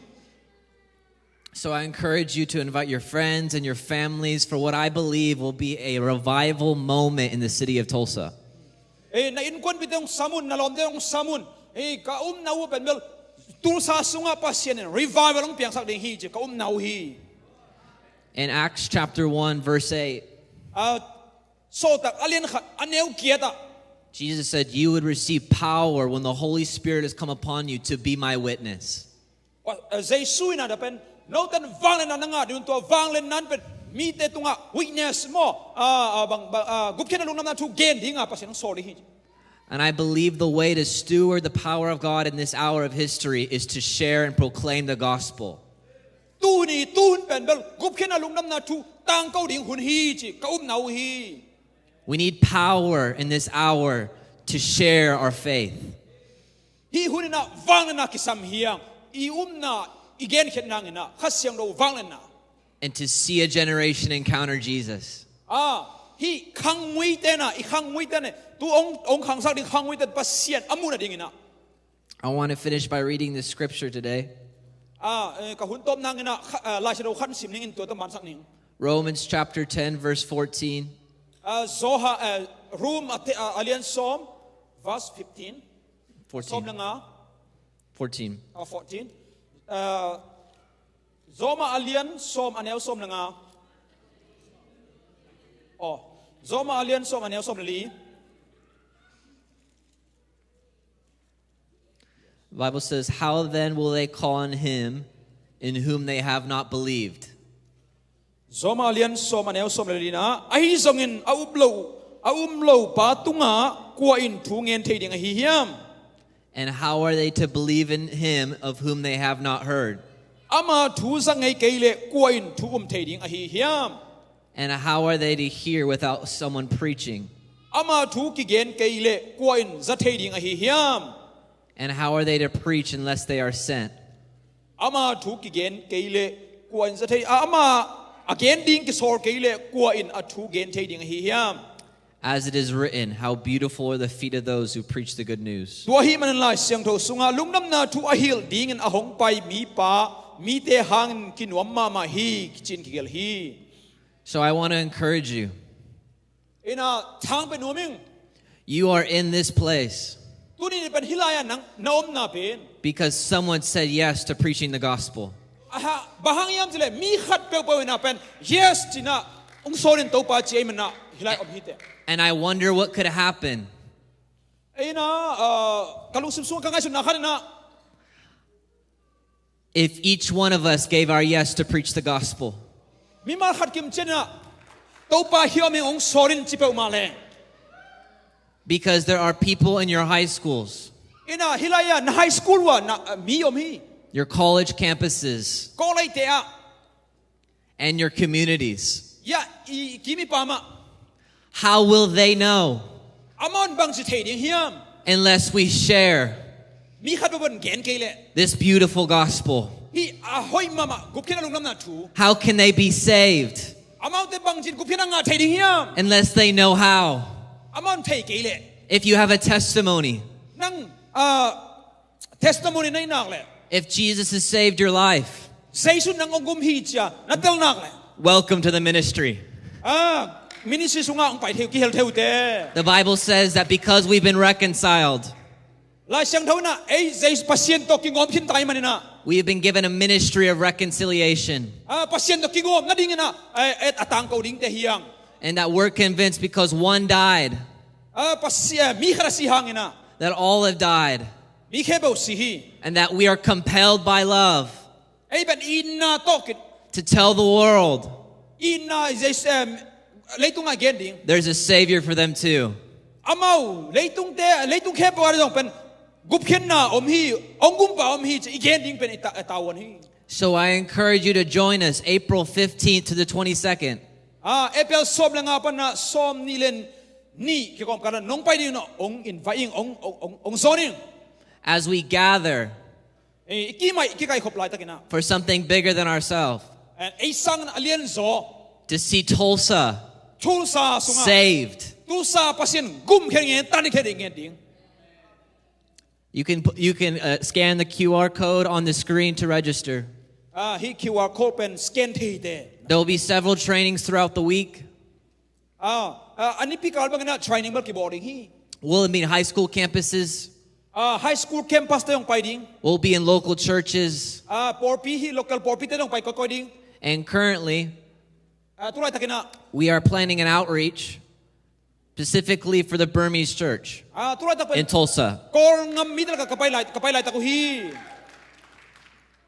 So I encourage you to invite your friends and your families for what I believe will be a revival moment in the city of Tulsa. Na in kon bitong samun na lom dong samun ka na u pen bel Tulsa sunga pasien revival ong piang sak ding hi je ka na u hi. In Acts chapter 1 verse 8, so tak alien khat aneu kieta. Jesus said, "You would receive power when the Holy Spirit has come upon you to be my witness." Jesus na da pen no tan wang len na nga dun to wang len nan pen mi te tunga weakness mo bang gup ken lung nam na thu gain dinga pasin sorry hi. And I believe the way to steward the power of God in this hour of history is to share and proclaim the gospel. Tu ni tun pen bel gup ken lung nam na thu tang kau ding hun hi chi ka nau hi. We need power in this hour to share our faith. Hi hun na wang na kisam hiang I na igen khet nang na khasyang do wang len na. And to see a generation encounter Jesus. Hi khang mui te na I khang mui te ne tu ong khang sak ding khang mui te pasien amu na ding ina. I want to finish by reading the scripture today. Ka hun tom nang ina la shado khan sim ning in to man sak ning. Romans chapter 10 verse 14. Zoha room alien som verse 15. 14. Som nga 14. 14. Zoma alien som anel som nga. Zoma alien som anel som li. The Bible says, how then will they call on him in whom they have not believed? Zoma alien som anel som li na. Ahi zongin aumlo patunga kwa in tungen te ding hi hiam. And how are they to believe in him of whom they have not heard? Ama thu sang ngai keile kwa in thu te ding hi hiam. And how are they to hear without someone preaching? Ama thu ki gen keile kwa in za te ding hi hiam. And how are they to preach unless they are sent? Ama thu ki gen keile kwa in za te ama again ding ki sor keile kwa in a thu gen te ding hi hiam. As it is written, how beautiful are the feet of those who preach the good news. Tua hi man lai siang tho sunga lungnam na thu ahil ding in ahong pai mi pa mi te hang kinwam ma hi kichin kigel hi. So I want to encourage you. Ina thang pe noming. You are in this place Tu ni pen hilaya nang naom na pen. because someone said yes to preaching the gospel. Aha bahang yam jile mi khat pe pe na pen yes tina ong sorin to pa chi na hilai om hite. And I wonder what could happen Kalung simsung ka sun na kanina. if each one of us gave our yes to preach the gospel. Mi mal khat kim chena to pa hioming ong sorin chi pe ma le. Because there are people in your high schools, Ina hilaya na high school wa na mi om hi. your college campuses, Ko lai te a and your communities. ya I kimi pa ma. How will they know Amon bang si te ding hiam. unless we share Mi khat pe bon gen keile. this beautiful gospel? Hi ahoy mama gup kena lungnam na thu. How can they be saved Amon te bang jin gup kena nga te ding hiam. unless they know how? Amon te keile. If you have a testimony, Nang testimony na inak le. if Jesus has saved your life, Saisun nang ongum hi cha natel nak le. welcome to the ministry. Ministry sunga ang pai theu ki hel theu te. The Bible says that because we've been reconciled, La siang thau na ei zais pasien to ki ngom thin tai manina. we have been given a ministry of reconciliation. Pasien to ki ngom na ding na et atang ko ding te hiang. And that we're convinced because one died, Pasien mi khara si hangina. that all have died, Mi khebo si hi. and that we are compelled by love Ei ban inna to to tell the world inna zais leitung again ding. there's a Savior for them too. Amau leitung khebo ar dong pen gup khen na om hi ongum pa om hi again ding pen tawon hi. So I encourage you to join us April 15th to the 22nd. April som la nga pa na som ni len ni ki kom kana nong pai ding no ong invite ong zoning. As we gather Ki mai ki kai khop lai takina. for something bigger than ourselves, Ei sang alien zo to see Tulsa Tulsa sunga saved. Tulsa pasien gum khen nge tan khen nge ding. You can scan the QR code on the screen to register. Hi QR code pen scan thei te. There will be several trainings throughout the week. Ani pikal bangna training bal ki boarding hi. We'll be in high school campuses. High school campus te yong pai ding. We'll be in local churches. Porpi hi local porpi te yong pai ko ding. And currently, Tulai takina. we are planning an outreach specifically for the Burmese church Tulai tak in pen Tulsa. kor ngam mi ka kapai lai ta ko hi.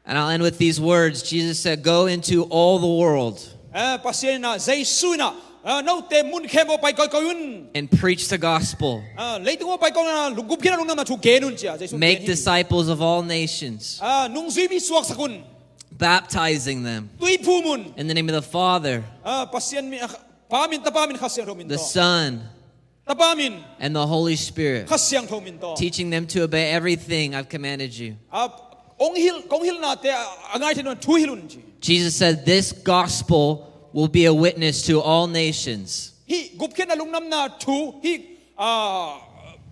And I'll end with these words. Jesus said, go into all the world pasien na Jesus na no te mun khem mo pai koi koyun and preach the gospel. leitung mo pai kong na lugup kina lung nam na chu genun chia Jesus Make disciples of all nations, nung zui bi suak sakun baptizing them tui phu mun in the name of the Father, pasien mi pamin tapamin khasyang thomin the to Son, tapamin and the Holy Spirit, khasyang thomin to teaching them to obey everything I've commanded you. kong hil na te angai thenon thu hilun chi Jesus said this gospel will be a witness to all nations. hi gup kina lung nam na thu hi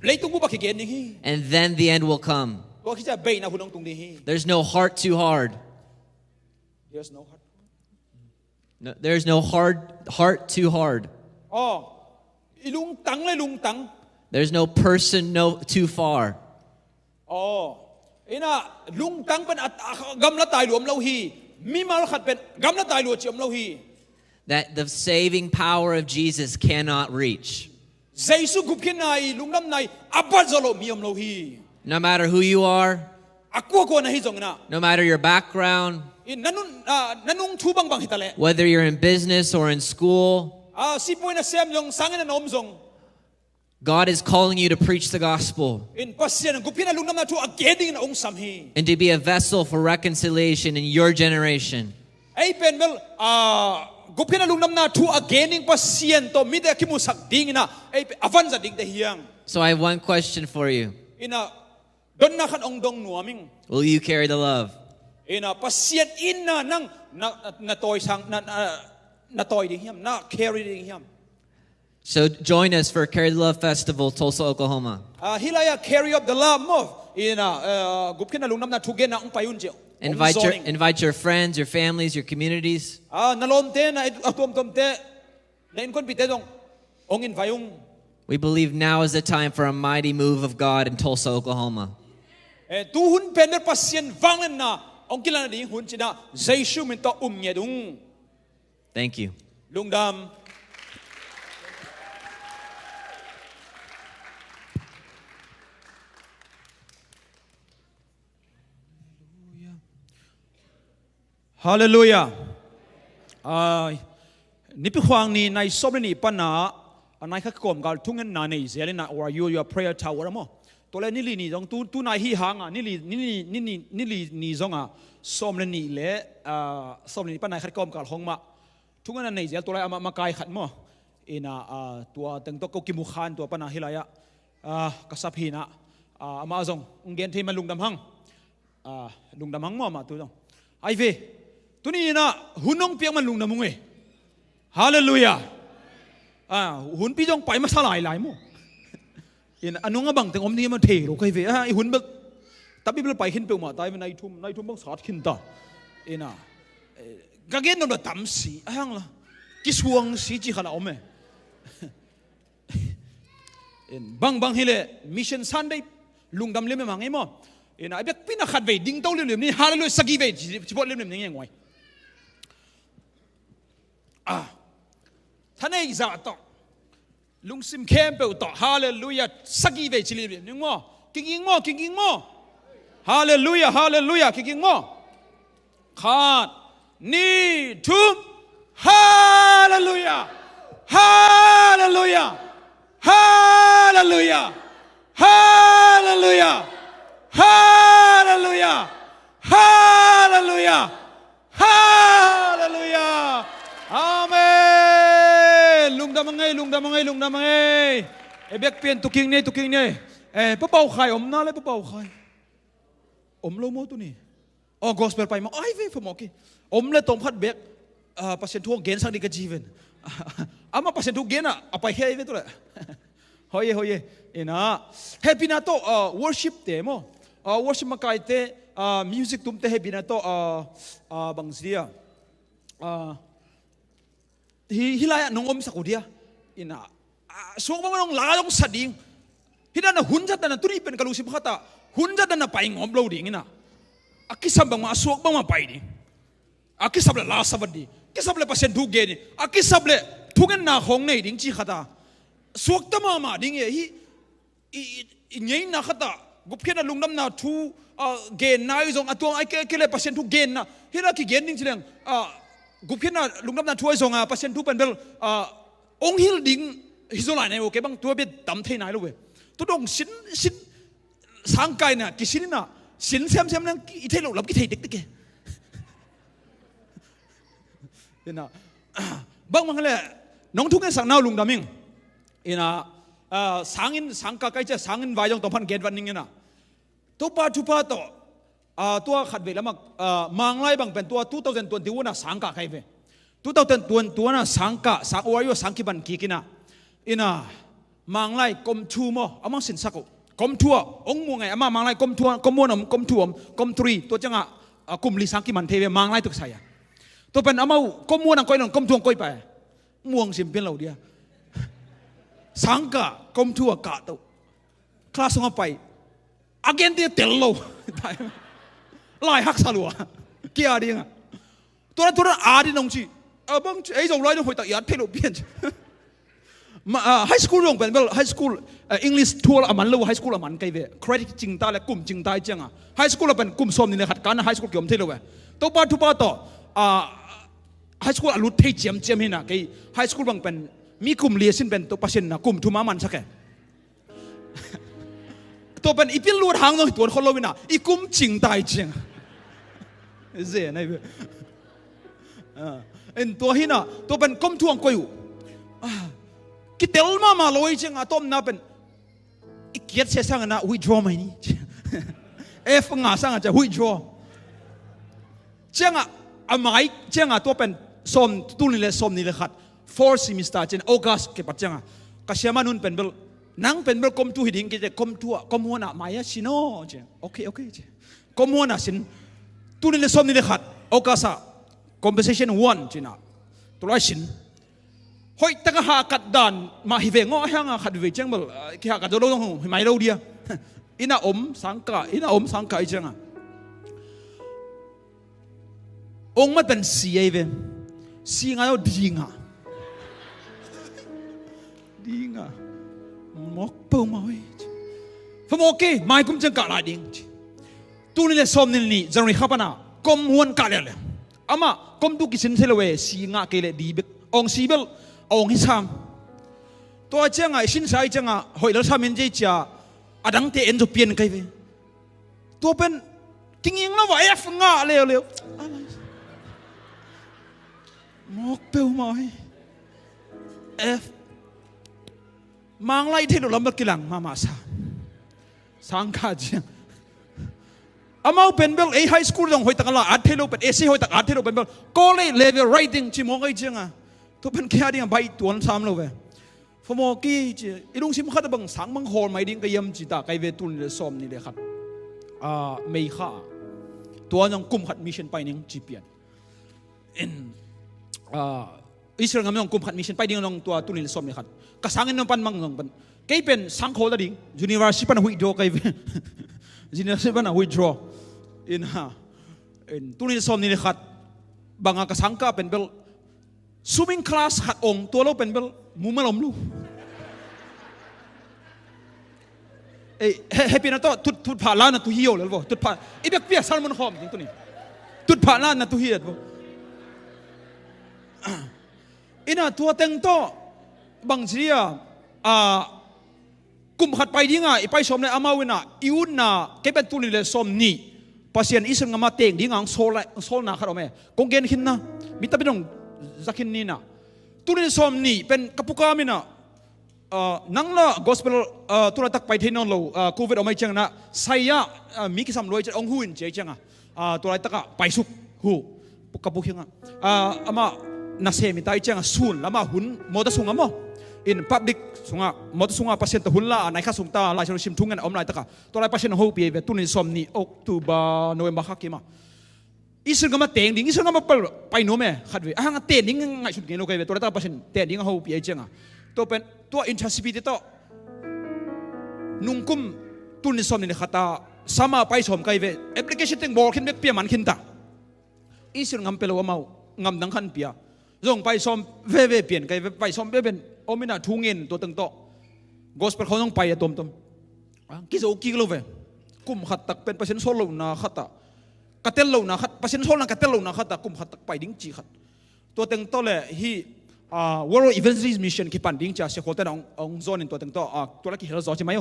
leitung bu ba ki gen ni hi And then the end will come. to ki cha bei na hunong tung ni hi There's no heart too hard. there's no heart No, there's no heart too hard. ilung tang le lung tang There's no person too far. ina lung tang pen gam la tai luam lo hi mi mal khat pen gam la tai lu chiam lo hi That the saving power of Jesus cannot reach. Jesu gup kin nai lung nam nai abat zalo miam lo hi No matter who you are, akwa ko na hi jong na no matter your background, in nanung thu bang bang hitale whether you're in business or in school, si point na sem jong sangin na nom jong God is calling you to preach the gospel in pasien gup kin na lung nam na thu ageding na ong sam hi and to be a vessel for reconciliation in your generation. ai pen mel gup kin na lung nam na thu ageding pasien to mi de ki mu sak ding na ai avan za ding de hiang So I have one question for you. ina don na khan ong dong nuaming Will you carry the love? ina pasien in na nang na toy sang na toy ding hiam na carry ding hiam So join us for Carry the Love Festival, Tulsa, Oklahoma. hilaya carry up the love mo ina gup kin na lung nam na thu gen na ong payun je Invite your friends, your families, your communities. nalom te na atom tom te na in kon pite dong ong in vayung We believe now is the time for a mighty move of God in Tulsa, Oklahoma. tu hun pen der pasien wangen na ong kilan ding hun china jesu min to nye dung Thank you. lungdam Hallelujah. Nipi huang ni nai sobre ni pana anai kha kom gal thungen na nei zelina or your prayer tower mo. Tole ni li ni jong tu nai hi hanga ni li ni zonga somle ni le somle ni pana kha kom gal hongma. Thungen na nei zel tole ama makai khat mo. Ina tua teng to ko ki mu khan tua pana hilaya kasap hina ama zong ungen thi malungdam hang lungdam hang mo ma tu jong. Ai ve tuni na hunong piang man lung namung hallelujah hun pi jong pai ma salai lai mo in anung abang teng om ni ma the ro kai ve i hun ba tabi bel pai hin pe ma tai nai thum bang sat khin ta ina ga gen no tam si hang la ki suang si chi khala om in bang hile mission sunday lungdam le me mangai mo ina abek pina khat ve ding tau le ni hallelujah sagi ve chi bot le ni ngoi Thanay za to lung sim kem pe to hallelujah sagi ve chili ni mo king mo hallelujah king mo khat ni thum hallelujah hallelujah hallelujah hallelujah hallelujah hallelujah hallelujah amen lungdamangai ebek pian tuking ne papau khai om na le papau khai om lo mo tu ni gospel pai ma ai ve mo ki om le tom khat bek pasien thu gen sang di ka jiven ama pasien thu gen apa he ve tu le hoye ina happy na to worship te mo worship makai te music tum te happy na to bang sia hilaya nong om sakudia ina suang bang nong layong sading hida na hunjat na turi pen kalusi khata hunjat na pai ngom lo ding ina akisam bang ma suak bang ma pai ni akisab la sabadi kisab le pasien thu ge ni akisab le thugen na khong nei ding chi khata suak ta ma ding ye hi nyei na khata กุเพียนลุงน้ำนาทูเกณฑ์นายทรงตัวไอ้เกลเปอร์เซ็นต์ทุกเกณฑ์นะเฮ้ยเรากี่เกณฑ์นิ่งเชียงกุเพียนลุงน้ำนาช่วยทรงเปอร์เซ็นต์ทุกเป็นเบลองค์ฮิลดิ้งฮิโซไลน์เนี่ยโอเคบ้างตัวเป็นดำเทนายรู้เว้ยตัวดงสินสังไกเนี่ยกิสินน่ะสินเซมนั่งอีเทลุรับกิเทเด็กๆเห็นนะบางเลยน้องทุกข์สังน่าลุงดำมิงเห็นนะสังกะใกล้จะสังอินวายองตอพันเกตวันนึงนะตัวป้าทุป้าต่อตัวขัดเวลามังไล่บางเป็นตัว2021น่ะสังกะใครเว้2021น่ะสังกะสังอวัยวะสังกิบันกีกินะอินะมังไล่กลมทูมอามังสินสักกลมทัวองค์มัวไงอามามังไล่กลมทัวกลมมัวนมกลมทัวกลมทรีตัวจังกลุ่มลิสังกิมันเทเวมังไล่ตุกใส่ตัวเป็นอามากลมมัวนังก้อยนังกลมทัวก้อยไปม่วงสิมเป็นเราเดียสังกะกลมทัวกะตัวคลาสงไปอาเกนเดียเตลโลไล่ฮักซาลัวเกียร์ดีงตัวนั้นอาดีนงจีบังไอ้จงร้อยต้องหอยตะยัดเพลเปลี่ยนไฮสคูลลงเป็นไฮสคูลอังกฤษทัวร์อามันเลยไฮสคูลอามันไกลเว่เครดิตจริงตาและกลุ่มจริงตาจังไฮสคูลเป็นกลุ่มสมนี่เลยขัดการไฮสคูลเกี่ยวกับเทเลเว่ตัวป้าทุป้าต่อไฮสคูลลุดเที่ยมนี่นะไกไฮสคูลบางเป็นมีกลุ่มเลียสินเป็นตัวเปอร์เซ็นต์นะกลุ่มทุมามันสักแค่ตัวเป็นอีพิลลูดหางตรงตัวคนเราวินะอีกลุ่มจริงตายจริงเสียนะเว้ยตัวหินะตัวเป็นกลุ่มทวงกุยกิเตลมาลอยจริงตัวมันเป็นอีกเกียรติเสียสังนะwithdrawไหมนี่งาสังจะwithdrawจริงหมายจริงตัวเป็นสมตุนิเลสมนิเลขัด4 semester จริงออกัสเก็บปัจจัยก็เชื่อมันนุ่นเป็นเบลนังเป็นเบลกลมตัวหิดิ้งกิจกลมตัวกลมหัวหน้าหมายสิโน่จริงโอเคจริงกลมหัวหน้าสินตุนิเลสมนิเลขัดออกัสcompensation 1จริงตัวไรสินหอยตั้งหากัดดันมาหิเวงอ้อห้างขัดเวจังเบลขี้หากัดเราต้องไม่เราเดียอินาสังกะจังองค์มันเป็นสีเอเวนสีงาเราดีงามอกเป้าหมายฟมโอเคไม่คุ้มจังกะลายดิ้งตัวนี้เลยสมนี่จังรีขับนะกลมวนกะเลยอามาก้มดูกิสินเทลเวสีงาเกลดีเบกองสีเบลองฮิซามตัวเจ้าไงสินสายเจ้าไงหอยเราทำเป็นเจ้าอดังเตเอ็นจะเปลี่ยนกันไปตัวเป็นกิงยิงแล้วว่าเอฟงาเร็วมอกเปลวมาเอฟมังไล่ที่เราลำบากกิลังมาสังขาจอามาเป็นเบลไฮสคูลต้องหอยตักละอัดเทโลเป็นซีหอยตักอัดเทโลเป็นเบลก็เลยเลเวลไรติ้งชิมองไอ้เจ้าตัวเป็นแค่ดิ้งใบตัวนั้นซ้ำเลยเว้ยฟอร์มกี้จีอีลุงชิมขัดบังสังบังโฮลไม่ดิ้งก็ย่ำจีตาไกเวตุนเลยซ้อมนี่เลยครับไม่ข้าตัวยังกุมขัดมิชชั่นไปนิ่งจีเปลี่ยนอิสราเอลยังกุมขัดมิชชั่นไปนิ่งลงตัวตุนเลยซ้อมนี่ครับกระสังเงินปันมังลงปันไกเป็นสังโคตรดิ้งยูนิเวอร์ซิตี้ปันหุยโดไกเวยูนิเวอร์ซิตี้ปันหุยโดตุนเลยซ้อมนี่เลยครับบางกระสังก็เป็นเบลswimming class ขัดองตัวเราเป็นเบลมุมมาลมลูเฮ้ยพี่นะตัวทุดผ่านล้านนะตุเหี่ยวเลยบ่ทุดผ่านไอ้เบียกเปียซาลมอนหอมจริงตัวนี้ทุดผ่านล้านนะตุเหี่ยวบ่อินะตัวเต็งโตบางทีกลุ่มขัดไปดิ้งไอ้ไปสมในอามาวินะอิวน่ะเก็บเป็นตุนี่เลยสมนี่ภาษาอิสราเอลมาเต็งดิ้งโซลน่ะขัดเอาไหมกงเกนหินนะมิตรเป็นองจักนี่นะตุนิสอมนี่เป็นกัปุกามินะนังละกอสเปลตุระตักไปที่นนโลโควิดออกมาจังนะไซยะมีกิสามรวยจะองหุ่นเจจังตุระตักไปสุกหูกัปุกยังอามานาเซมิตายจังสูนแล้วมาหุ่นมอเตอร์สุงอ่ะมั้งอินพับลิกสุงอ่ะมอเตอร์สุงอ่ะเปอร์เซ็นต์หุ่นละในข้าสุงตาลายชนชิมทุ่งกันอมลายตักตัวลายเปอร์เซ็นต์หูปีเวตุนิสอมนี่ออกตุบาโนเวมบาฮักกิมาอิสราเอลมาเตงดิ้งอิสราเอลมาไปโน้มเม่ขัดเวอ่ะเตงดิ้งไงสุดเงี้ยโอเคเวตัวละตั้งเปอร์เซ็นต์เตงดิ้งเขาปีไอเจ้าตัวเป็นตัวอินทัสปีติโตนุ่งกุมตุนิสอมนี่ขัดตาสามาไปสมไกเวแอปพลิเคชันเต็งบอกขึ้นเบกเปียมันขึ้นตาอิสราเอลงำเปลวเมางำดังขันเปียส่งไปสมเวเปลี่ยนไกเวไปสมเวเป็นโอมินาทุ่งเงินตัวตึงโตกอสเปลเขาต้องไปอะตมกิโซกิโลเว กุมขัดตักเป็นเปอร์เซ็นต์โซโลนาขัดตะกระเตลโลนาขัดเปอร์เซ็นต์โซโลนากระเตลโลนาขัดตะกุมขัดตักไปดิ้งจีขัดตัวเต็งโตเลยฮีWorld Evangelist Mission คิดปันดิ้งจ้าเสียโคตรองโซนตัวเต็งโตตัวละกี่เฮลโซใช่ไหมโย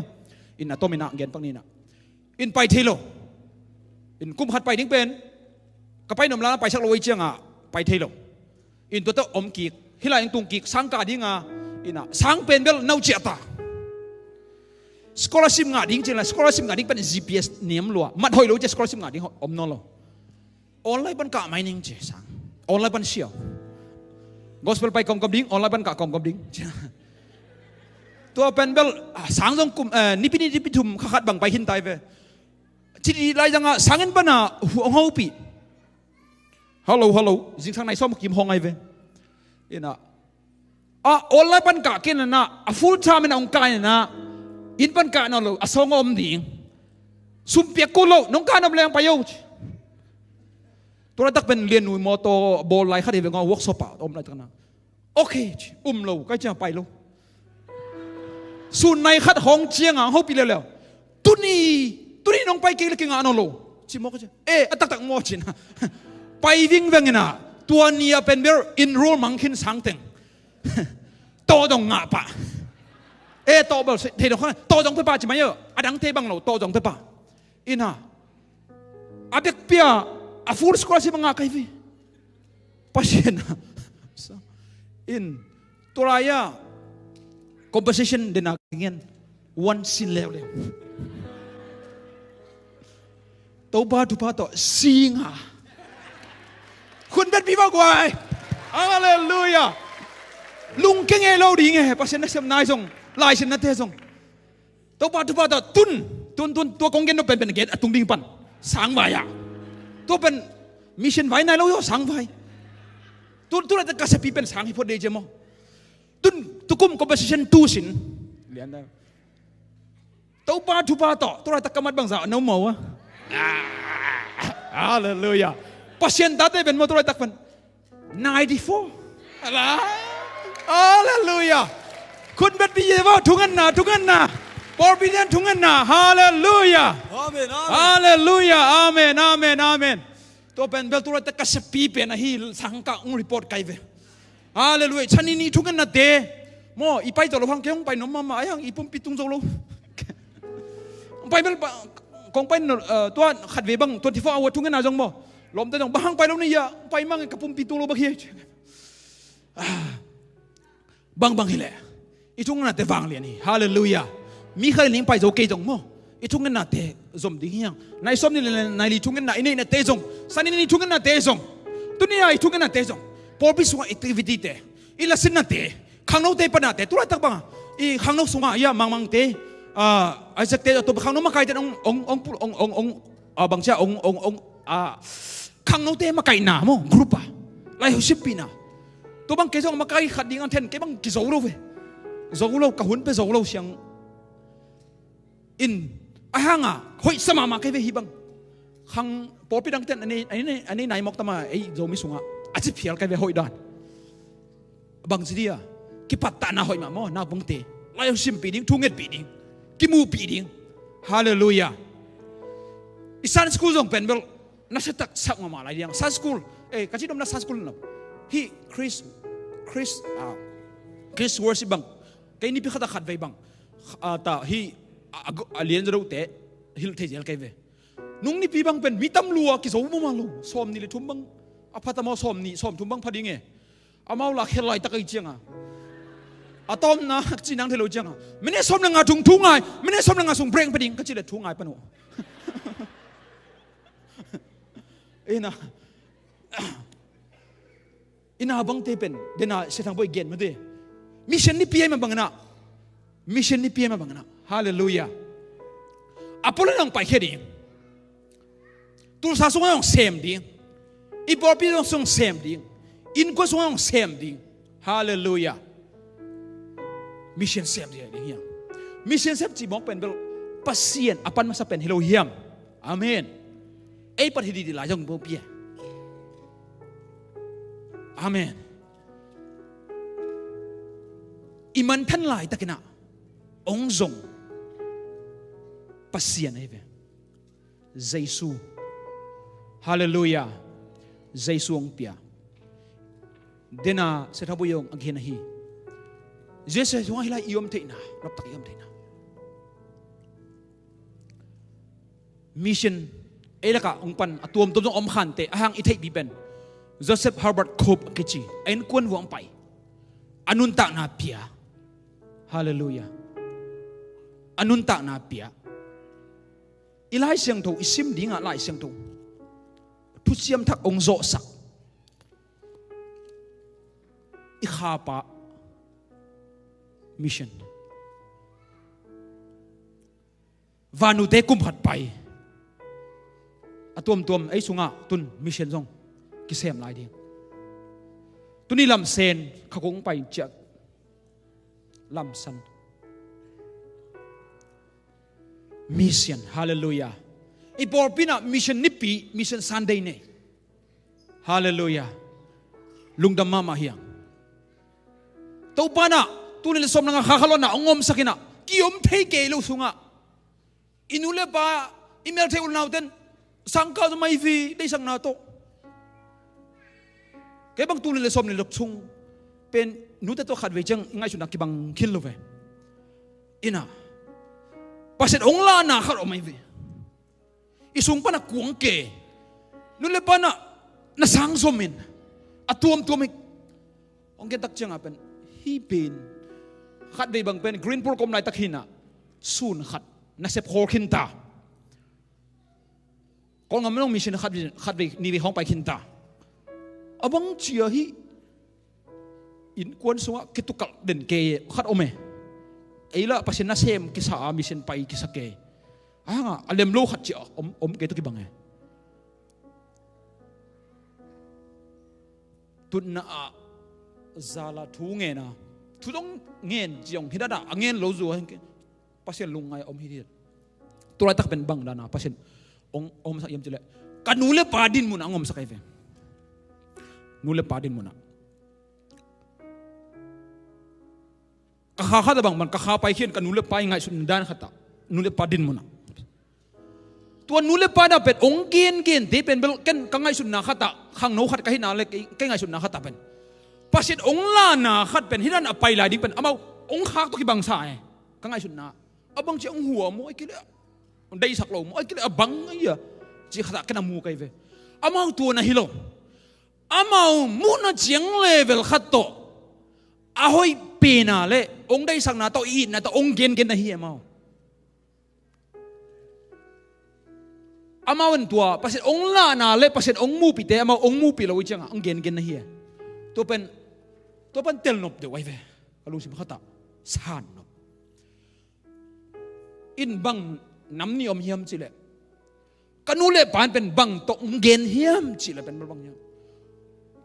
อินน่ะโตมินะเงินปังนี้นะอินไปเทโลอินกุมขัดไปดิ้งเป็นก็ไปหนุ่มล้านไปชักโลยเจียงไปเทโลอินตัวเต้อมกีกฮิลาอินตุงกีกสังกาดิ้งอินน่ะสังเป็นเบลน่าเจียตาscholarship งาดิ้งจริงเลย scholarship งาดิ้งเป็น GPS เนียมลัวมัดหอยรู้จะ scholarship งาดิ้งอมนอลออนไลน์บันกะไม่นิ่งเจสังออนไลน์บันเชียว gospel ไปกองกับดิ้งออนไลน์บันกะกองกับดิ้งตัวเป็นเบลสังตรงกลุ่มนิพิทุมขัดบังไปหินไตเวที่ดีไรจังสังเงินปัญหาหัวหัวปีฮัลโหลจริงทางไหนซ้อมกิมห้องไอเวอินะออนไลน์บันกะกินนะfull time เป็นองค์การนะอินปันกะนั่นเลยสองอมดิ่งสุมเปียกกุลน้องการนำแรงไปอยู่ตัวนั้นตักเป็นเรียนหน่วยมอโตบอลไลขัดเองก็เวิร์กช็อปอมอะไรต่างๆโอเคเราก็จะไปลูส่วนในขัดห้องเชียงเขาปีแล้วตุนี่น้องไปเกี่ยวกับงานนั่นเลยชิมก็จะตักมอจินะไปวิ่งเงี้ยนะตัวนี้เป็นเบอร์อินโรลมังคินสังเต็งโตตรงงาปะโตแบบเทดงโตจงไปป่าใช่ไหมดังเทบังเราโตจงไปป่าอินะอาเด็กเปียฟูลสกอร์สิบังอาใครฟิปัศยนะอินตัวรายcomposition เดนักเงี้ยวันสินแล้วตัวบ้าทุบาตัวสิงหาคุณเป็นพี่บ้ากว่าฮาเลลูยาลุงเก่งเราดีไงปัศยนะเสียมนายทรงลายเช่นนั้นเท่ารงตัวปัจจุบันตุนตัวกองเกณฑ์เป็นเกณฑ์ตุงดิ่งปันสังไว้ตัวเป็นมิชชั่นไว้ในเราสังไว้ตัวเราจะกระสับปีเป็นสังให้พอดีเจมั้งตุกุมคอมเพลชันตูสินเรียนได้ตัวปัจจุบันตัวเราจะกำมัดบางอย่างน้ำมัวฮาเลลูยาปัศยันตัดได้เป็นตัวเราจะเป็น94อะไรฮาเลลูยาคุณเป็นพี่เจ้าทุกข์นะปอร์บิเดนทุกข์นะฮาเลลูยาฮาเลลูยาอาเมนตัวเป็นเบลตัวตะกัสปีเป็นฮีสังกังรีพอร์ตไกเวฮาเลลูยาฉันนี่ทุกข์นะเดโมอีไปตัวเราพังเกี่ยงไปน้องมาอย่างอีปุ่มปิดตุงโซโลไปเบลกองไปตัวขัดเวบังตัวที่ฟ้าเอาทุกข์นะจังโมลมแต่จังบังไปแล้วนี่ยไปมั่งกับปุ่มปิดตุงโลบักเฮียบังฮิเลอีทุ่งนั้นแต่ฟังเรียนี่ฮาเลลูยามีใครเลี้ยงไปโจเกจงมั้งอีทุ่งนั้นแต่สมดิ่งยังในสมนี่ในลีทุ่งนั้นนี่เตจงสันนี่ทุ่งนั้นเตจงตัวนี้อีทุ่งนั้นเตจงพอพิสุงแอคทิวิตี้เตอีละสินนั้นเตข้างนอกเตปนัดเตตัวอะไรตั้งบ้างอีข้างนอกสุงอ่ะมังเตไอ้สักเตตัวข้างนอกมาใครจะองบางเจ้าข้างนอกเตมาใครหนามั้งกรุ๊ปอะไล่หัวชิปปีน่ะตัวบางเกจงมาใครขัดดิ้งอันเทนเกบังกิโซโลเวโจโลกับหุ่นไปโจโลเสียงอินอาหังหอยสมามาแค่เวฮิบังขังปอปีดังเต้นอันนี้นายมอกตมาไอ้โจมิสุงอาจจะเพียลแค่เวหอยดานบางทีกิปัตตานาหอยมาโมนาบังเตไล่ชิมปีดิ้งทุ่งเงินปีดิ้งกิมูปีดิ้งฮาเลลูยาอีสันสกูลจงเป็นเบลนักศึกษาสักมาอะไรอย่างสันสกูลกะจิดมนักสันสกูลนับฮีคริสวอร์สิบังkay ni pi khata khat vai bang ta hi alien zaro te hil the jel kai ve nung ni pi bang pen mitam lua ki zo mo ma lu som ni le thum bang aphata mo som thum bang phading e amau la khelai ta kai chianga atom na chinang thelo chianga mine som na nga thung ngai mine som na nga sung breng phading ka chi le thung ngai panu ina bang te pen dena sethang boy gen ma de mission ni PM bangana hallelujah apolo nang pai khedi Tulsa song same ding iporpi song same ding in ko song same ding hallelujah mission same ding yang mission same chi bok pen bel pasien apan masa pen hello hiam amen ei pat hidi la jong bo pia amen imanท่านหลายตะกินะองค์ทรงปัสเซียนให้เว Giêsu hallelujah Giêsu ang pia dena se thabu yong aghin hi Jesus wa hilai iom te na rap tak iom te na mission elaka ongpan atuam tom om khan te ahang ithei bi ben Joseph Herbert Cope kichi ain kun wang pai anun tak na pia hallelujah anun tak na pia ilai siang tho isim dinga lai siang tho thu siam thak ong zo sak i khapa mission vanu te kum phat pai atom tom ai sunga tun mission zong ki sem lai ding tuni lam sen khakong pai cha lam san mission hallelujah ipor pina mission nipi mission Sunday ne hallelujah lungdam mama hiang to pana tunil som nga khakhalon na ongom sakina kiom thei ke lu sunga inule pa email the ul nauten sangka mai vi dei sang na to ke bang tunil som ni lok chung pen nu te to khat ve chang ngai sunak ki bang khil lo ve ina paset ong la na khat o mai ve isung pa na kuang ke nule pa na sang somin atuam tuamik ong ke tak chang apen hi pen khat dei bang pen green por kom lai takhina sun khat na sep khor khin ta kong ngam long mission khat ve ni ve hong pai khin ta abang chia hi in kwan sunga kitukal den ke khat ome eila pasin na sem ki sa mission pai ki sa ke anga alem lo khat chi om ke to ki bange tun na zala thu nge na thu dong ngen jiong hidada angen lo zu hen ke pasin lungai om hidit turai tak ben bang dana pasin om sa yam chile kanule padin mun angom sa kai ve nule padin mun na kakha da bang man kakha pai khian kanule pai ngai sun dan khata nule padin mun na tuan nule pada pet ong gen te pen bel ken kangai sun na khata khang no khat ka hi na le ke ngai sun na khata pen pasit ong la na khat pen hidan apai lai ding pen amau ong khak to ki bang sa e kangai sun na abang chi ong huwa mo ai kile dei sak lo mo ai kile abang ya chi khata kana mu kai ve amau tu na hilo amau mu na chiang level khat to ahoi pe na le ong dei sak na to i na to ong gen na hi amau amawan tua pasit ong la na le pasit ong mu pi te ama ong mu pi lo changa ong gen na hi to pen tel nop de wai ve kalu sim khata san no in bang nam ni om hiam chile kanule pan pen bang to ong gen hiam chile pen bang hiam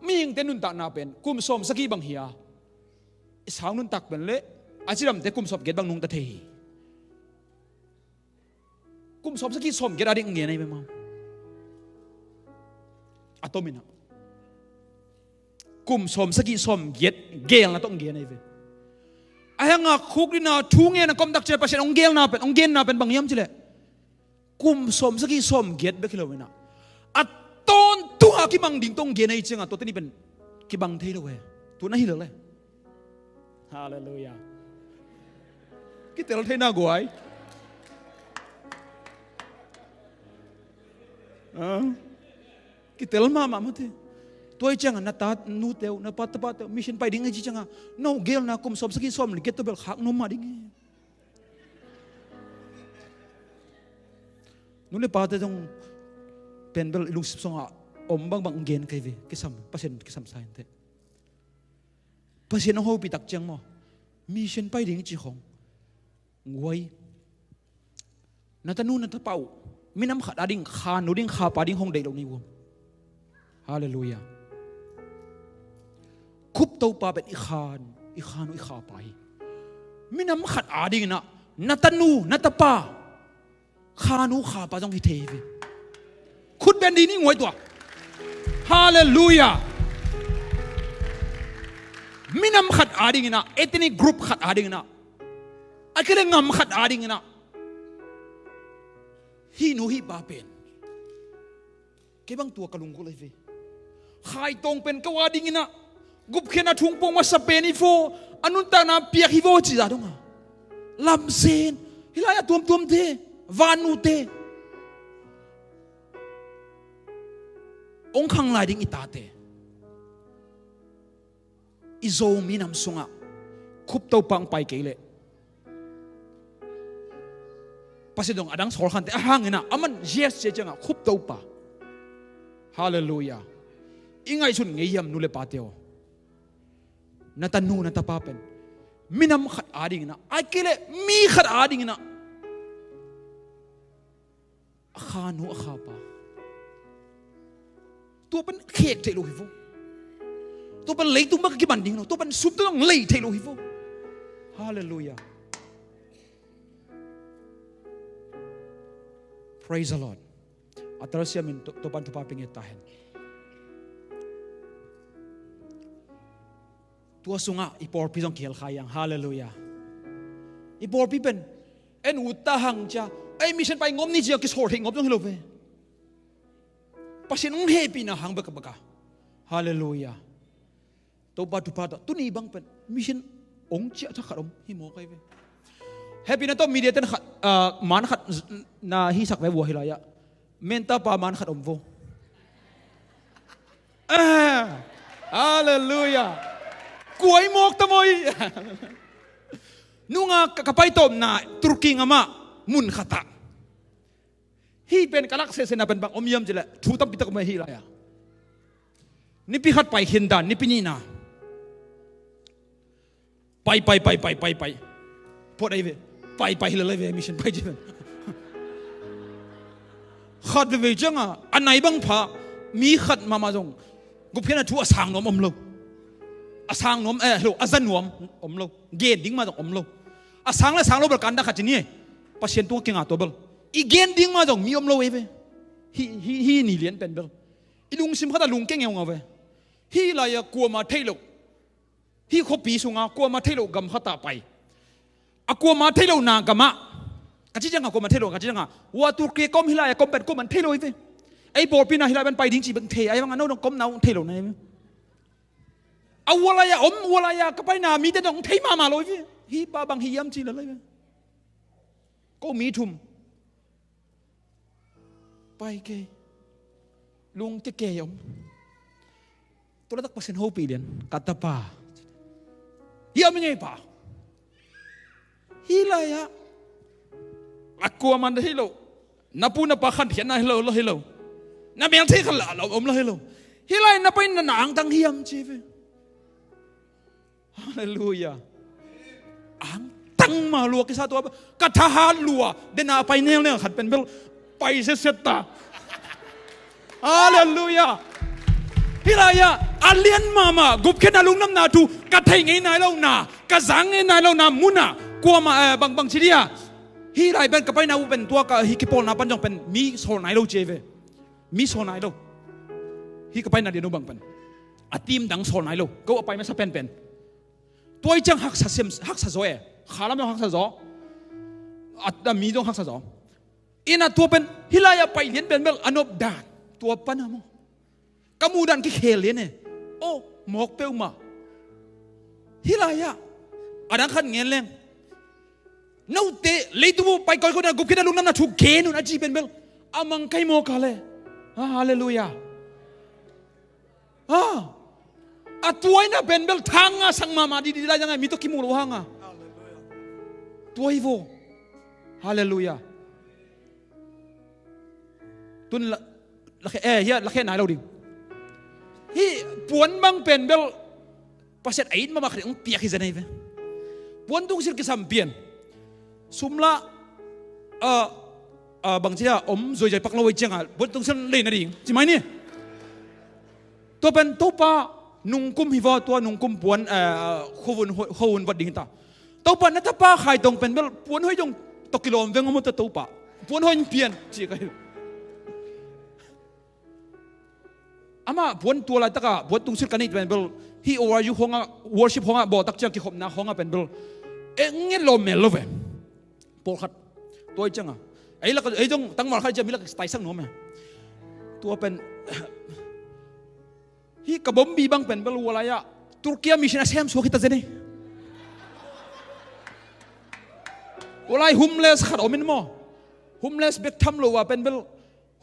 ming tenun ta na pen kum som saki bang hia isang nun tak pen le achiram te kum sop get bang nung ta the kum som saki som get ading nge nai be mam atomina kum som saki som get gel na tong ge nai ve ayanga khuklina thunge na kom dak che pasen ong gel na pen ong gen na pen bang yam chile kum som saki som get be khilowena aton tu ha ki mang ding tong ge nai chenga to tani pen ki bang thei lo we tu na hi lo le hallelujah ki tel thei na goai kitel mama mate toy changa na ta nu teu na pat mission pai ding ji changa no gel na kum som saki som get to bel khak no ma ding nu le pa te jong pen bel ilung sip songa om bang gen kai ve kisam pasen kisam sain te pasen ho pi tak chang mo mission pai ding chi khong ngoi na ta nu na ta pau minam khat ading khan nu ding kha pa ding hong dei lo ni wo hallelujah khup to pa bet i khan i kha pai minam khat ading na natanu natapa khanu kha pa jong hi the ve khut ben di ni ngoi to hallelujah minam khat ading na ethnic group khat ading na akile ngam khat ading na hi nu hi ba pen bang tua kalung ko leve khai tong pen kawa dingina gup khena thung pong ma sapeni fo anun ta na piak hi vo chi za dong lam sen hilaya tuam te vanu te ong khang lai ding itate izo minam sunga khup to pang pai kele pasidong adang sol khan te ahangena aman yes che changa khup to pa hallelujah ingai sun ngeyam nule pateo natanu natapapen minam khat ading na ai kele mi khat ading na khanu khapa tu pen khek te lo hivo tu pen lei tu mak ki banding no tu pen sup tu lei te lo hivo hallelujah praise the Lord atarsia min to pan tu pa pinge tahen tua sunga ipor pisong kiel khayang hallelujah ipor pi pen en utahang cha ai mission pai ngom ni ji ki sor ngom jong hilove pasin ung happy na hang baka hallelujah to pa tu pa tu ni bang pen mission ong chi tha kharom hi mo kai ve happy na to media ten khat man khat na hi sak ve wo hilaya menta pa man khat om vo hallelujah kuai mok tamoy nunga kapay tom na turki ngama mun khata hi pen kalak se na pen bang omyam jela thutam pitak ma hi laya ni pi khat pai hindan ni pini na pai pot ai ve pai hila ve mission pai jiben khat ve janga anai bang pha mi khat mama jong gupena thu asang nom om lo asang nom lo azan nom om lo gen ding ma om lo asang la sang lo bal kan da khat ni pasien tu kinga to bal i gen ding ma jong mi om lo ve hi ni lien pen bal i lung sim khata lung keng ngau ve hi la ya kwa ma thailo hi kho pi sunga kwa ma thailo gam khata pai akwa ma thailo na gama kachi janga ko ma thailo kachi janga wa tu ke kom hila ya kom pen ko man thailo ve ai bor pi na hila ben pai ding chi bang the ai bang no kom na thailo na awala ya kapai na mi te dong thei ma loi ve hi pa bang hi yam chi la lai ve ko mi thum pai ke lung te ke yom to la tak pasen ho pi den kata pa yam ngai pa hilaya aku aman hilo napuna pa khan hian na hilo na mel the khala om lo hilo hilai na pain na ang tang hiam chi ve hallelujah ang tang ma lu ki sa to ka tha ha lua de na pai nel ne khat pen bel pai se seta hallelujah hilaya alien mama gup khen alung nam na tu ka thai ngai nai lo na ka zang ngai nai lo na muna kwa ma bang chiria hi rai ben kapai na u ben tua ka hi ki pol na pan jong pen mi so nai lo cheve mi so nai lo hi kapai na de no bang pen atim dang so nai lo ko apai ma sa pen toy chang hak sa zo e khalam hak sa zo at mi dong hak sa zo ina tua pen hilaya pai lien pen bel anop dan tua pan mo kamudan ki khel lien e o mok pe ma hilaya adang khan ngel leng no te leitu pai koi ko na gup kina lung nam na thu ke nu na ji ben bel amang kai mo ka le hallelujah atuai na ben bel thanga sang mama di la janga mi to ki mu lo hanga tuai vo hallelujah tun la khe na lo ding hi puan bang pen bel paset ait mama khre ong pia ki zanai ve puan tung sir ki sam pian sumla bang chia om zoi jai pak loi changa bon tung san le na ding chi mai ni to pen to pa nung kum hi wa to nung kum puan khowun wat ding ta to pa na ta pa khai tong pen bel puan hoi jong to kilom veng mo to pa puan hoi pian chi kai ama puan to la ta ka bon tung sir kanit pen bel hi over you honga worship honga bo tak chang ki khop na honga pen bel engel lo mel lo ve por khat toy changa ai la ai jong tang mar khai ja mi la stai sang no me ตัวเป็น hi ka bombi bang pen bel walaya Turkiya mission asem so kita jene walai homeless khat omin mo homeless bek tham lo wa pen bel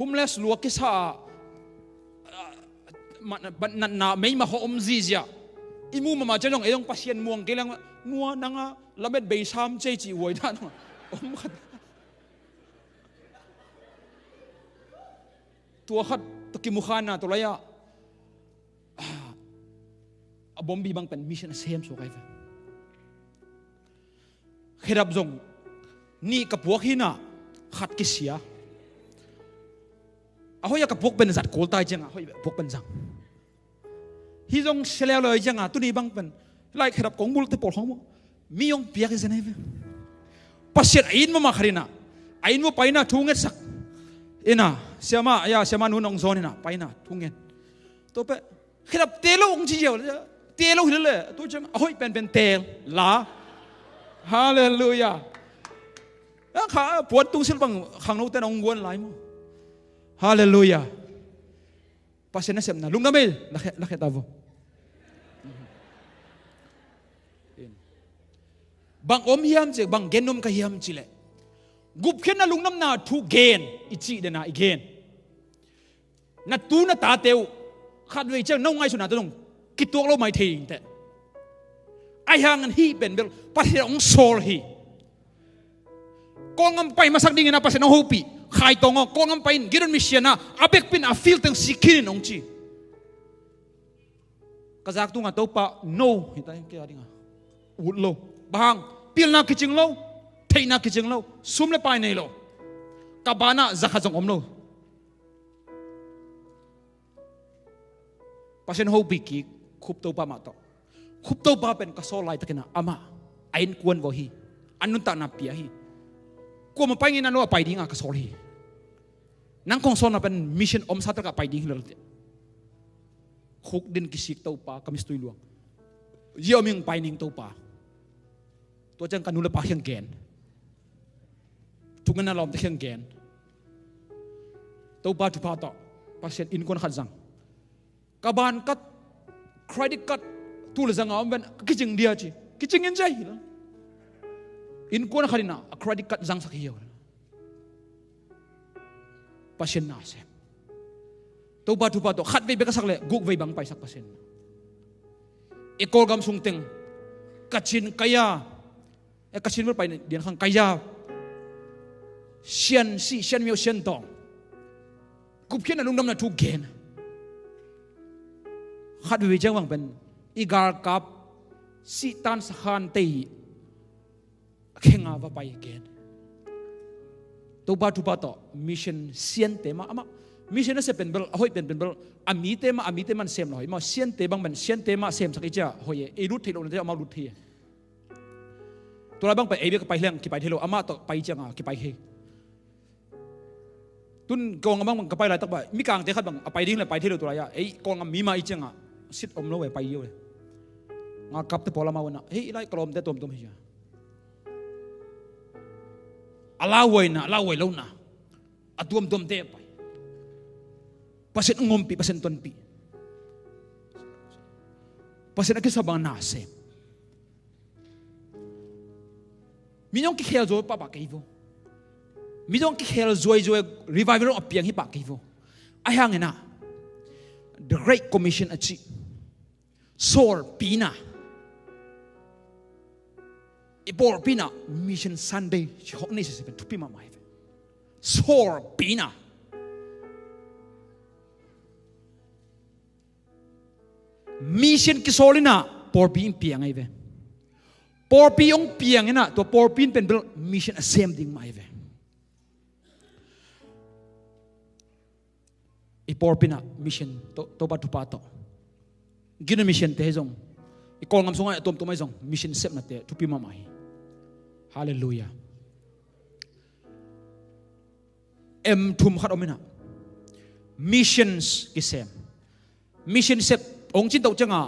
homeless lu ki sa na mei ma ho zia imu mama janong eyong pasien muang kelang nuwa nanga lamet bei sam chei chi woi da no khat tua khat takimukhana tolaya bombi bang pen mission same so kai khirap zong ni kapuak hina khat kisia ahoya kapuk ben zat kol tai janga hoi pok ben jang hi zong seleo loi janga tu ni bang pen lai khirap kong bul te pol hong mi yong piak is neve pasien ain ma kharina ain mo paina thunget sak ina siama nu nong zon ina paina thungen to pe khirap telo ong chi jeo telo hile tu jang ahoi pen tel la hallelujah kha puat tung sil bang khang no ten ong won lai mo hallelujah pasien na sem na lung namel la khetavo bang om hiam che bang genom ka hiam chile gup khen na lungnam na thu gen ichi de na igen na tu na ta teu khat wei chang no ngai su na tong ki tuak lo mai thing te ai hang an hi ben bel pa he ong sol hi kongam pai masak ding na pa se no hopi khai tong kongam pai giron mission na abek pin a feel tang sikin ong chi kazak tu nga to pa no hitai ke adinga ut lo bang pil na kiching lo thei na kiching lo sum le pai nei lo kabana zakha jong om lo pasen ho biki khup to pa ma to khup to pa pen ka so lai takena ama ain kuan vo hi anun ta na pia hi ko ma pai na no pai dinga ka so hi nang kong so na pen mission om sa ta ka pai ding lo te khuk din kisik to pa kamis tui luang yoming pai ning to paตัวจังกันนุลปาเฮียงแกนทุกงานน่ะลอมตะเฮียงแกนตัวปาทุพาต่อปาเซนอินคนขัดจังกบานกัดเครดิตกัดตัวละจังเอาเป็นกิจงเดียจีกิจงเงินใจอินคนขัดน่ะเครดิตกัดจังสักเหี่ยวปาเซนน่าเซมตัวปาทุพาต่อขัดไว้เบกสักเลยกุกไว้บังไปสักปาเซนเอกอลกำสุงเต็งกัดชินกายาkasih berapa ini dia kan kaya sian miu sian tong kupkian alung dam na tu gen khat wi jang wang ben igar kap si tan sakhan tei khenga va pai gen to ba tu ba to mission sian tema ama mission na se pen bel hoi pen bel ami tema sem loi ma sian te bang ben sian tema sem sakicha hoye e lut thilo na ma lut thiตัวเราบ้างไปเอเบียก็ไปเรื่องกี่ไปเทโลอามาต่อไปจังกี่ไปเฮตุนกองบ้างก็ไปอะไรตั้งไปมีกลางเจ้าขัดบ้างไปดิ้งเลยไปเทโลตัวอะไรไอ้กองมีมาอีจังสิทธิ์อมโลไปเยอะเลยงากับแต่พอละมาวันน่ะเฮ้ยไล่กลมแต่ตัวเฮียลาวยนะแล้วนะตัวเตะไปภาษางมปีภาษาต้นปีภาษาอักษรบางนาเซมีน้องกิเคลโจป้าปากกี่โวมีน้องกิเคลโจรีไวเวอร์อเปียงฮิปากกี่โวไอ้ห่างเงินะ The Great Commission อจิโซลปีน่ะอีบอร์ปีน่ะ Mission Sunday ที่หกนี่สิเป็นทุกปีมาใหม่โซลปีน่ะMission กิโซลิน่ะบอร์ปีนเปียงไงเว้ปอร์ปีองเปียงนะตัวปอร์ปีนเป็นมิชชั่นเซมดิ้งมาเองอีปอร์ปีน่ะมิชชั่นตัวปัตตุปัตโตกินมิชชั่นเตะจงอีกองงามสงฆ์ตัวไม่จงมิชชั่นเซมนั่นเตะทุกปีมาใหม่ฮาเลลูยาทุมขัดอมินะมิชชั่นกิเซมมิชชั่นเซมองจินตัวจังอ่ะ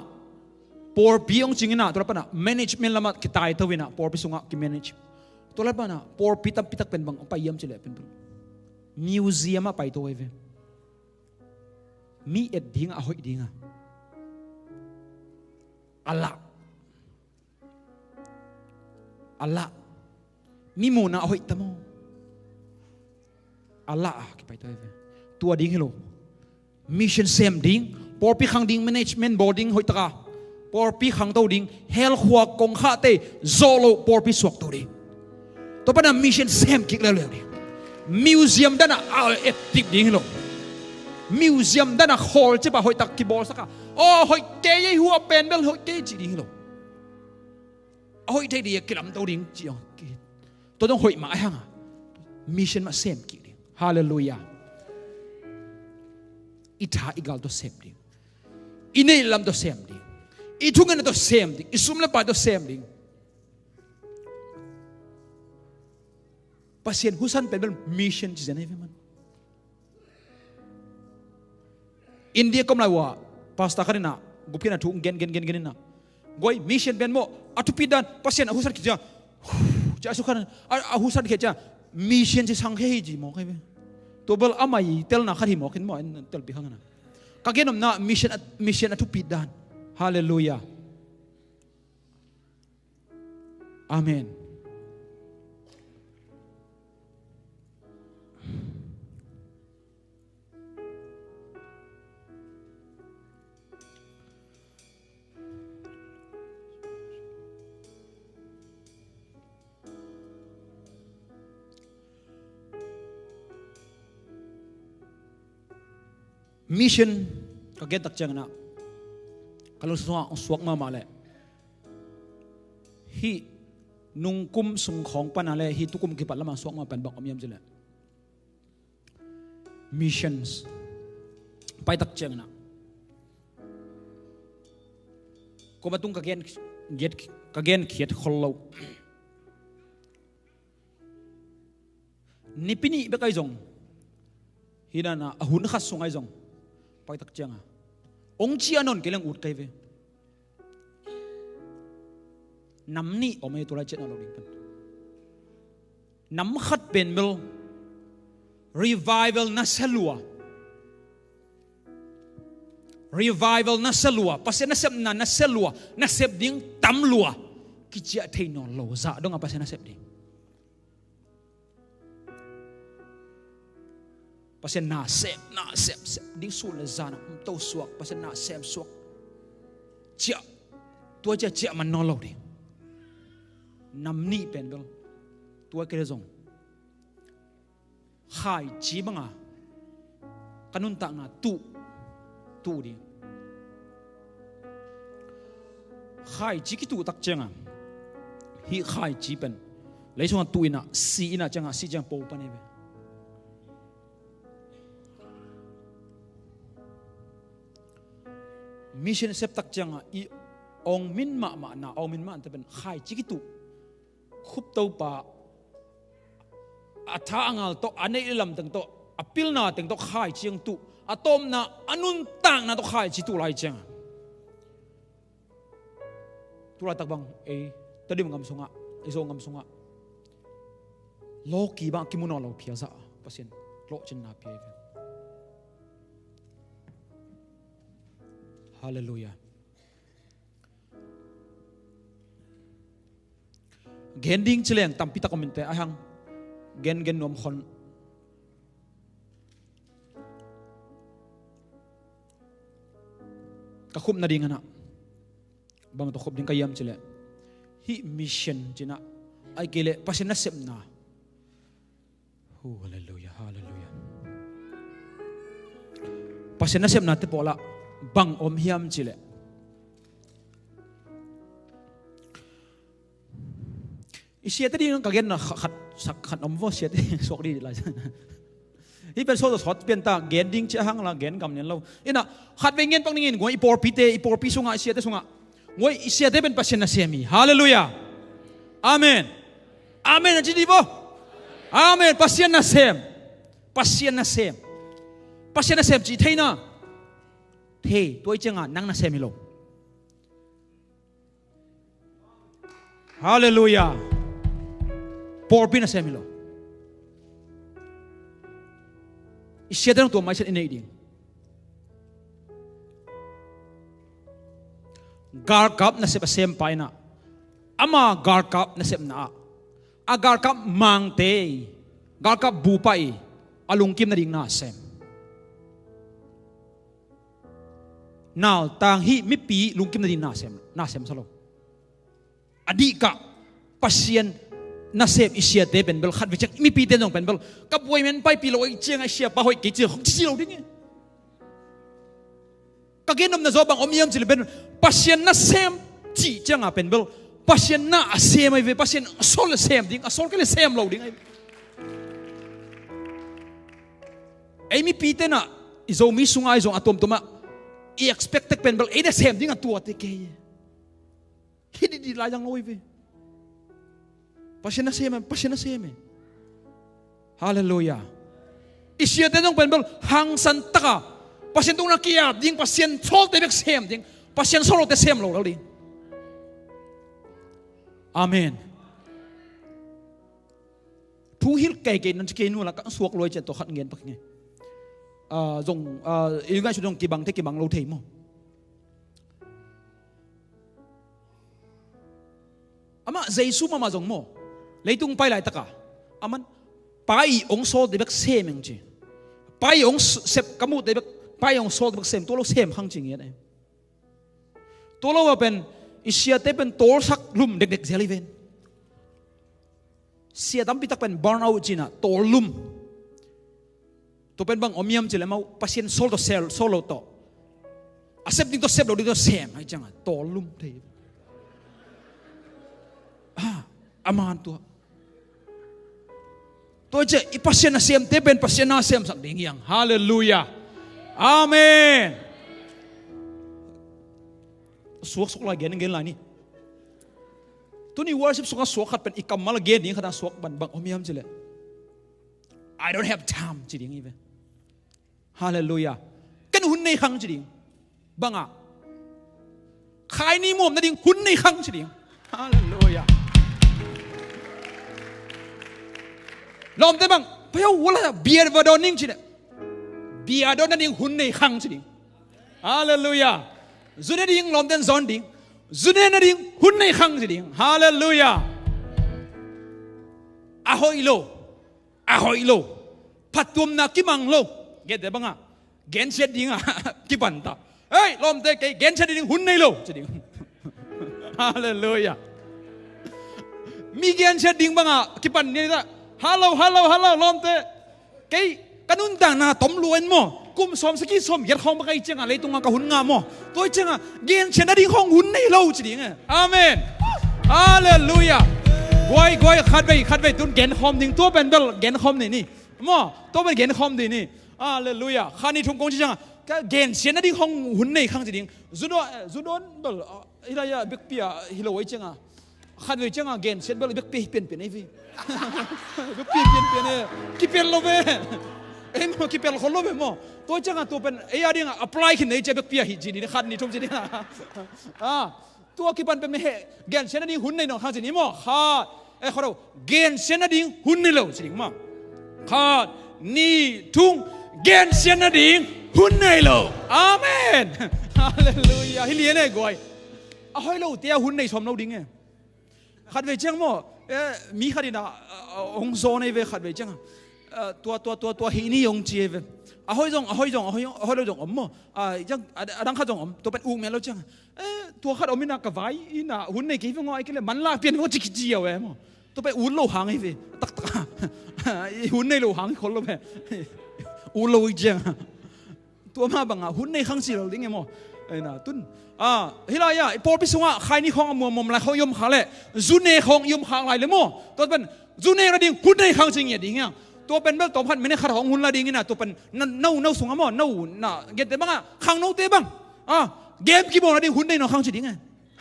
por biong chingina to lapana management lama kitai tawina por bisunga ki manage to lapana por pitak pen bang payam chile pen museum a pai to eve mi et dinga hoi dinga ala mi muna hoi tamo ala ki pai toi ve tua ding hello mission sem ding por pi khang ding management boarding hoi taka por pi khang to ding hel khwa kong kha te zolo por pi suak to ding to pa na mission sem ki le le museum dana active ding hello museum dana hall che ba hoi tak ki bol saka hoi ke ye huwa pen bel hoi ke chi ding hello hoi te dia kilam to ding chi to dong hoi ma hang mission ma sem ki ding hallelujah itha igal to sem ding inei lam to sem ding itungan to sem ding isum la pa to sem ding pasien husan pen bel mission chi janai man India kom lawa pasta karina gupina tu gen na goi mission ben mo atupidan pasien ahusan kija ja sukan ahusan kija mission si sang hei ji mo kai be to bel amai tel na khari mo kin mo tel bi hangana kagenom na mission atupidan hallelujah amen mission kaget tak chang na kalau suak ma male hi nungkum sung khong panale hi tukum ki palama suak ma pan bak am yam jele missions pai tak chang na ko batung kagen khiat khollo nipini be kai jong hinana ahun khas sungai jong pai tak changa ong chi anon keleng ut kai ve namni ome tura chet na lo ding nam khat ben mel revival na selua pasien na sep na selua na sep ding tam lua ki chia thei no lo za dong apa pasien na sep ding pasien na sep ding sul le zana to suak pasien na sep suak chia tua chia man no lo ding nam ni pen bel tua ke zong khai chi banga kanun ta na tu ding khai chi ki tu tak chenga hi khai chi pen leisong tu ina si ina changa si jang po pa ne be mission sep tak changa I ong min ma na ong min ma ta ben khai chi ki tu khup to pa atha angal to anei lam teng to apil na teng to khai chiang tu atom na anun tang na to khai chi tu lai chang tu la tak bang tadim ngam sunga iso ngam sunga lo ki ba kimuno lo phia za pasien lo chin na phe hallelujah gending chileng tampi ta komente ahang gen nom khon ka khup na ding ana bang to khup ding kayam chile hi mission china ai kele pasin na sep na hallelujah pasin na sep na te pola bang om hiam chile isia tadi ka gen na khat om vo sia tadi sok di la hi pen so hot pen ta gen ding che hang la gen kam nen lo ina khat ve ngen pang ningen ngoi ipor pi sunga isia te sunga ngoi isia te ben pasen na semi hallelujah amen aji di bo amen pasien na sem chi theina the toi chenga nang na semi lo hallelujah por pina semi lo isia te to mai set inei ding garkap na sep asem pai na ama garkap na sep na a garkap mangte garkap bupai alungkim na ding na asem now tang hi mi pi lungkim na ding na asem salo adi ka pasien na sep isia te pen bel khat ve chak mi pi te nong pen bel ka boi men pai pi lo i chiang a sia pa hoi ke chi hong chi lo ding ka genom na zo bang omiam chil ben pasien na sem chi chang a pen bel pasien na a sem ai ve pasien sol sem ding a sol ke le sem lo ding ai mi pi te na izo mi sungai zo atom toma I expected pen bel ai da sem ding a tua te ke hi di la yang loi ve pasien na sem hallelujah isia te nong pen bel hang san taka pasien tung na kia ding pasien sol te bek sem ding pasien solo te sem lo ding amen thu hil kai ke nan ke nu la ka suak loi che to khat ngen pak nge zong yu ngai chu dong ki bang te ki bang lo thei mo ama jesu ma zong mo leitung pai lai taka aman pai ong sol de bek sem eng chi pai ong sep kamu de bek pai ong sol de bek sem to lo sem hang ching ye to lo wa pen isia te pen tor sak lum dek dek zeli ven sia dam pitak pen burn out china tor lum to pen bang omiam chile mau pasien sol to sel solo to asep ding to sep do ding to sem ai chang tor lum thei aman to je I pasien na sem te pen pasien na sem sak ding yang hallelujah amen suak la gen la ni tu ni worship suka suak khat pen ikam mal gen ni khada suak ban bang omiam chile I don't have time chi ding even hallelujah kan hun nei khang chi ding banga khai ni mom na ding hun nei khang chi ding hallelujah lom te bang pyo wala bier vadoning chi de bier don na ding hun nei khang chi ding hallelujah zune ding lom den zon ding zune na ding hun nei khang chi ding hallelujah ahoy lo patum na kimang lo get de banga gen set ding ki banta hey lom te ke gen set ding hun nei lo chi ding hallelujah mi gen set ding banga ki pan ni da hello lom te ke kanun tang na tom luen mo kum som saki som yer khong ba kai chenga le tunga ka hun nga mo toi chenga gen chen na ding hong hun nei lo chi ding amen hallelujah goi khat bei tun gen khom ding to pen bel gen khom ni mo to pen gen khom di ni hallelujah khani thum kong chi changa ka gen chen na ding hong hun nei khang chi ding zudon bel ila ya bek pia hiloi chenga khat bei chenga gen chen bel bek pi pen ai vi bek pi pen ki pen lo ve em mo ki pel kholo be mo to changa to pen e ading apply khin nei che bek pia hi ji ni khat ni thum ji ni to ki pan pe me gen chen ding hun nei no kha ji ni mo kha e khoro gen chen ding hun nei lo ji ma kha ni thung gen chen ding hun nei lo amen hallelujah hi lian nei goi a hoi lo tia hun nei som lo ding e khat ve chang mo mi khadina ong zo nei ve khat ve changตัวฮีนี่ยงเจียเวahoy lo jong om mo yang adang kha jong om to pen u me lo chang tua khat omina ka vai ina hun nei ki ngo ai ke le man la pian ngo chi chi ya we mo to pe u lo hang ai ve tak hun nei lo hang khol lo be u lo i jang tua ma banga hun nei khang si lo ding mo na tun hilaya por pi sunga khai ni khong mom la khong yom kha le zune khong yom khang lai le mo to pen zune ra ding hun nei khang sing ye ding yangตัวเป็นเบลตัวพันไม่ได้ขัดของหุ่นละดิ่งนะตัวเป็นเน่าสูงอ่ะมั้งเน่าน่ะเก็ตแต่บ้างอ่ะขังเน่าเตะบ้างเกมกี่โมงละดิ่งหุ่นได้หนอขังสิดิ่งไง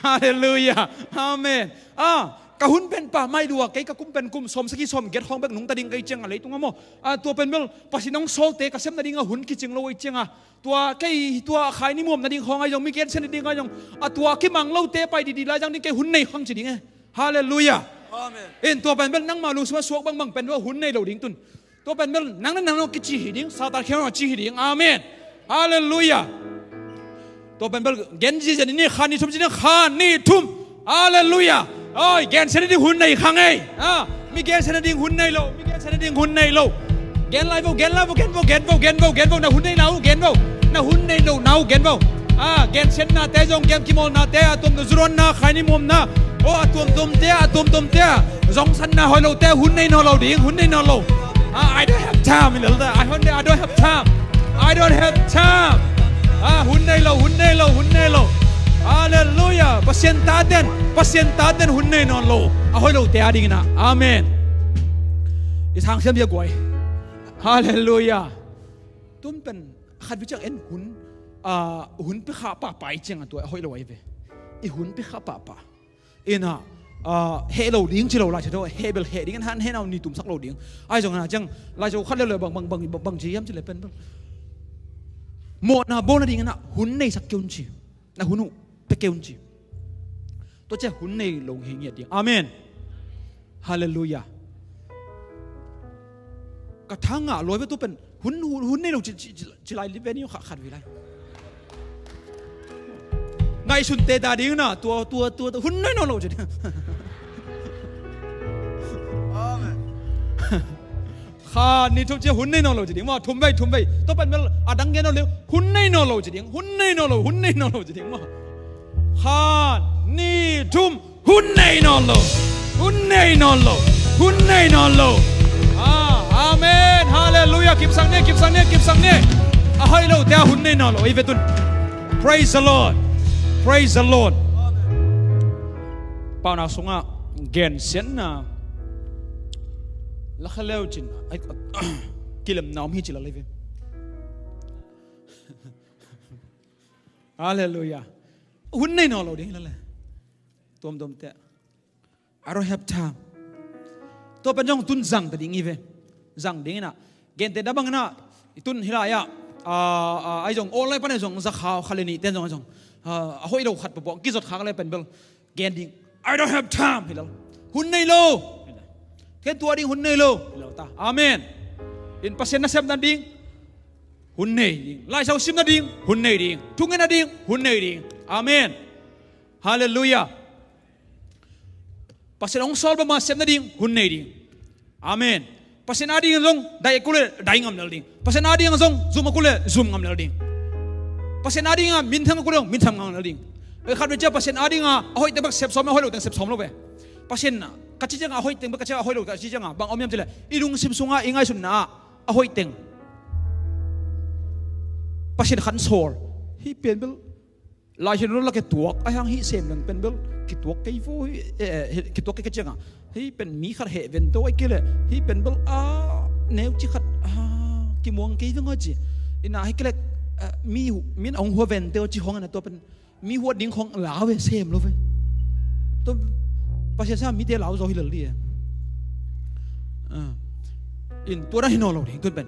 ฮาเลลูยาอาเมนกะหุ่นเป็นป่าไม่ดูอ่ะไก่กะกุ้มเป็นกุ้มสมสกีสมเก็ตห้องเบกหนุ่งตะดิ่งไก่เจียงอะไรตรงอ่ะมั้งตัวเป็นเบลปัสสิน้องโซลเตะกะเซมตะดิ่งอ่ะหุ่นกิจิงโลยเจียงอ่ะตัวไก่ตัวขายนิมมตะดิ่งห้องไอ้ยังมีเกตเซนตะดิ่งไอ้ยังตัวขี้มังเล่าเตะไปดีๆแล้วยังนี่ไก่หุ่นในขังสิดิ่งไงฮาเลลูยาอาเมนตัวเป็นเบลนั่งมาลุงสมาสวกบังเป็นว่าหุ่นในเราดิ่งตุนตัวเป็นเบลนั่งกิจิหิดิ้งซาตานเขียวจิหิดิ้งอาเมนฮาเลลูยา ตัวเป็นเบลเกนจีเจนี่ขานี่ทุ่มจีนี่ขานี่ทุ่มฮาเลลูยาโอ้ยเกนเซนดิ้งหุ่นในข้างไงมีเกนเซนดิ้งหุ่นในโลมีเกนเซนดิ้งหุ่นในโลเกนไลฟ์เกนไลฟ์เกนเกนเกนเกนนะหุ่นในหนาวเกนนะหุ่นในหนาวเกนเกนเซนนาเตจงเกนกิโมนาเตะตุ่มจุรนนาใครนี่มุมนาโอ้ตุ่มเตะตุ่มเตะจงสันนาหอยโลเตะหุ่นในนอโลดิ้งหุ่นในนอโลI don't have time เลยละ I don't have time I don't have time หุ่นในโลหุ่นในโลหุ่นในโลฮาเลลูยาpasien tadenหุ่นในนอโลหอยโลเตะดิ้งนะอาเมนอีทางเชื่อมเยอะกว่าฮาเลลูยาตุ้มเป็นขัดวิจักเอ็นหุ่นไปข้าป่าไปจริงตัวหอยโลไอ้เว้ยหุ่นไปข้าป่าเอ็นะเฮโลดิ้งที่เราไล่เฉยๆเฮเบลเฮดิ้งฮันเฮเอานี่ตุ่มสักโลดิ้งไอ้จังนะจังไล่เฉยๆขัดเลยบางจียมจะเลยเป็นหมดนะโบนัสดิ้งนะหุ่นในสักเกี่ยวจีนะหุ่นไปเกี่ยวจีตัวเจ้าหุ่นในลงเฮียดิ้งอาเมนฮาเลลูยากระทั่งลอยไปตัวเป็นหุ่นในลงจีไล่ลิเวนี่ขัดวิไลไงสุนเตดาดิ้งนะตัวหุ่นในนอโลจีข้านี่ทุกเจ้าหุ่นในนอโลจีดิ้งว่าทุ่มไปตัวเป็นดังเงี้ยนอโลหุ่นในนอโลจีดิ้งหุ่นในนอโลจีดิ้งว่าข้านี่ทุ่มหุ่นในนอโลหุ่นในนอโลอาเมนฮาเลลูยากิบสังเน่ให้เราเตะหุ่นในนอโลอีเวตุน praise the Lord ป่าวนาสงะเกณฑ์เสียนนะลักเลวจินไอ้กิเลมน้อมฮิจิลอะไรเว้ยฮาเลลูยาหุ่นในนอโลดิ้งนั่นแหละตัวมเตะ I don't have time ตัวเป็นจงตุนจังแต่ดิ้งอีเว้ยจังดิ้งนะเกณฑ์แต่ดับบังนะตุนฮิลายะไอ้จงโอไลปันไอ้จงจะข่าวขเลนี่เต้นจงไอ้จงหอยเราขัดปะกิจดขาอะไรเป็นเบลเกณฑ์ดิ้ง I don't have time ฮิลหุ่นในโลแค่ตัวดิ้งหุ่นในโลฮิลตาอาเมนอินปัสเซนนัสเซมนันดิ้งหุ่นในดิ้งไล่เสาซิมนันดิ้งหุ่นในดิ้งทุ่งเงินนันดิ้งหุ่นในดิ้งอาเมนฮาเลลูยาปัสเซนองซอลบมาเซมนันดิ้งหุ่นในดิ้งอาเมนปัสเซนอาดิ้งซงได้กุเลได้งามนัลดิ้งปัสเซนอาดิ้งซงซูมกุเลซูมงามนัลดิ้งปัสเซนอาดิ้งมินทังกุเลมินทังงามนัลดิ้งขัดไปเจ้าปัสเซนอาดิ้งหอยเต็มบักเซฟซ้อมหอยโลเต็มเซฟซ้อมโลเว้ปัสเซนกัจจิจังหอยเต็มบักกัจจิหอยโลกัจจิจังบางอมยามเจริญอีลุงซิมซุงอีไงสุนนะหอยเต็มปัสเซนขันโซร์ฮีเปลี่ยนเบลลายเชนรู้ละแกตัวไอ้ยังฮีเซมนั่นเป็นเบลกิตัวไก่ฟูกิตัวไก่กัจจิจังฮีเป็นมีขัดเหเวนตัวไอ้เกลือฮีเป็นเบลแนวจิขัดกิมวงไก่ฟงอจีอินาให้เกลือมีองหัวเวนเตอจีของอันนั้นตัวเป็นมีหัวดิ้งของลาวเซมรู้ไหมตัวปัจจัยมีเดียลาวโซฮิลลี่อินตัวนั้นฮิโนโลดิ้งตัวเป็น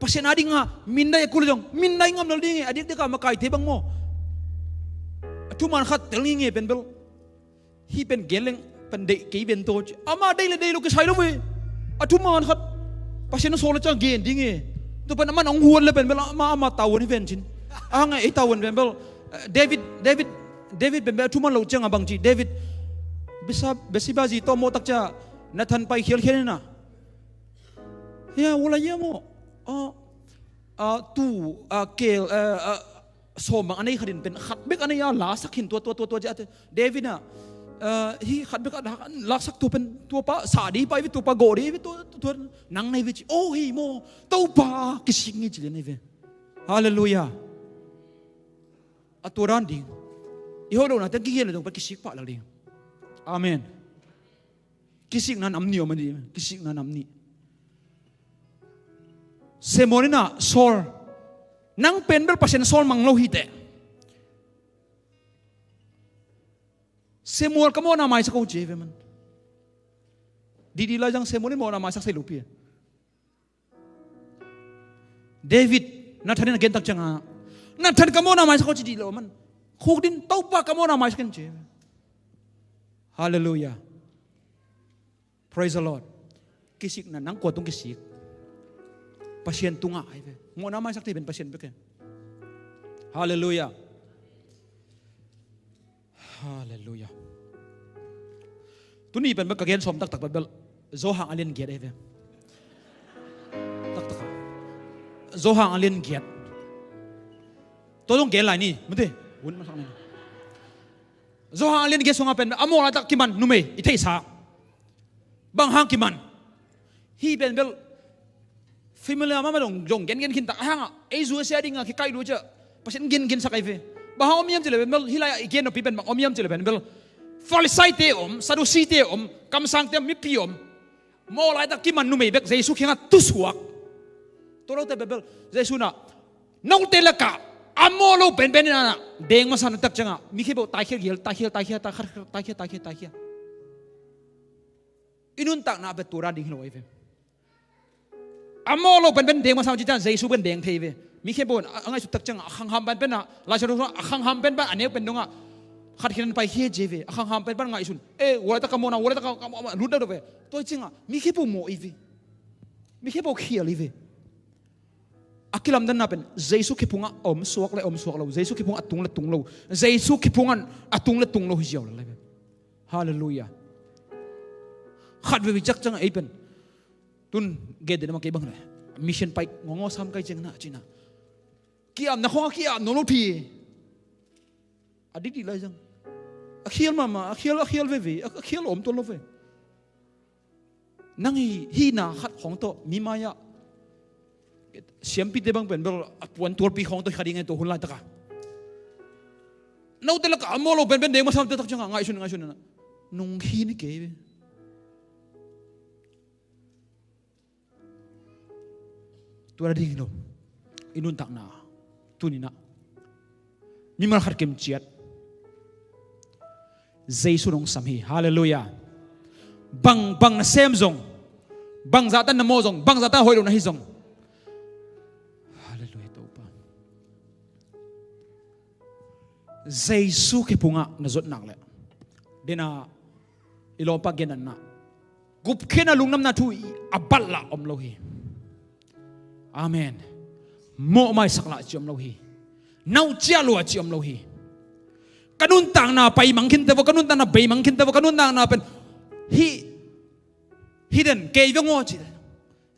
ปัจจัยนาดิ้งมินได้กุลจงมินได้งามโลดิ้งอดีตเด็กมาไกลเทบังโมทุกมันขัดเตลิงเงี้ยเป็นเบลฮีเป็นเกลเลงเป็นเด็กเกย์เป็นตัวจีอามาได้เลยได้ลูกชายรู้ไหมทุกมันขัดปัจจัยนั้นโซลจังเกนดิ้งเงี้ยตัวเป็นมันองหัวเลยเป็นเบลมาตาวันที่เป็นจินไงไอ้ตาวันเป็นเบลเดวิดเป็นแบบทุกมันเราเจ้าบางทีเดวิดเบสิบาจีโตโมตักจ้านัทันไปเขียนนะเฮียวลายโมตูเกลสมอันนี้ขัดินเป็นขัดเบกอันนี้ลาสักหินตัวจ้าเดวิดน่ะฮีขัดเบกลาสักตัวเป็นตัวป้าสาดีไปวิตัวป้าโกดีวิตัวนังในวิจิโอ้ฮีโมตัวป้ากิสิงงี้จีเลนในเวฮาเลลูยาตัวร้านดิ้งอีหัวเราหน้าแต่กี้เห็นเลยตรงไปกิสิกปะแล้วดิ้งอาเมนกิสิกนั้นอัมนี่อมันดีกิสิกนั้นอัมนี่เซโมนิน่าโซลนังเป็นเบลปัสเซนโซลมังโลหิตเซโมลก็มอนาไมสักอุจเจเวมันดีๆแล้วยังเซโมลิมอนาไมสักเซลูปีเดวิดนัทธานินเกนตักจังนั่นท่านกำมอนามาสักคนจีดีแล้วมันคู่ดินเต้าปากกำมอนามาสักคนจีฮาเลลูยา praise the Lord กิสิกนั่นนั่งกวดตรงกิสิกpasien tunga ai ve mo na mai sakti ben pasien beke hallelujah Hallelujah. Tu ni pen ba kagen som tak tak bel zo hang alien giat eve. Tak tak. Zo hang alien giat. Tolong gen lai ni, mute. Wun ma sak ni. Zo hang alien giat songa pen amo la tak kiman nume ithei sa. Bang hang kiman. Hi pen bel family ama dong jong gen kin tak hang ai zu sia ding ki kai du cha. Pasen gen sakai ve. Ba om yam chile bel hilai gen no pi pen om yam chile pen bel Falisai te sadusi te kamsang te mi pi mo lai tak kiman nume bek Jesu kinga tusuak. Toro te bel Jesu na nau te laka amolo ben na deng masan tak changa mi khebo tai khel tai khia inun tak na betura ding lo eve amolo ben deng masan jitan Jesu ben deng theve mi khebo angai su tak changa khang ham ben na la charu khang ham ben ba ane ben dongaขัดเขียนไปเฮียเจวีข้างหามเป็นบ้านไงสุนวัวตะกมอนะวัวตะกมอรู้ได้ด้วยตัวจริงอ่ะมีแค่ปุ่มโมอีวีมีแค่ปุ่มเขียลีวีอักลำดันน่ะเป็นเจสุคิพุงอ่ะสวกเลยสวกเราเจสุคิพุงอ่ะตุงเราเจสุคิพุงอ่ะตุงเราหิเจียวเลยฮาเลลูยาขัดวิจักจังไอ้เป็นตุนเกดเดนมาเก็บบังเลยมิชชั่นไปงอซ้ำใกล้จังนะจีน่ะกี่อันนะข้อกี่อันโนโลพีอดีตเลยจังเขียลมาเขียลเว่เขียลอมตัวเราเว่นั่งฮีน่าขัดของตัวมีมายะเสียมปีเตบังเป็นแบบวันตัวปีของตัวขัดยังไงตัวหุ่นลายตะกะน้าแต่ละกะมอลเป็นเด็กมาทำตัวตักจังไงชุนนะนุ่งฮีนี่เก๋ตัวอะไรดีเนาะอินุนตักนาตัวนี้นะมีมันขัดเกมเจียดJesu nong samhi hallelujah bang na sem zong bang zatan na mo zong bang zatan hoilo na hi zong hallelujah to pa Jesu ke punga na zot nak le dena ilo pa genan na gup khena lungnam na thu abal la om lo hi amen mo mai sakla chi om lo hi nau chia lo chi om lo hi kanun tang na pai mangkin te kanun tang na bai mangkin te kanun tang na pen hidden ke vengo chi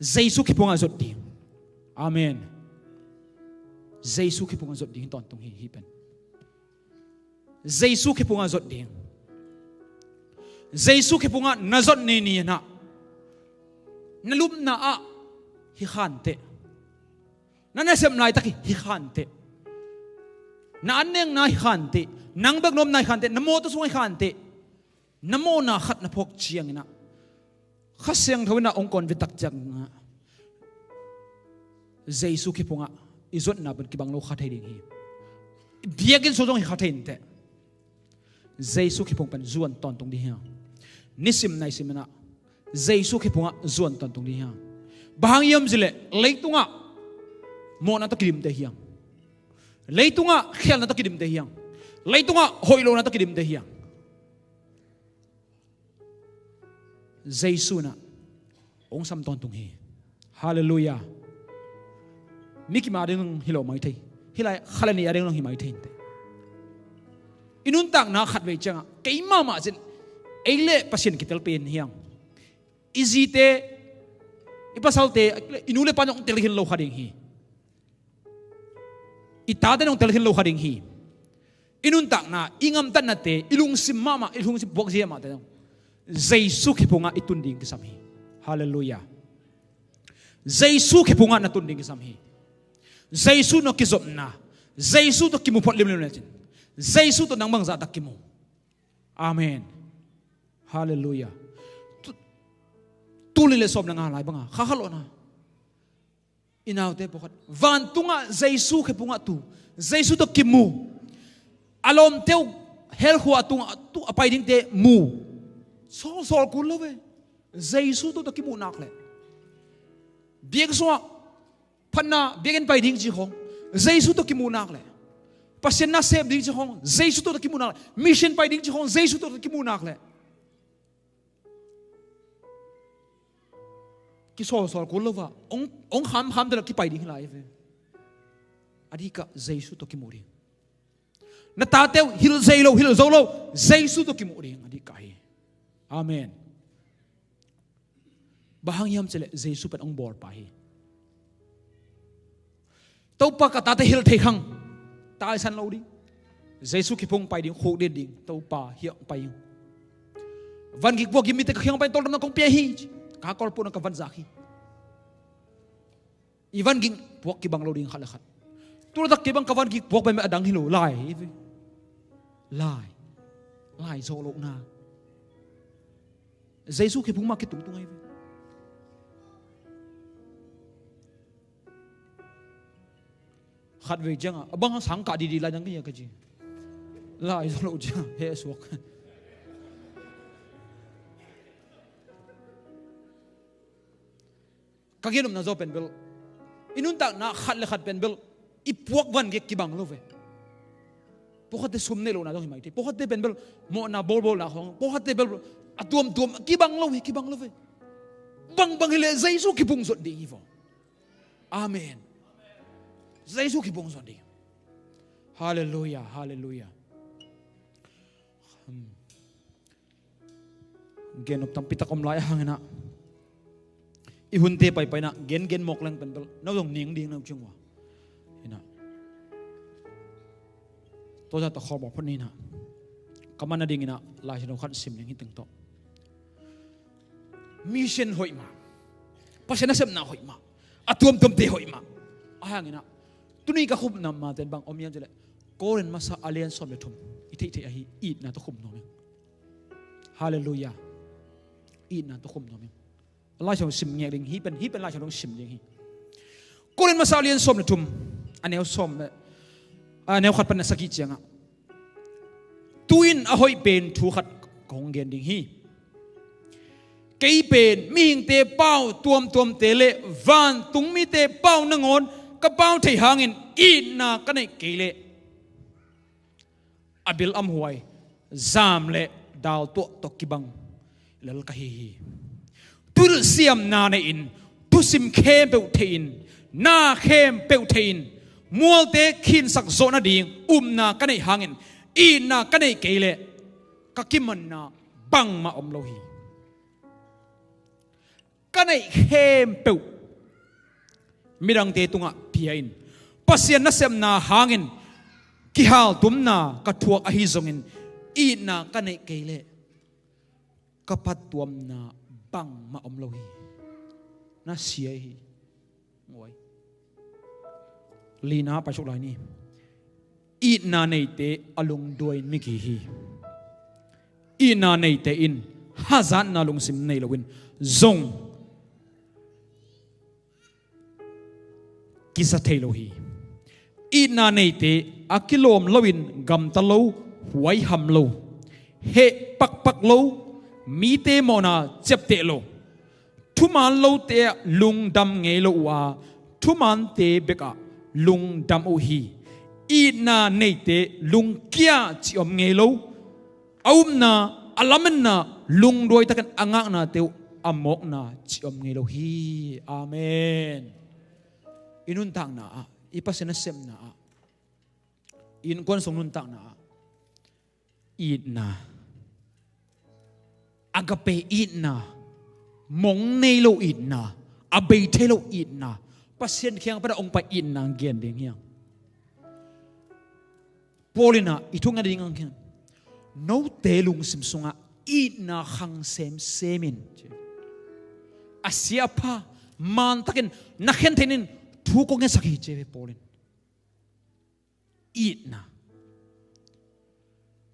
Jesu ki punga zot di amen Jesu ki punga zot di ton tung hi pen Jesu ki punga zot di Jesu ki punga na zot ni na nalup na a hi khante na nasem lai taki hi khante na aneng na hi khante nang bag nom nai khante namo to sung khante namo na khat na phok chiang ina khaseng thawina ongkon vitak chang Jesu ki punga izot na ban ki bang lo khathai ding hi biagin so jong hi khathai inte Jesu ki pung pan zuan ton tung di ha nisim nai simena Jesu ki punga zuan ton tung di ha bahang yam zile leitunga mo na to kidim te hiang leitunga khel na to kidim te hiang leitunga hoilo na to kidim te hiang Jesu na ong sam ton tung hi hallelujah miki ma ding hilo mai thei hilai khalani ading long hi mai thei te inun tak na khat ve changa keima ma jen eile pasien kitel pen hiang easy te ipasal te inule panong telhin lo khading hi itada nong telhin lo khading hi inun tak na ingam tan na te ilung sim mama ilung sim bok zia ma te Jesu ki punga itunding ki samhi hallelujah Jesu ki punga na tunding ki samhi Jesu no ki zop na Jesu to ki mu phot lim lim na chin Jesu to nang bang za tak ki mu amen hallelujah tuli le sob na nga lai banga khalo na inaw te pokhat van tunga Jesu ki punga tu Jesu to ki mu alom teu hel hu atung tu apai ding te mu sol kun lo ve Jesu to ki mu nak le biek so phanna biegen pai ding chi khong Jesu to ki mu nak le pasien na sep ding chi khong Jesu to ki mu nak mission pai ding chi khong Jesu to ki mu nak le ki sol kun lo wa ong ham de ki pai ding lai ve adika Jesu to ki mu ri na tateu hil zolo Jesu to ki mu ring adi kai amen bahang yam chele Jesu pen ong bor pa hi to pa ka ta te hil thei khang ta san lo ding Jesu ki pung pai ding ho de ding to pa hiang pai van gi pok mi te khiang pai tol na kong pe hi ka kol pu na ka van za hi ivan ging pok ki bang lo ding khala khat tu tak ki bang ka van gi pok pai me adang hilo lai zo lo na Jesu ki pung ma ki tung tung ai khát về chăng à băng sáng cả đi lại đang cái gì cái gì lại rồi lộ chăng hệ suộc các cái nó do penbel inun tak na khát le khát penbel ipuak van cái kibang lo về pohat te sum ne lo na dong mai te pohat te penbel mo na bol na khong pohat te bel atuam kibang lo về bang hele Jesu kipung zot ding ivo amen Jesu ki bong zondi hallelujah genop tam pitakom lai hangena ihunte pai na gen mok lang penbel no dong ning ding no chungwa ina to ja ta khobo phani na kamana ding ina la jino khat sim ning hiteng to mission hoima pasena sem na hoima atuam te hoima ahangina tuni ka khum nam ma ten bang om yan jele koren masa alien som le thum ithei ahi it na to khum no hallelujah it na to khum no Allah chong sim nge ding hi pen la chong sim ding hi koren masa alien som le thum aneu som aneu khat pan saki chianga tuin a hoi pen thu khat kong gen ding hi kei pen mi hing te pau tuam te le van tung mi te pau na ngon ka pau thei hangin i na ka nei kele abil am huai zam le dal to kibang lal ka hi tul siam na ne in tu sim khem pe thein na khem pe thein mual te khin sak zo na ding na ka nei hangin i na ka nei kele ka kiman na bang ma om lo hi ka nei khem pe mirang te tunga piain pasian na sem na hangin kihal tumna ka thuak a hi zongin i na ka nei kele ka pat tuam na bang ma om lo hi na sia hi ngoi lina pa chuk lai ni i na nei te alung doin mi ki hi i na nei te in hazan na lung sim nei lowin zong kisa thelo hi i na nei te akilom lowin gam ta lo huai ham lo he pak lo mi te mona chep te lo thuman lo te lung dam nge lo wa thuman te beka lung dam o hi i na nei te lung kia chi om nge lo aum na alaman na lung doi takan angak na te amok na chi om nge lo hi amen inun tang na ipasena sem na in kon song nun tang na it na agape it na mong nei lo it na abei the lo it na pasien khiang pada ong pa it na gen ding hiang polina itunga ding ang khiang no telung sim sunga it na khang semin asia pa man takin nakhen thenin thu ko nge sakhi che polin it na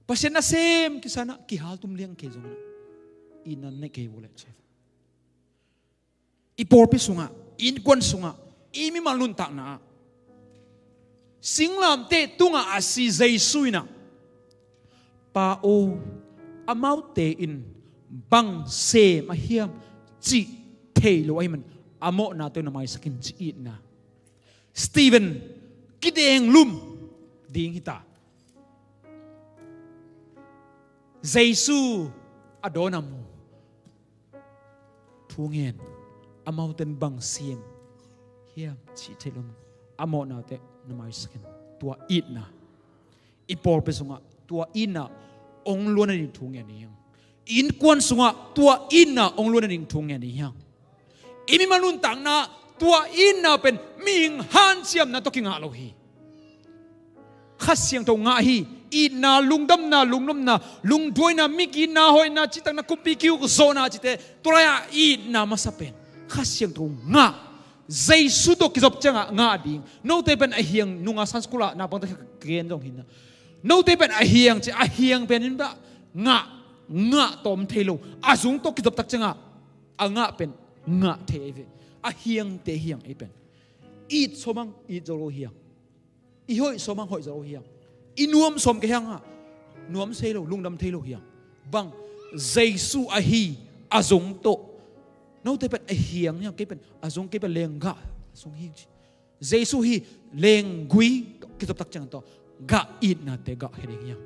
pasien na sem kisana ki hal tum liang ke zona ina ne ke wole che ipor pi sunga in kon sunga imi malun tak na singlam te tunga asi jaisuina pa o amau te in bang se ma hiam chi thelo ai man amo na to na mai sakin chi it na Stephen kideng lum ding hita Jesu adonam thungen amountain bang siem hiam chi thelum amo na te namai sakin tua it ipol pe sunga tua ina ong luan ning thung ya ni in kwan sunga tua ina ong luan ning thung ya ni yang imi manun tang na tua ina pen ming han siam na to kinga lo hi khasiang to nga hi ina lungdam na lungnom na lungdoi na miki na hoi na chitang na kumpi kiu ko zona chite toraya ina masapen khasiang to nga Jaisu to kizop changa nga ding no te pen ahiang nunga sanskula na pang ta ken dong hin no te pen ahiang pen ba nga tom thelo azung to kizop tak changa anga pen nga theve ahiang te hiang e pen it somang it zoro hiang i hoi somang hoi zoro hiang inuam som ke hiang ha nuam selo lungdam thelo hiang bang Jaisu ahi azung to no te pen ahiang nya ke pen azung ke pen lenga song hi Jaisu hi lengui kizop tak changa to ga it na te ga hiring hiang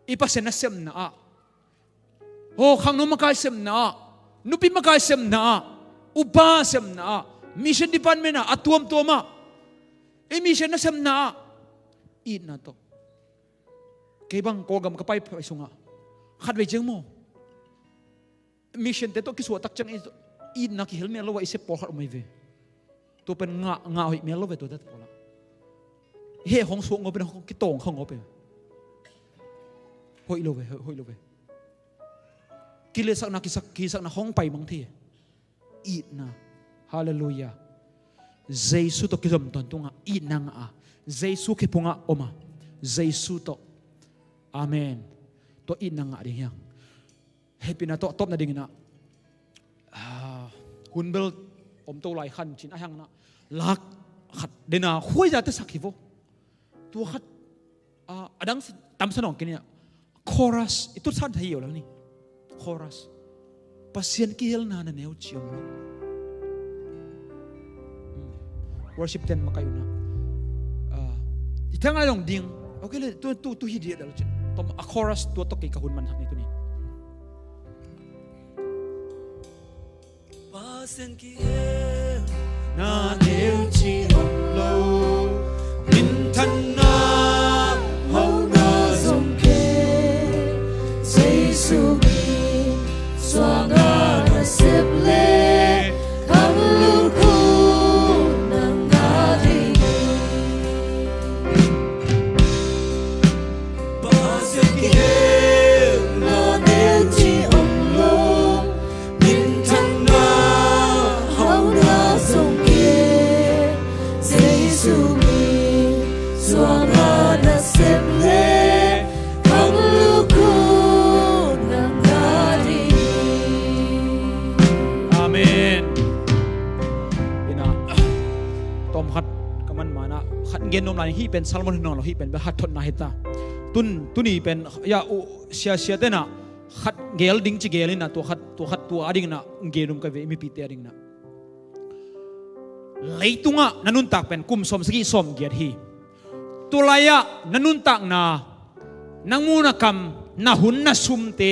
ipasen na sem na a oh khang no makai sem na nupi makai sem na upa sem na mission department na atuam tuama mission na sem na it na to kay bang kogam kapay sunga khatwe jeng mo mission te to kiswa tak chang it na ki helmet lo wa ise por mai ve to pen nga hoi me lo ve to dat pola he hong su ngo pen hong ki tong khong ngo pe hoi lo ve kile sak na kisak na hong pai mang thi it na hallelujah Jaisu to kizom ton tunga it na nga Jaisu ke punga oma Jaisu to amen to it na nga ri yang happy na to top na ding na hunbel om to lai khan chin ahang na lak khat dena khoi ja te sakhivo tu khat adang tam sanong kinia chorus itu san thai yo lang ni chorus pasien ki hel na neu chiom lo worship ten makayo na itang along ding okay le tu hi dia dal chin tom a chorus tu to kay kahun man hak ni tu ni pasien ki hel na neu chiom lo min than na hau na som ke Jaisu Swanga na seble kamluku nangari Pasien ki hel na neu chiom lo min than na hau na som ke Jaisu Swanga na seble kamluku nangari amen ina tom khat kaman mana khat gen nom lai hi pen salmon no lo hi pen ba hat thon na heta tuni pen ya sia te na khat gel ding chi gelin na to khat tu ading na ngelum ka ve mi pi te ading na leitunga nanun tak pen kum som sagi som giat hi tulaya nanun tak na nangmuna kam na hun na sumte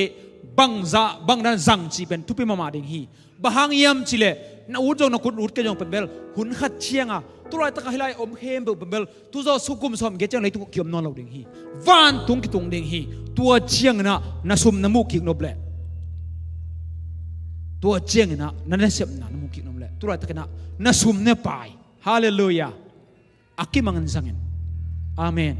bangdan zang chi pen tupi mama ding hi bahang yam chile na urjong na kun ur ke jong pen bel hun khat chianga tulai ta hilai om hem be bel tu zo sukum som ge chang leitu kiom non lo ding hi van tung ki tung ding hi tua chiang na sum na mu ki no ble tua chiang na sep na mu ki no ble tulai ta kana na sum ne pai hallelujah akimangan zangin amen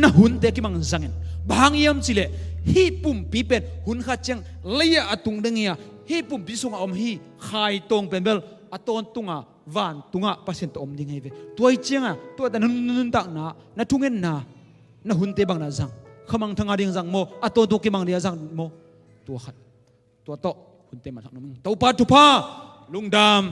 na hun te akimangan zangin bahang yam chile hi pum pi pen hun kha chang leya atung dengia hi pum pi sunga om hi khai tong pen bel aton tunga van tunga pasien to om ding heve tuai chenga to ta nun tak na tungen na hun te bang na zang khamang thanga ding zang mo aton to ki mang dia zang mo to khat to hun te ma thak nom to pa tu pa lungdam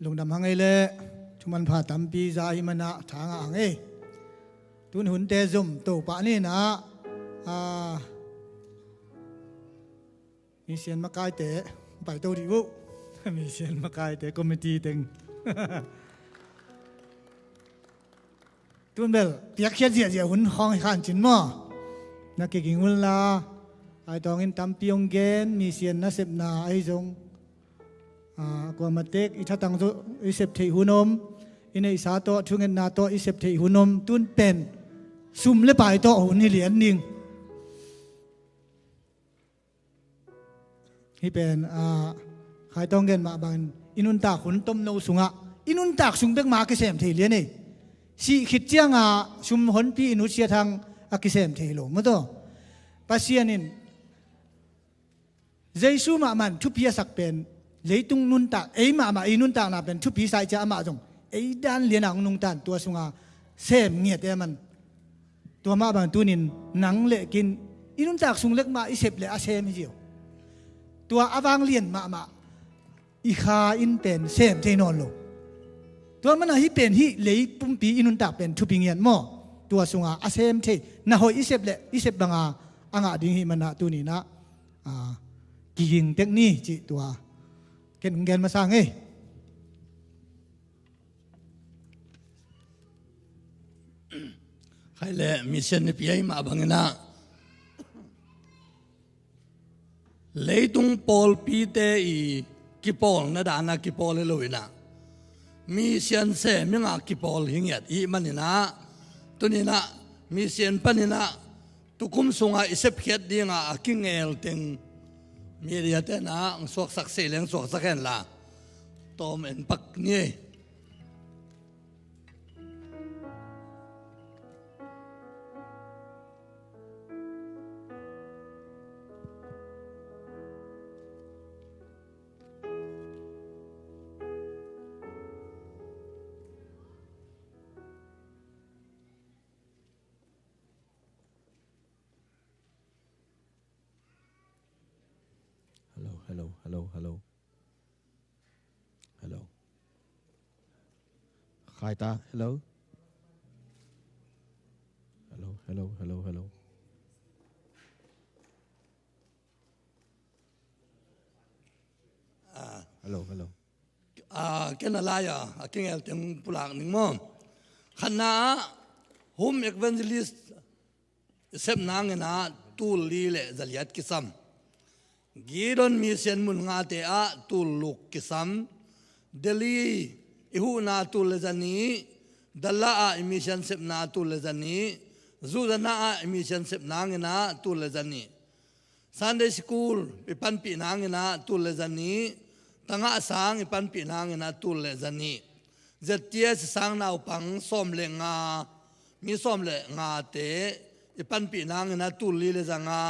lungdam hangai le chuman pha tampi za hi mana thanga ange tun hun te zum to pa ni na mi sian makai te pai to di bu mi sian makai te committee teng tun bel piak khia zia hun hong khan chin mo na ke ging un la ไอ้ตองอินตัมปิองเกนมีเสียนนัสเซบนาไอ้จงกว่ามาเต็กอิทัตังโตอิเซบเทหุนมอินไอสาโตชุงเงินนาโตอิเซบเทหุนมตุนเป็นซุ่มเลปายโตหุ่นนี่เหรียญนิ่งที่เป็นใครต้องเงินมาบังอินุนตากหุ่นต้มโนสุงะอินุนตากสุงเบกมาเกษมเทเลียนี่สิขิดเจียงชุมหนปีอินุเชียทางอากิเซมเทโลมั้งตัวปัสยานินเจสุมามันทุพีสักเป็นเลยตุงนุนตากมาอินุนตากน่ะเป็นทุพีสายจะมาจงด้านเลียนangนุงตันตัวสุงะเซมเงียดมันตัวมาบังตุนินหนังเละกินอินุนตากสุงเล็กมาอิเซบเละอาเซมเจียวตัวอวังเลียนมาอีคาอินเป็นเซมเทนอนโลตัวมันฮิเป็นฮิเลยปุ่มปีอินุนตากเป็นทุพีเงียนหม้อตัวสุงะอาเซมเทน่ะหอยอิเซบเละอิเซบบังอ่างดิ้งฮิมันนะตัวนี้นะกิงเทคนิคจิตัวเกณฑ์มาสร้างใครเลยมิชชันนี่พี่มาบังนะเลยตุงปอลปีเตอีกิปอลนะดานะกิปอลเลยลุยนะมิชชันเซมิงากิปอลหิงยัดอีมันนี่นะตัวนี้นะมิชชันปันนี่นะตุคุมสุงาอิเซปเขียดดีงากิงเอลติงมีเดียเตนะสวกสักเสลียงสวกสักแค่ละตอมเอ็นปักนี่ hello Khai ta hello cái nào lại cái nghe tiếng pulang nín mom khăn na home evangelist xếp nang na tu li lệ zaliat kisam gidon mission mun nga te a tu luk kisam Delhi ihu na tu le zani dalla a mission xếp na tu le zani zuzana a mission xếp nang na tu le zani Sunday school ipan pi nang na tu le zani tanga sang ipan pi nang na tu le zani zetia sang na upang som le nga mi som le nga te ipan pi nang na tu li le zanga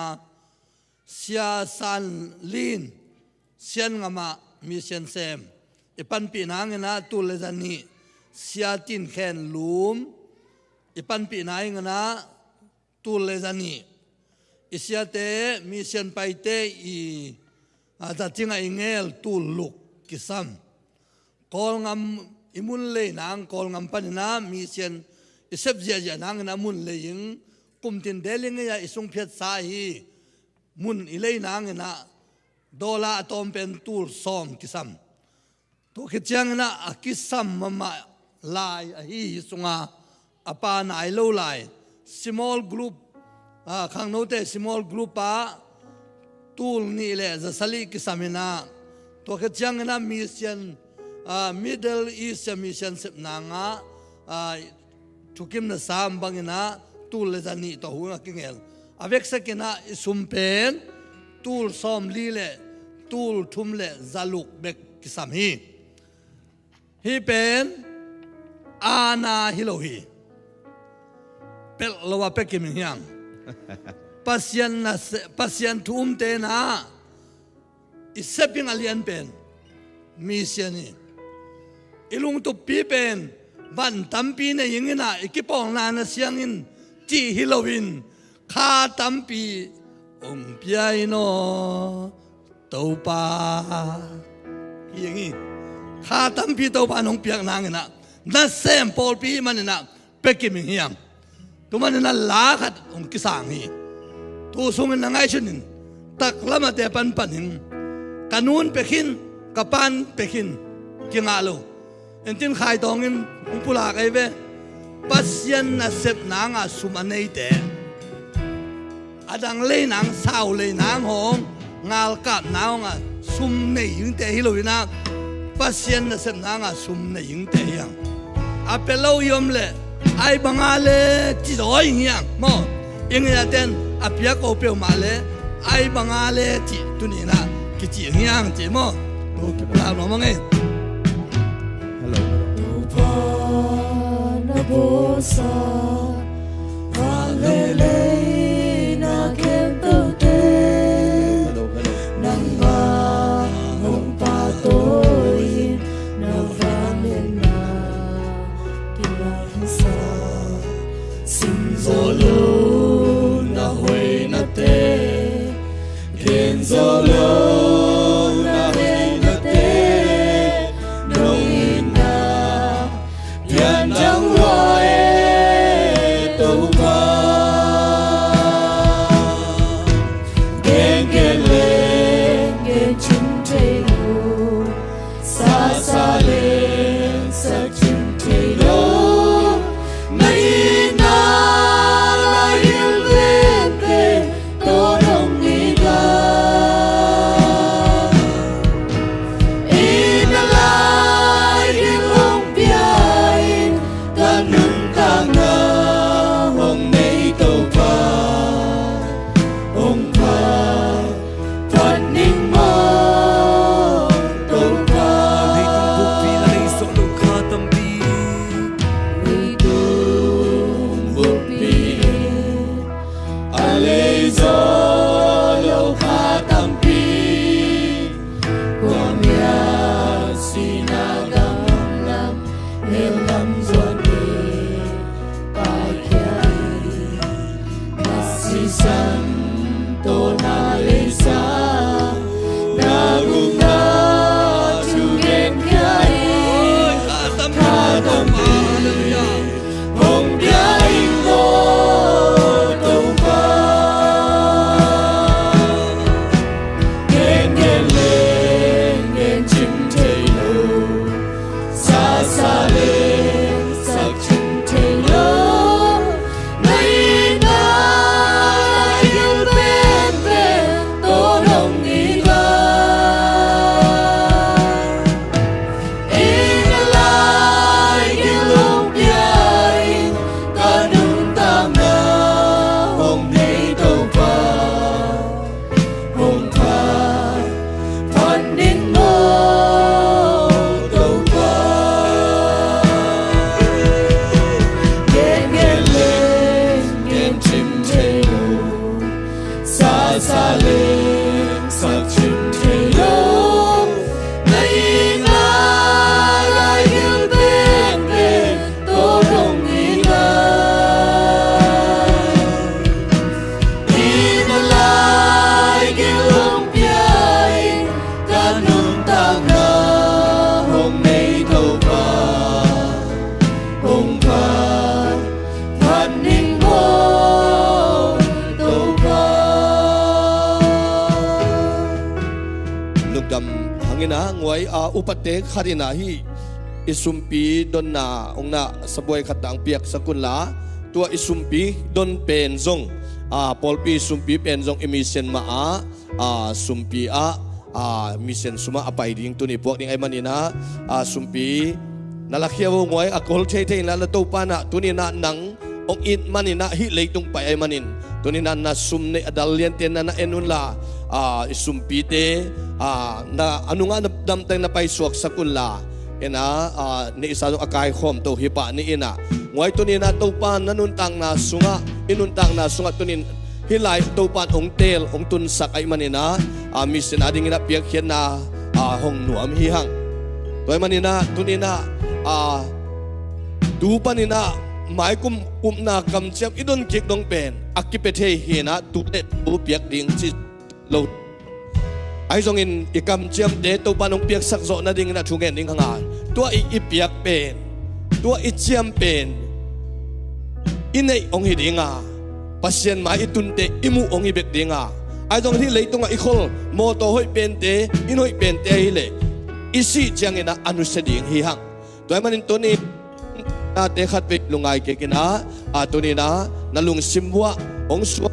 sia san lin sian nga ma mission sem ipan pi nang na tu le zani sia tin khen lum ipan pi nang na tu le zani isia te mission pai te I za tinga ingel tu luk kisam kol ngam imun le nang kol ngam panina mission isep ja nang na mun le ying kum tin deling ya isung phet sa hi mun ilei nang na dola atom pen tur som kisam to khichang na akisam mama lai hi sunga apa na ai lo lai small group khang no te small group pa tul ni le za sali kisamina to khichang na mission Middle East mission sep nanga chukim na sam bangina tul le zani to hunga kingel avek sakina isumpen tul som li le tul thum le zaluk bek kisam hi pen ana hilohi pel lawa pekim hyang pasien thum te na iseping alian pen mission ni ilung tu pi pen ban tampi na yingina ikipong na na siangin ti hilowin kha tampi piai no topa yingi kha tampi topa nong piak nangina na sem pol pi manina pekim hiang tu manina la khat kisang hi tu sungin na ngai chunin taklama te pan panin kanun pekin kapan pekin kingalo entin khai tongin pula kai ve pasien na sep nanga sumanei te adang le nang sao le nang hong ngal kap nao nga sum nei yung te hilowina pasien na sem na nga sum nei yung te yang apelo yom le ai bangale ti doi yang mo ing ya ten apia ko pe male ai bangale ti tunina ki ti yang ti mo to ki la no mo nge na bosa valele na kento te nang ba hong patoy na vanena kilansa sinzolo na hoy na te kenzolo na hoy na te nong ina yan jang loe to ba gen gen le gen chung te lo sa sa le sa chung te lo mai na la yul ben pe to dong ni ga in a light in long behind kanung tanga hong nei to pa hong pa phan ning mo to pa Ay tumpok pilay sa lukha tambi we do bupi alay zo lo kha tampi Con ya sinagang lam helam zone pakyai nasisan to na lesa nagunga chungen kai katampi hong byai mo to pa gen gen lên gen chim thầy lô xa xa lên sắc chim thầy lô nay na yêu bên bên tô đồng ý ba in a light in long behind kanung tama hong nei to pa hong pa phan ning mo to pa gen gen lên gen chim thầy lô xa xa lên sắc chim thầy lô nay na lại yêu bên bên tô đồng ý ba in a light in long behind kanung tanga hong nei to pa hong pa phan ning mo to pa lugdam hangina ngoi upate kharina hi isumpi don na ongna saboi khatang piak sakunla tua isumpi don pen zong polpi sumpi pen zong emission ma sumpi mission suma apai ding tuni pok ding ai manina sumpi nalakhiaw ngoi akol thei thei la to pana tuni na nang ong in manina hi leitung pai ai manin tuni na na sumne adalian ten na enun la isumpi te na anunga dam tang na pai suak sakunla ena ni isa akai khom to hipa ni ina ngoi tuni na to pan nanun tang na sunga inun tang na sunga tunin hilai to pan ong tel ong tun sak ai manina mission ading ina piak khian na hong nuam hi hang toy manina tunina tu panina mai kum na kam chep idon kik dong pen akipethe hina tu te tu piak ding chi lo ai zong in ikam chep de to panong piak sak zo na ding na chungen ding hanga tua i piak pen tua i chiam pen inei ong hi dinga pasien mai itunte imu ong ibek dinga ai dong thi leitunga ikhol mo to hoi pen te inoi pen te hi le isi chiang ina anu se ding hi hang toy manin to ni na te khat pe lungai ke kina atuni na nalung simwa ong su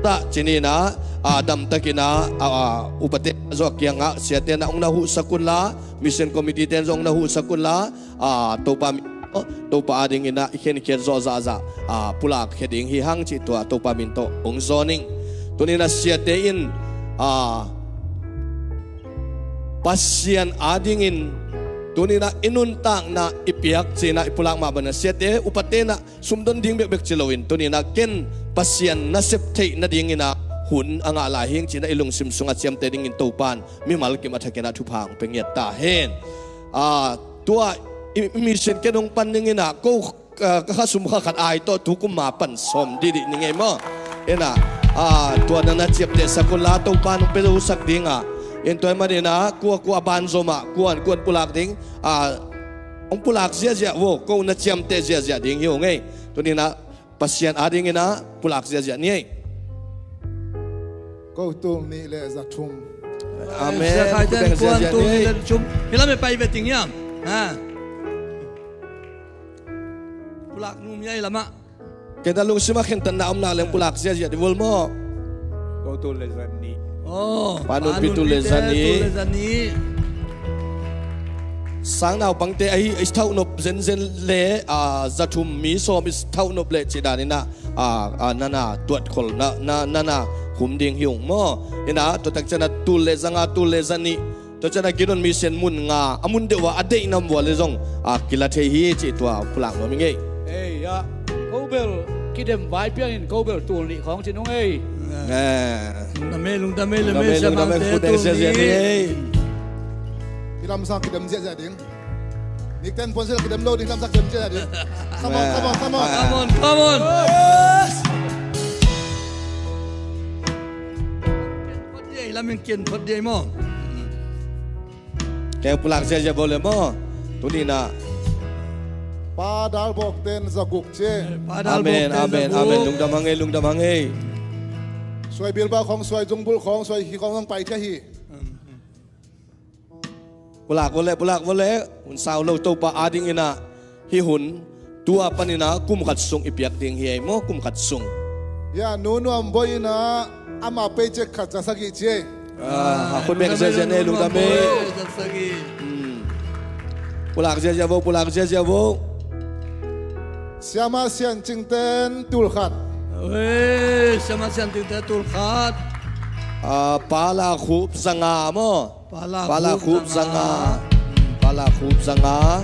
ta chinina dam takina upate zo kyanga siate na ong nahu sakula mission committee ten zong nahu sakula topa ading ina ikhen kher zo za za pulak heading hi hang chi to topa min to ong zoning tunina siate in pasien ading in tunina inuntang na ipiak sina ipulak mabana siate upate na sumdon ding bek chilowin tunina ken pasien na septei na ding ina hun anga lahing china ilung simsunga chiam te ding in topan mi mal ki mathakena thupang pengiat ta hen tua mission kenong panning ina ko ka sum kha khat ai to thukum ma pan som di di ningai mo ena tua na chiap te sakula topan pelo sak dinga en toy marina ku aban zoma kuan pulak ding ong pulak zia wo ko na chiam te zia ding yo ngai to ni na pasien ading ina pulak zia ni ko tung ni le za thum amen Khai ten kuan tu ni le chum hila me pai veting yam pulak num yai lama kita lung sima khentan na omna leng pulak zia di wol mo ko tu le zan ni panun pitu le zani sang naw pangte ai thau nop zen le zathum mi som is thau nop le chidani na nana tuat khol na humding hiung mo ina to tak chana tul le zani to chana ginon mi sen mun nga amun dewa ade nam wale zong kila the hi chi twa pulang no mi nge ya ko bel kidem vai pian in ko bel tul ni khong chinung ei lung da me le me samang te tu ni ilam sang kidam zia ding nik ten pon sel kidam lo ding lam sak jem zia ding come on la min ken phot dei mo ke pulang zia bole mo tuni na pa dal bok ten zaguk che amen lung damangai soi bil ba khong soi jung bul khong soi hi khong pai the hi pulak wole un sao lo to pa ading ina hi hun tua panina kum khat sung ipiak ding hi mo kum khat sung ya nu am boy na ama pe che khat sa sagi che kun mek zia ne lung dame pulak zia wo siama sian chingten tul khat sama sian tu tul khat pala khub zanga mo pala khub zanga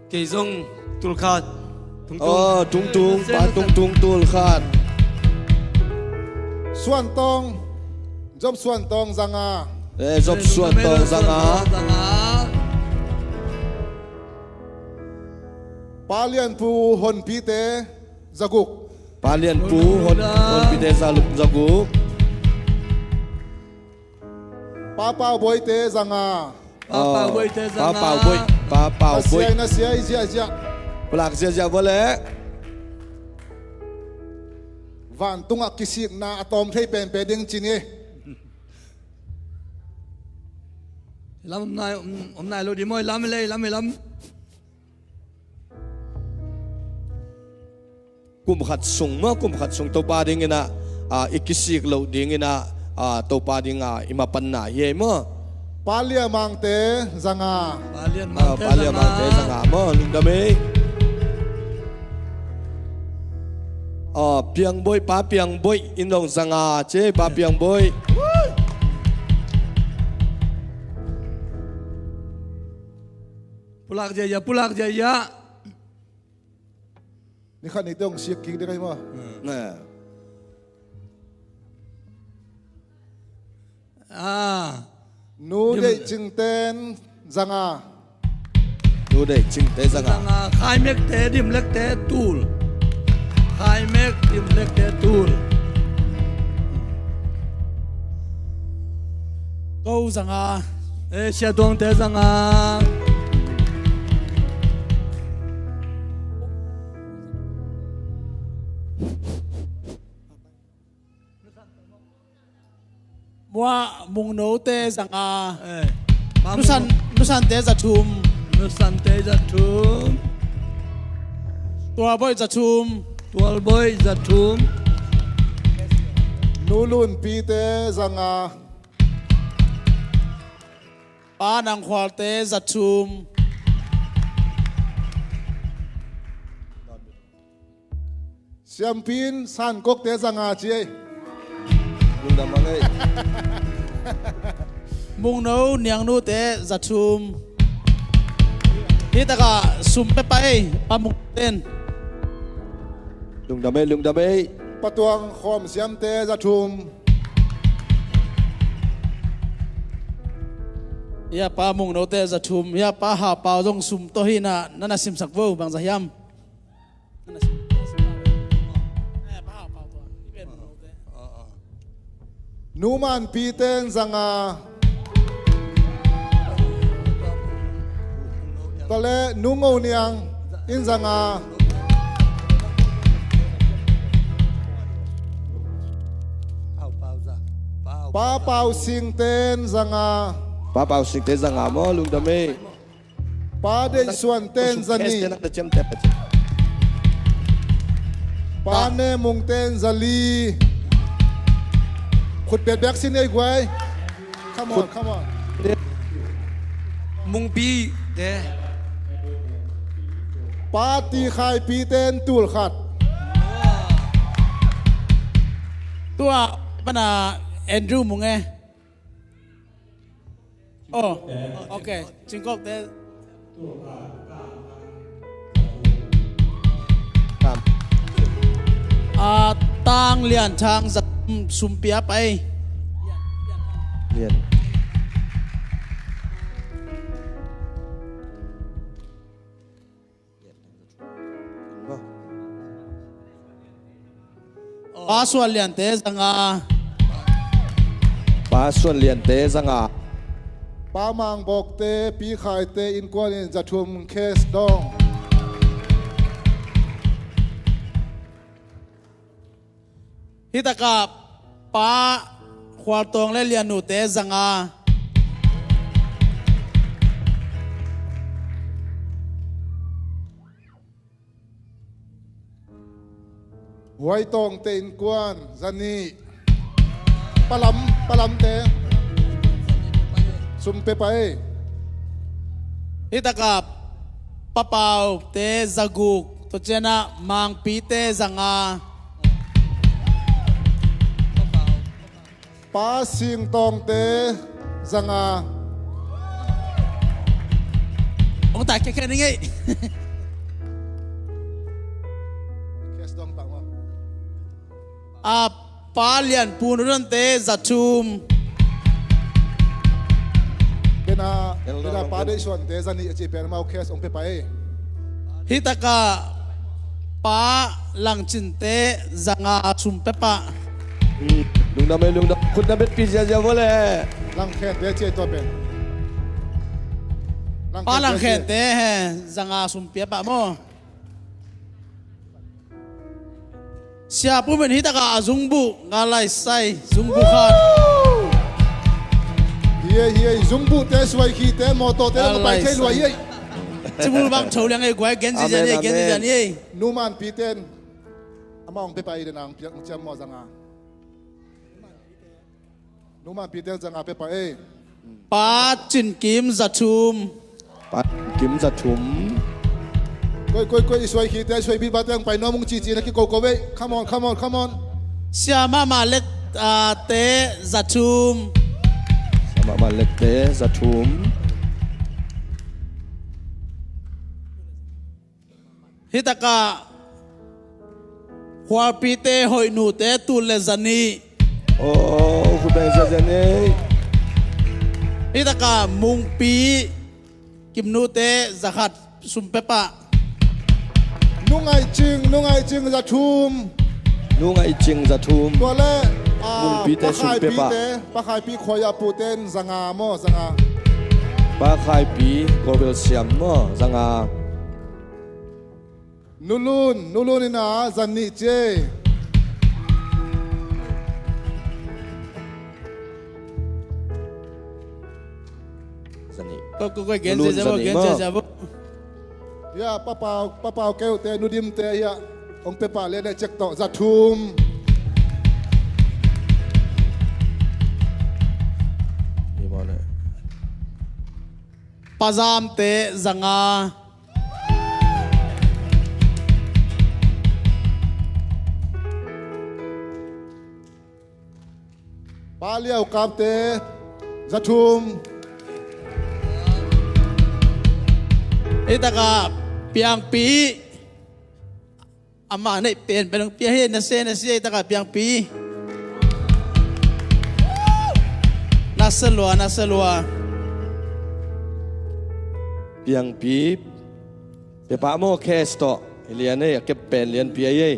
Kay zong tulkat tung pa tung tul khat suan tong job suan tong zanga job suan tong zanga palian pu hon pi te zaguk palian pu hon pide zaguk papa boy te zanga papa boy na sia pulak zia vole van tunga kisik na atom thei pen pe ding chini lam nai lo di moi lam kum khat sung to pa ding ina ikisik lo ding ina to pa ding imapan na ye mo palia mang te zanga palia mang te zanga mo lung dame piang boy inong zanga che pa piang boy pulak jaya ni khan ni tong siak ki de kai mo nu de chingten zanga khai mek te dim lek te tul câu zanga sia dong te zanga mua mung nấu te zanga nusan te za thum tua boy za thum nulun pite zanga pa nang khwal te zatum siampin san kok te zanga chi Lung đam mang ấy. mung no niang nu te zatum hi ta ka sum pe pai pa muk ten Lung đam ấy. patuang khom siam te zathum ya pa mung no te zatum ya pa ha pa jong sum to hi na nana sim sak vo bang za yam numan piten zanga tole nungo niang in zanga pa pau sing ten zanga Pa bao sinh tế rằng ảo mơ lung đam ấy. pa de suan ten zani Nó chém tép. pa ne mung ten zali khut bet back sin ei gwai come on Mung pi te. pa ti khai pi ten tul khat tua pana Andrew mung e oh okay chingkok te tang lian thang giặc sum pia pai Liền. pa suan lian te zanga Pa xuân liền tế rằng ảo. pa mang bok te pi khai te in kwan in zathum case dong hi ta ka pa khwal tong le lian nu te zanga huai tong te in kwan zani palam te sum pe pai hi ta ka pa pau te zaguk to chena mang pi te zanga pa sing tong te zanga ông ta cái này ngay case dong tang ma pa lian pun ron te zatum bena pa de suan te zani chi per mau case ong pe pai hi ta ka pa lang chin te zanga chum pe pa Lung đam ấy lung đam. Khut đam biết pi giờ vô lệ. lang khen te che to pen pa lang khen te he zanga sum pe pa mo sia pu men hi ta ka zung bu nga lai sai zung bu khan hiye zumbu te swai khi te moto te ma pai thei loi ye chu bu bang chou liang ai gwai gen ji jan ye gen ji jan ye numan pi ten among pe pai de nang piak cham mo zanga numan pi ten zanga pe pai pa chin kim zatum Pa kiếm giật thúm. koi swai khi te swai bi ba tang pai no mung chi na ki ko we come on sia ma let te zatum Mà lệch tế giật thúm. hi ta ka hwa pi te hoi nu te tu le zani Khut bèn giờ giờ này. hi ta ka mung pi kim nu te zakhat sum pe pa nungai ching za thum Nu ngay chinh giật thúm. to le Mung pi te sum pe pa. pa khai pi khoya pu ten zanga mo zanga Pa khai pi cô biểu xiêm mơ rằng nulun ina zanni che ko gen je jabo gen je jabo ya papa keu te nudim te ya ong pe pa le ne check to za thum ปะจามเตจังอาปาเลียวกับเตจะชุม ไอ้ตะกาเปียงปีอามาเนี่ยเปลี่ยนเป็นเปียให้นัสเซนัสเซตะกาเปียงปีนัสลัวนัสลัว piang pi pe pa mo kesto lian ne ke pen lian pi ye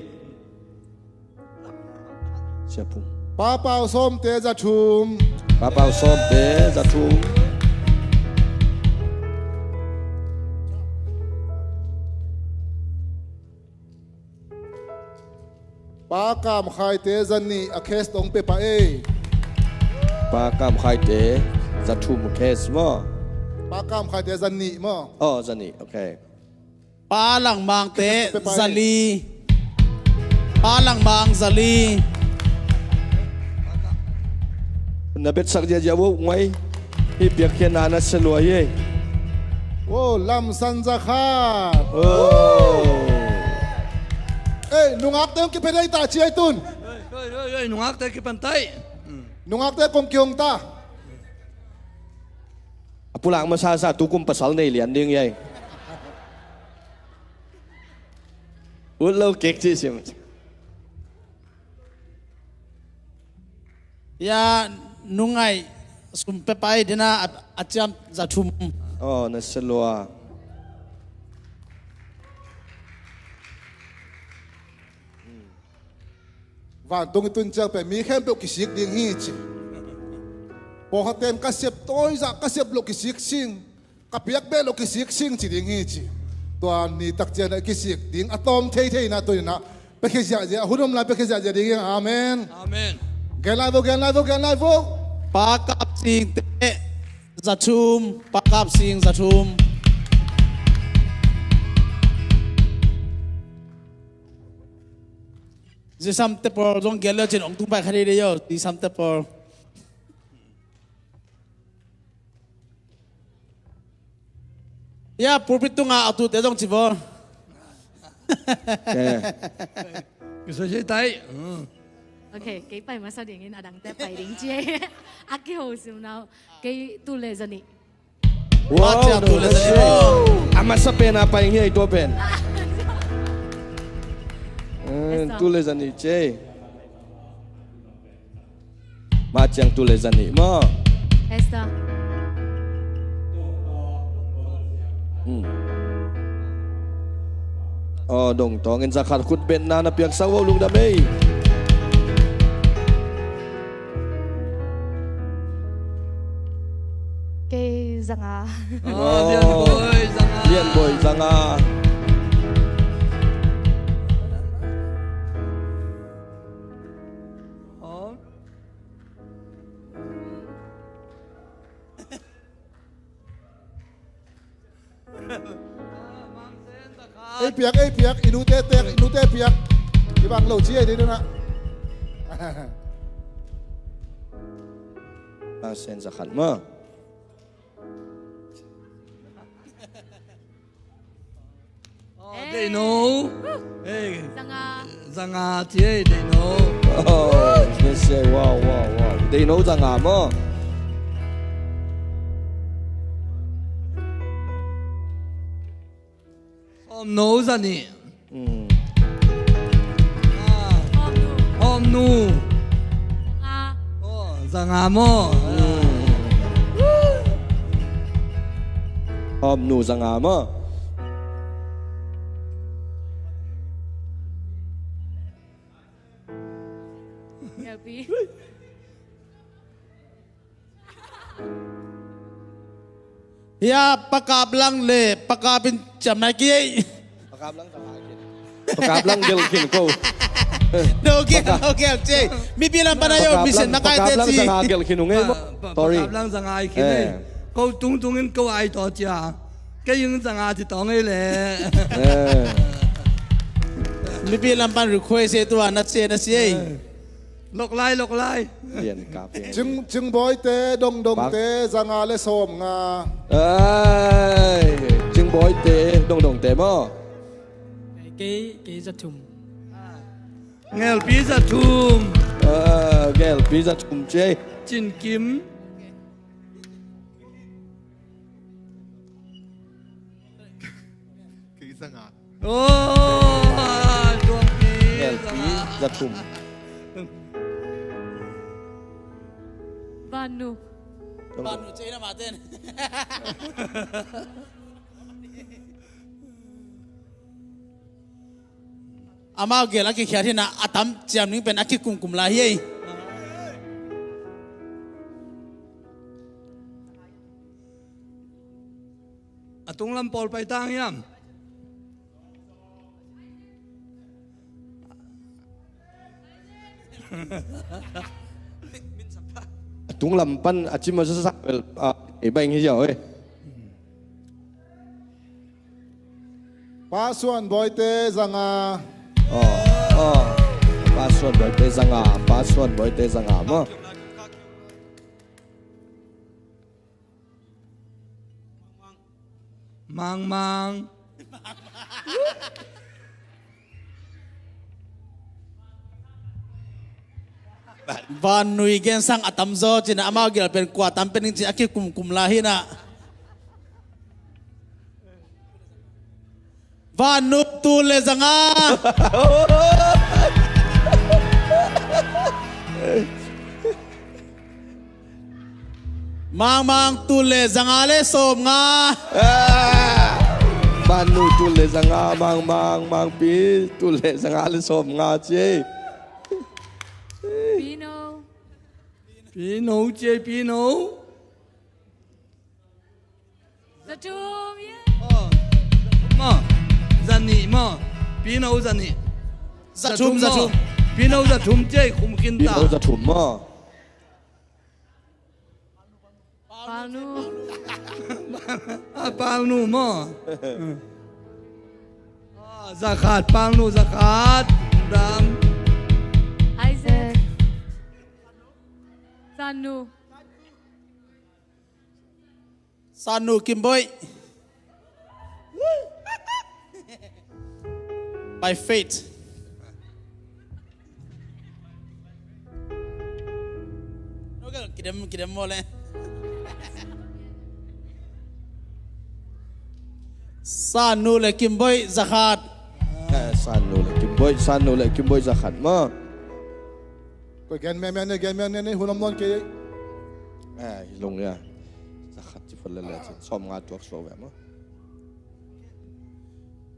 siapu ป้าเป่าส้มเตจะชุม pa pa som te za thu ป้ากามไข่เตจะนี่อเคสตรงเปปะเอ pa kam khai te za thu mo kes mo ป้ากามไข่เตจะนี่มั้ง oh za ni okay ปาหลังบางเตซาลีปาหลังบางซาลี na bet sak ja wo ngai hi piak khen na na selua ye โอ้ลำสันจะขาด oh เอ้ยนุงักเต้งกิเพได้ตาเชียตุน ơi nung ác tay cái bàn tay นุงักเต้งกงเกียงตา pulang masa sa tukum pasal nei lian ding ye ulo kek chi sim ยานุงไงสุมเปไปเดน่าอาจารย์จะชุม oh na selua วันตรงตุนเจ้าไปมีแค่ลูกกิสิกดิ่งฮีจิพอเขาเต็มกระเสียบต้อยจากกระเสียบลูกกิสิกซิงกระเปียกเบลูกกิสิกซิงจิดิ่งฮีจิตัวนี้ตักเจนกิสิกดิ่งอะตอมเท่ๆนะตัวนี้นะไปกิสิกเจ้าหุ่นมลาไปกิสิกเจ้าดิ่งอาเมน amen แกนไลฟ์แกนไลฟ์แกนไลฟ์ ปากับสิงเตจะชุมปากับสิงจะชุมจะซ้ำเตปอร์ลงเกลือเจนองตุ้งไปคดีเดียวดีซ้ำเตปอร์ยาปูปิตุงอาเอาตัวเตจงจิบอ cái số dây tay OK， 幾拜馬修電影阿等得拜領姐，阿幾好笑鬧，幾都嚟咗你。 wow ama sa pen apa yang hi to pen tulisan ni che macam tulisan ni mo Esther， oh dong tongin zakat kut ben na na piang sawo lung damay 幾陣啊？ liên boy zanga Ê piak, inu te piak. Di bang lo chia di na. ang sen zakat mo they know hey 陣啊？ rằng à thế they know oh they say wow they know zanga mo hôm nấu ra nè 哦，no， hôm nu 啊， rằng à mo om nu zanga mo 有邊？ ยาปากาบลังเลปากาเป็นจำนายกี้ pagkap lang gel kin ko โอเคเจมีปีลังปนายอมิเซนนักไอเต pagkap lang จี sa gel kinungay mo sorry Pagkap lang rằng ai kia này câu tung tung câu ai đó chả cái những rằng à thì tao ngay lẽ มีปีลังปันรีเควสตัวนัดเซนัดเซ ลกไล่เปลี่ยนกาเพลง จึงบอยเตดงเตจังอาเลโสมงา เอ้ยจึงบอยเตดงเตมอ cái giật thùng เงลปีจะทุม แกลปีจะทุ่มเจ จินกิม คือสง่า โอ้ดวงปี แกลปีจะทุ่ม Vanu. บ้านหนูเจนะมาเต้นอามาเกลักขี้ที่น่ะอาตมเจียมนิ่งเป็นอาคิกุมลาเฮย ตุงลำปอลไปตั้งยาม ตุงลำปันอาชิมาจะสักไอ้ใบเงี้ยเอ้ย ป้าส่วนบอยเตจังอา ปาส่วนบอยเตสังอาปาส่วนบอยเตสังอามั้ง มัง บ้านหนูเกนสังอาตมโซจินะอามาเกลเป็นกว่าตัมเป็นจริงอาคิกุมลาเฮนะบ้านหนูตูเลสังอามังตูเลสังอาเลสมงา บ้านนูตุเลสังอามังปีตุเลสังอาเลสมงาเจ Pino. ปีโนเจปีโน Zatum. Yeah. มอจันนี่มอปีโนจันนี่ จะชุม ปีโนจะทุ่มเจคุมกิน พี่ ตา เราจะถุ่มมั้ง Panu. ปางนูมอจะขาดปางนูจะขาดด Isaac. Sanu. ซานูกิมบอย by faith โอเคกินมอเลยซานูเลกิมบอยซักฮัด สันนูเลยกิมบอยจะขัดมั้ง ก็แกนแม่เนี่ยหุ่นน้ำนอนเกย ลงเนี่ยจะขัดที่ฝนเลยๆซ้อมงานตัวโซ่แบบมั้ง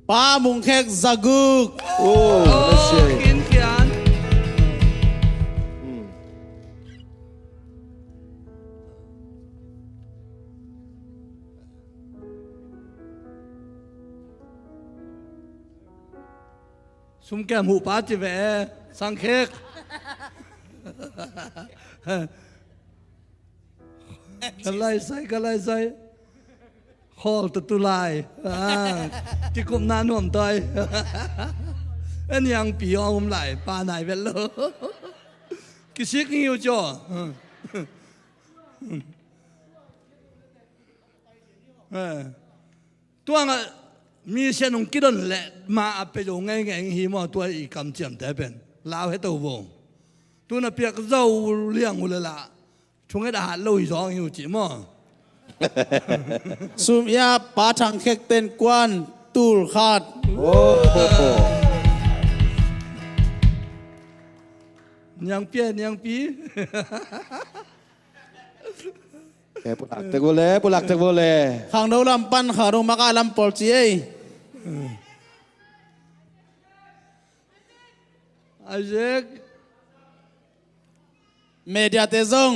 ป้ามุงเค้กซากุก โอ้ ำ นั่นเชีย กินเขียนซุ่มแก้มหูป้าจิแหวสังเค้กกันไล่ใส่คอตุลายที่กุมนาน่วมตอยอันยังปีอมไหลปาไหนเป็นโลกิสิกหิวจ่อตัวงมีเส้นงกิดนแหละมาไปอยู่ไงหิมอตัวอีกำเจียมแต่เป็นลาวให้ตัววงตัวน่ะเปียกเจ้าเลี้ยงอุลละช่วงให้อาหารลุยสองหิวจิมอ ซุมยาป้าทางเค้กเต้นกวนตูลขาด โอ้ ยังเปียยังปี แกปุลักตะโกเล่ ข้างโดลำปันขาดงมากาลำปอลจีเอ ไอเซ็ก เมเดียเตซง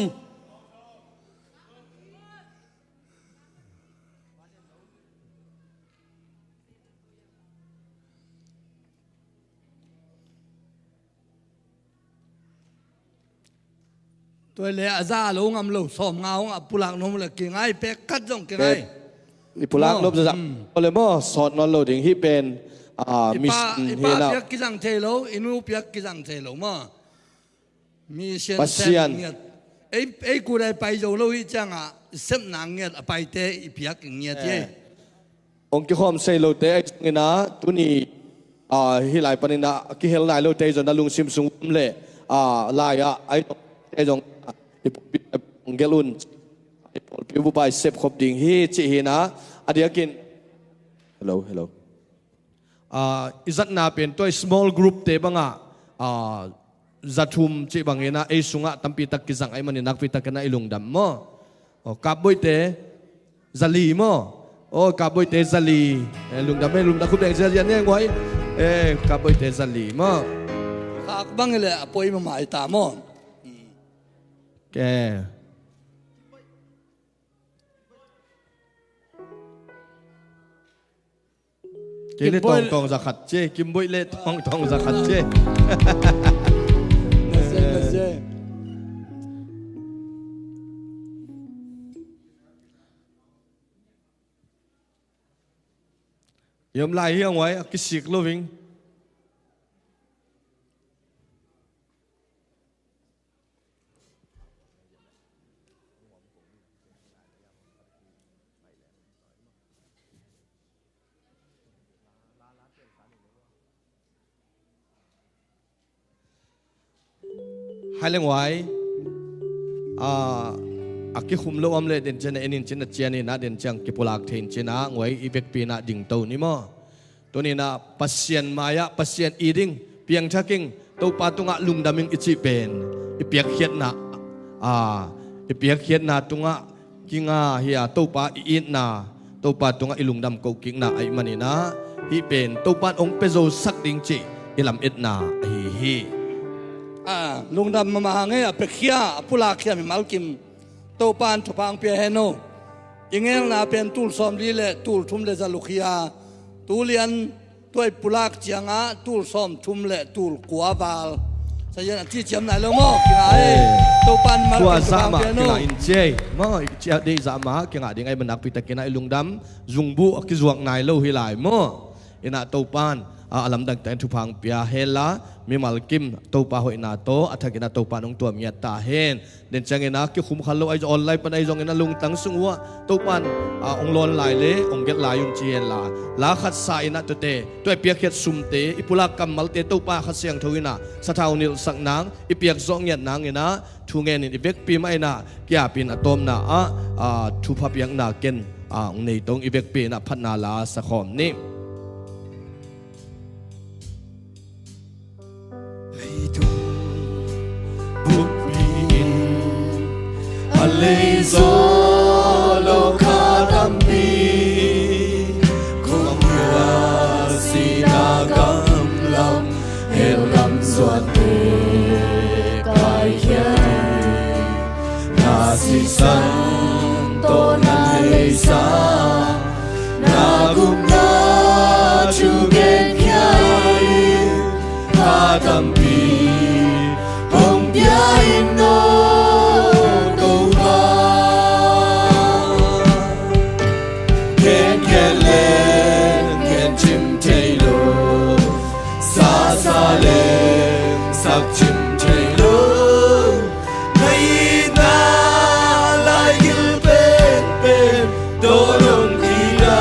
ตัวเลี้ยซาลงอำลูกสอมเงาปุลักนมเลยกิ่งไอเป็กกัดจงกิ่งไอ นี่ปุลักลบจะเลยมั้งสอดนอนโหลดอย่างที่เป็นมิส อี เฮ ป้า ล่า เปียกกิจังเทโลอินูเปียกกิจังเทโลมั้ง mi sian Pasian. nghiệt ấy cụ đây bay dầu lâu chăng à xếp nàng nghiệt bay té ipiak nghiệt chứ ông kia hôm say lâu tế nghe na tu ni hi lại panin na ki hel nai lâu tế rồi na lung sim sung lệ lại ai tế rồi ông gelun people by sep khop ding hi chi hi na adiakin hello izat na pen toy small group te banga zathum chi bangena ei sunga tampi tak ki jang ai mani nak pi tak na ilung dam mo kapboi te zali mo kapboi te zali lung da khub deng zia ne ngoi kapboi te zali mo khak bang le apoi ma mai ta mo ke cái lệ tong ra khát chế kim bội lệ tong ra khát chế yếm lại hi ông ấy cái xịt luôn vinh hai leng wai cái khum lo am le den chen enin chen chen ni na den chang ki pulak thein chen a ngoi ibek pi na ding to ni mo to ni na pasien maya pasien iding piang thaking to patunga lungdaming ichi pen ipiak khiat na ipiak khiat na tunga kinga hiya to pa i na to patunga ilungdam ko king na ai mani na hi pen to pan ong pezo sak ding chi ilam it na hi lung đam mà nghe pekhia pula khia mi malkim to pan thupang pe heno ingel na pen tul som li le tul thum le zalukhia tulian toy pulak chianga tul som thum le tul kuawal sayan chi chiam nai lo mo kinga to pan mal tua thupang zama pe no kinga inche mo chia de zama kinga ding ai banak pita kina ilungdam zungbu ki zuak nai lo hi lai mo ina to pan alam dang tan thupang pia hela mi malkim to pa hoi na to athakina to pa nong tua mia ta hen den changena ki khum khalo ai online pan ai jong ina lung tang sungwa to pan ong lon lai le ong get lai yung chien la khat sa ina to te to pia khet sum te ipula kam mal te to pa khat siang thoina sathau nil sak nang ipiak zong yat nang ina thungen in ibek pi mai na kya pin atom na thu pha piang na ken ong nei tong ibek pi na phat na la sa khom ni Alay zolo kadambi Kung ya sinagam lam Hel lam zuat te kai hiai Na si san to na lay sa Na gum na chu gen hiai Kadambi Hong biai no sắc chim chạy lối ngày na lại gil bên bên đôi lông khi na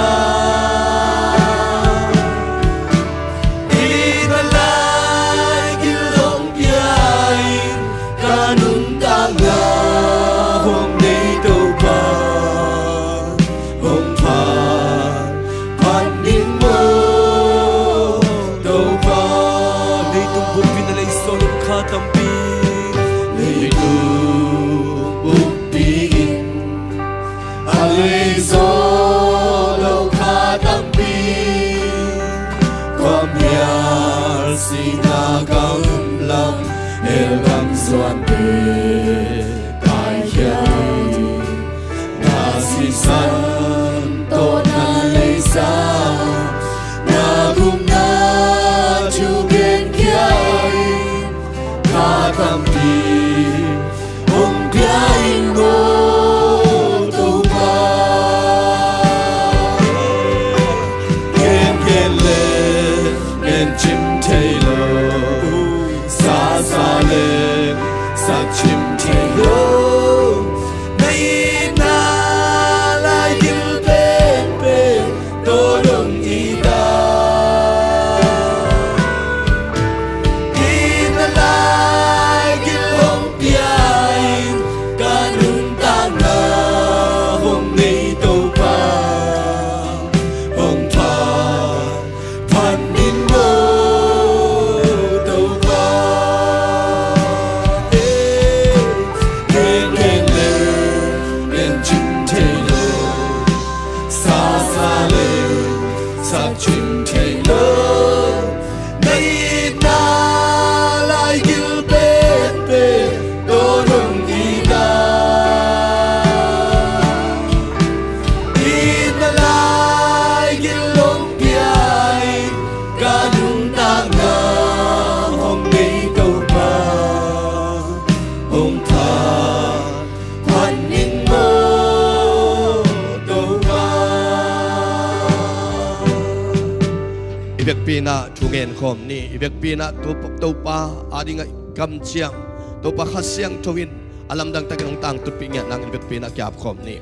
pina thungen khom ni ibek pina to pa adinga kam chiang to pa khasyang thowin alam dang takinong tang tutpingya nang ibek pina kyap khom ni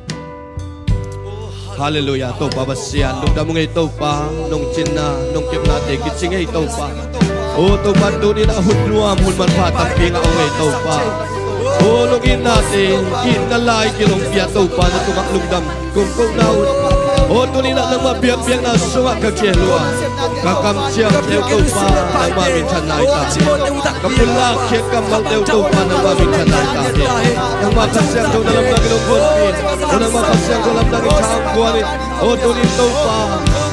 hallelujah to pa basian lung da mungay to pa nong chinna nong kip na te kichingay to pa o to pa tunin na hudluam hulman pa tapinga ongay to pa o lugin natin kinalay kilong piya to pa na tumaklong dam kung naun o tunin na nang mabiyag-biyag na suwa kagjelua kakamsiyang teo to pa nang maminsan na itahe kapulak kiyat kamal teo to pa nang maminsan na itahe nang makasyang to nalam na kilong konpin o nang makasyang to nalam na kitang kuwanin o tunin to pa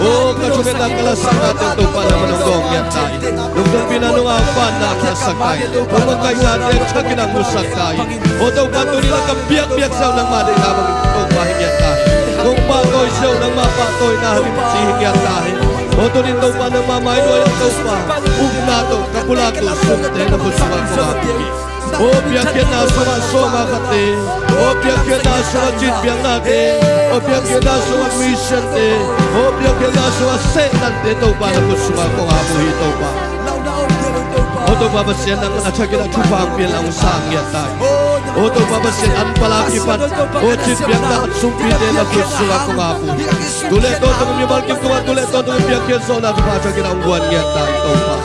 o kasungan na kalasang natin to pa naman ang dong yan tayo nung doon pinanungapan na nasakay nung magkay natin siya kinangusakay o to pa tunin na kabiyak-biyak siya nang maday habang to pa hingyan tayo kung patoy siya nang mapatoy na hingyan tayo o tunin to pa nang mamaynoy ang to pa ugnato kapulato sumte na busuan ko mapiki o biyakyan na suma kate o biyakyan na suma jitbiyang nate o biyakyan na suma mission te o biyakyan na suma setan te to pa na busuan ko abuhi to pa o to pa basyan ang atagin at chupang bilang sangyan tayo o to pa basyan ang palakipan o jitbiyang na at sumpite na busuan ko abuhi tulet to itong mimalkim ko at tulet to itong biyakyan so na atagin ang buwan yan tayo to pa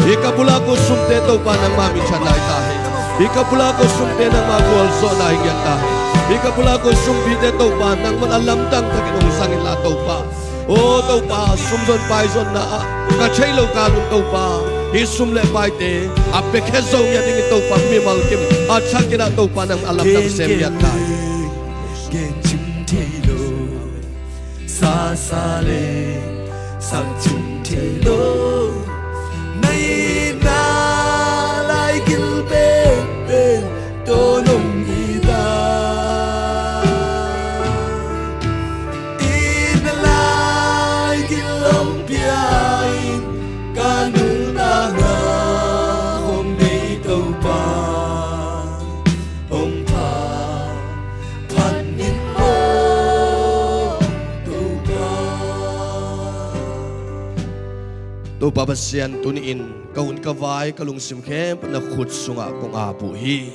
ikapula ko sumte to pa ng maminsan na itahe ikapula ko sumte ng mga kuwalso na hingyan tayo ikapula ko sumpite to pa ng malalamdang taginong sangin la to pa o to pa sumzon paizon na kachaylaw kalong to pa isumle paite apekezo yating ito pa mimalkim at sakina to pa ng alamdang semyat tayo genchimtelo sasale sakchimtelo nay na lai gilben ben tonong ida inalay gilong piyain kanutanga hong dito pa hong pa panin mo to pa to babasyan tuniin kaun kawai kalung simkem na khut sunga kung apuhi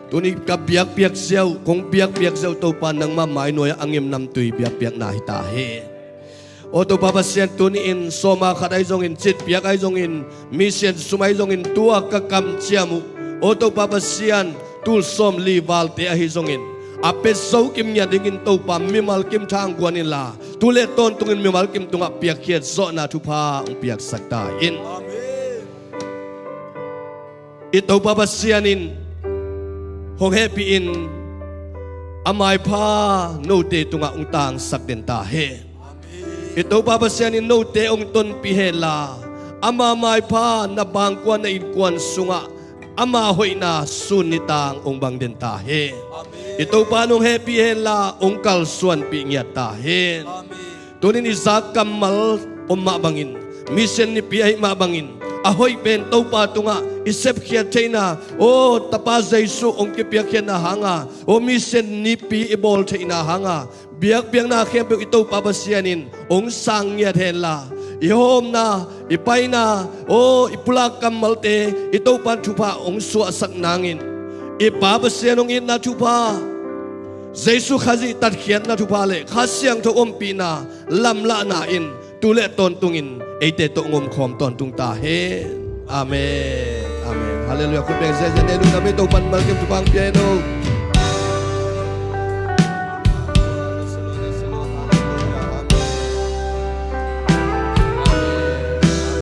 tuni ka biyak-biyak siyaw kung biyak-biyak siyaw to pa nang mamay noy angim nam tuy biyak-biyak na hitahe o to babasyan tuniin soma kaday zongin chit biyak ay zongin mission sumay zongin tua kakam chiamu o to babasyan tul som li valte ahi zongin apes so kim nya dingin to pa mimal kim thang guanin la tule ton tungin mimal kim tunga piak khiat zo na thupa ong piak sakta in ito babasyanin hong happy in amay pa no te tunga ong tang sakden tahe ito babasyanin no te ong ton pihela ama may pa na bangkwan na inkwan sunga ama hoy na sunitang ong bangden tahe ito pa nung happy hela ong kalsuan pingyat tahe tunin isa kamal umabangin mission ni piyay mabangin ahoy pen to pa tunga isep khiat chaina o tapazay su ong kipyak khiat na hanga o mission ni pi ibol chaina hanga biak biang na khiap ito babasyanin ong sangya hela ihom na ipay na o ipulak kamalte ito pa chupa ong suasak nangin ipabasyanong in na chupa Jesu khazi tat khiat na chupa le khasyang to ompina lamla na in tule ton tungin ete to ngom khom ton tung ta he amen amen hallelujah ku beng zai zai ne lu na me to pan mal kem tu bang piano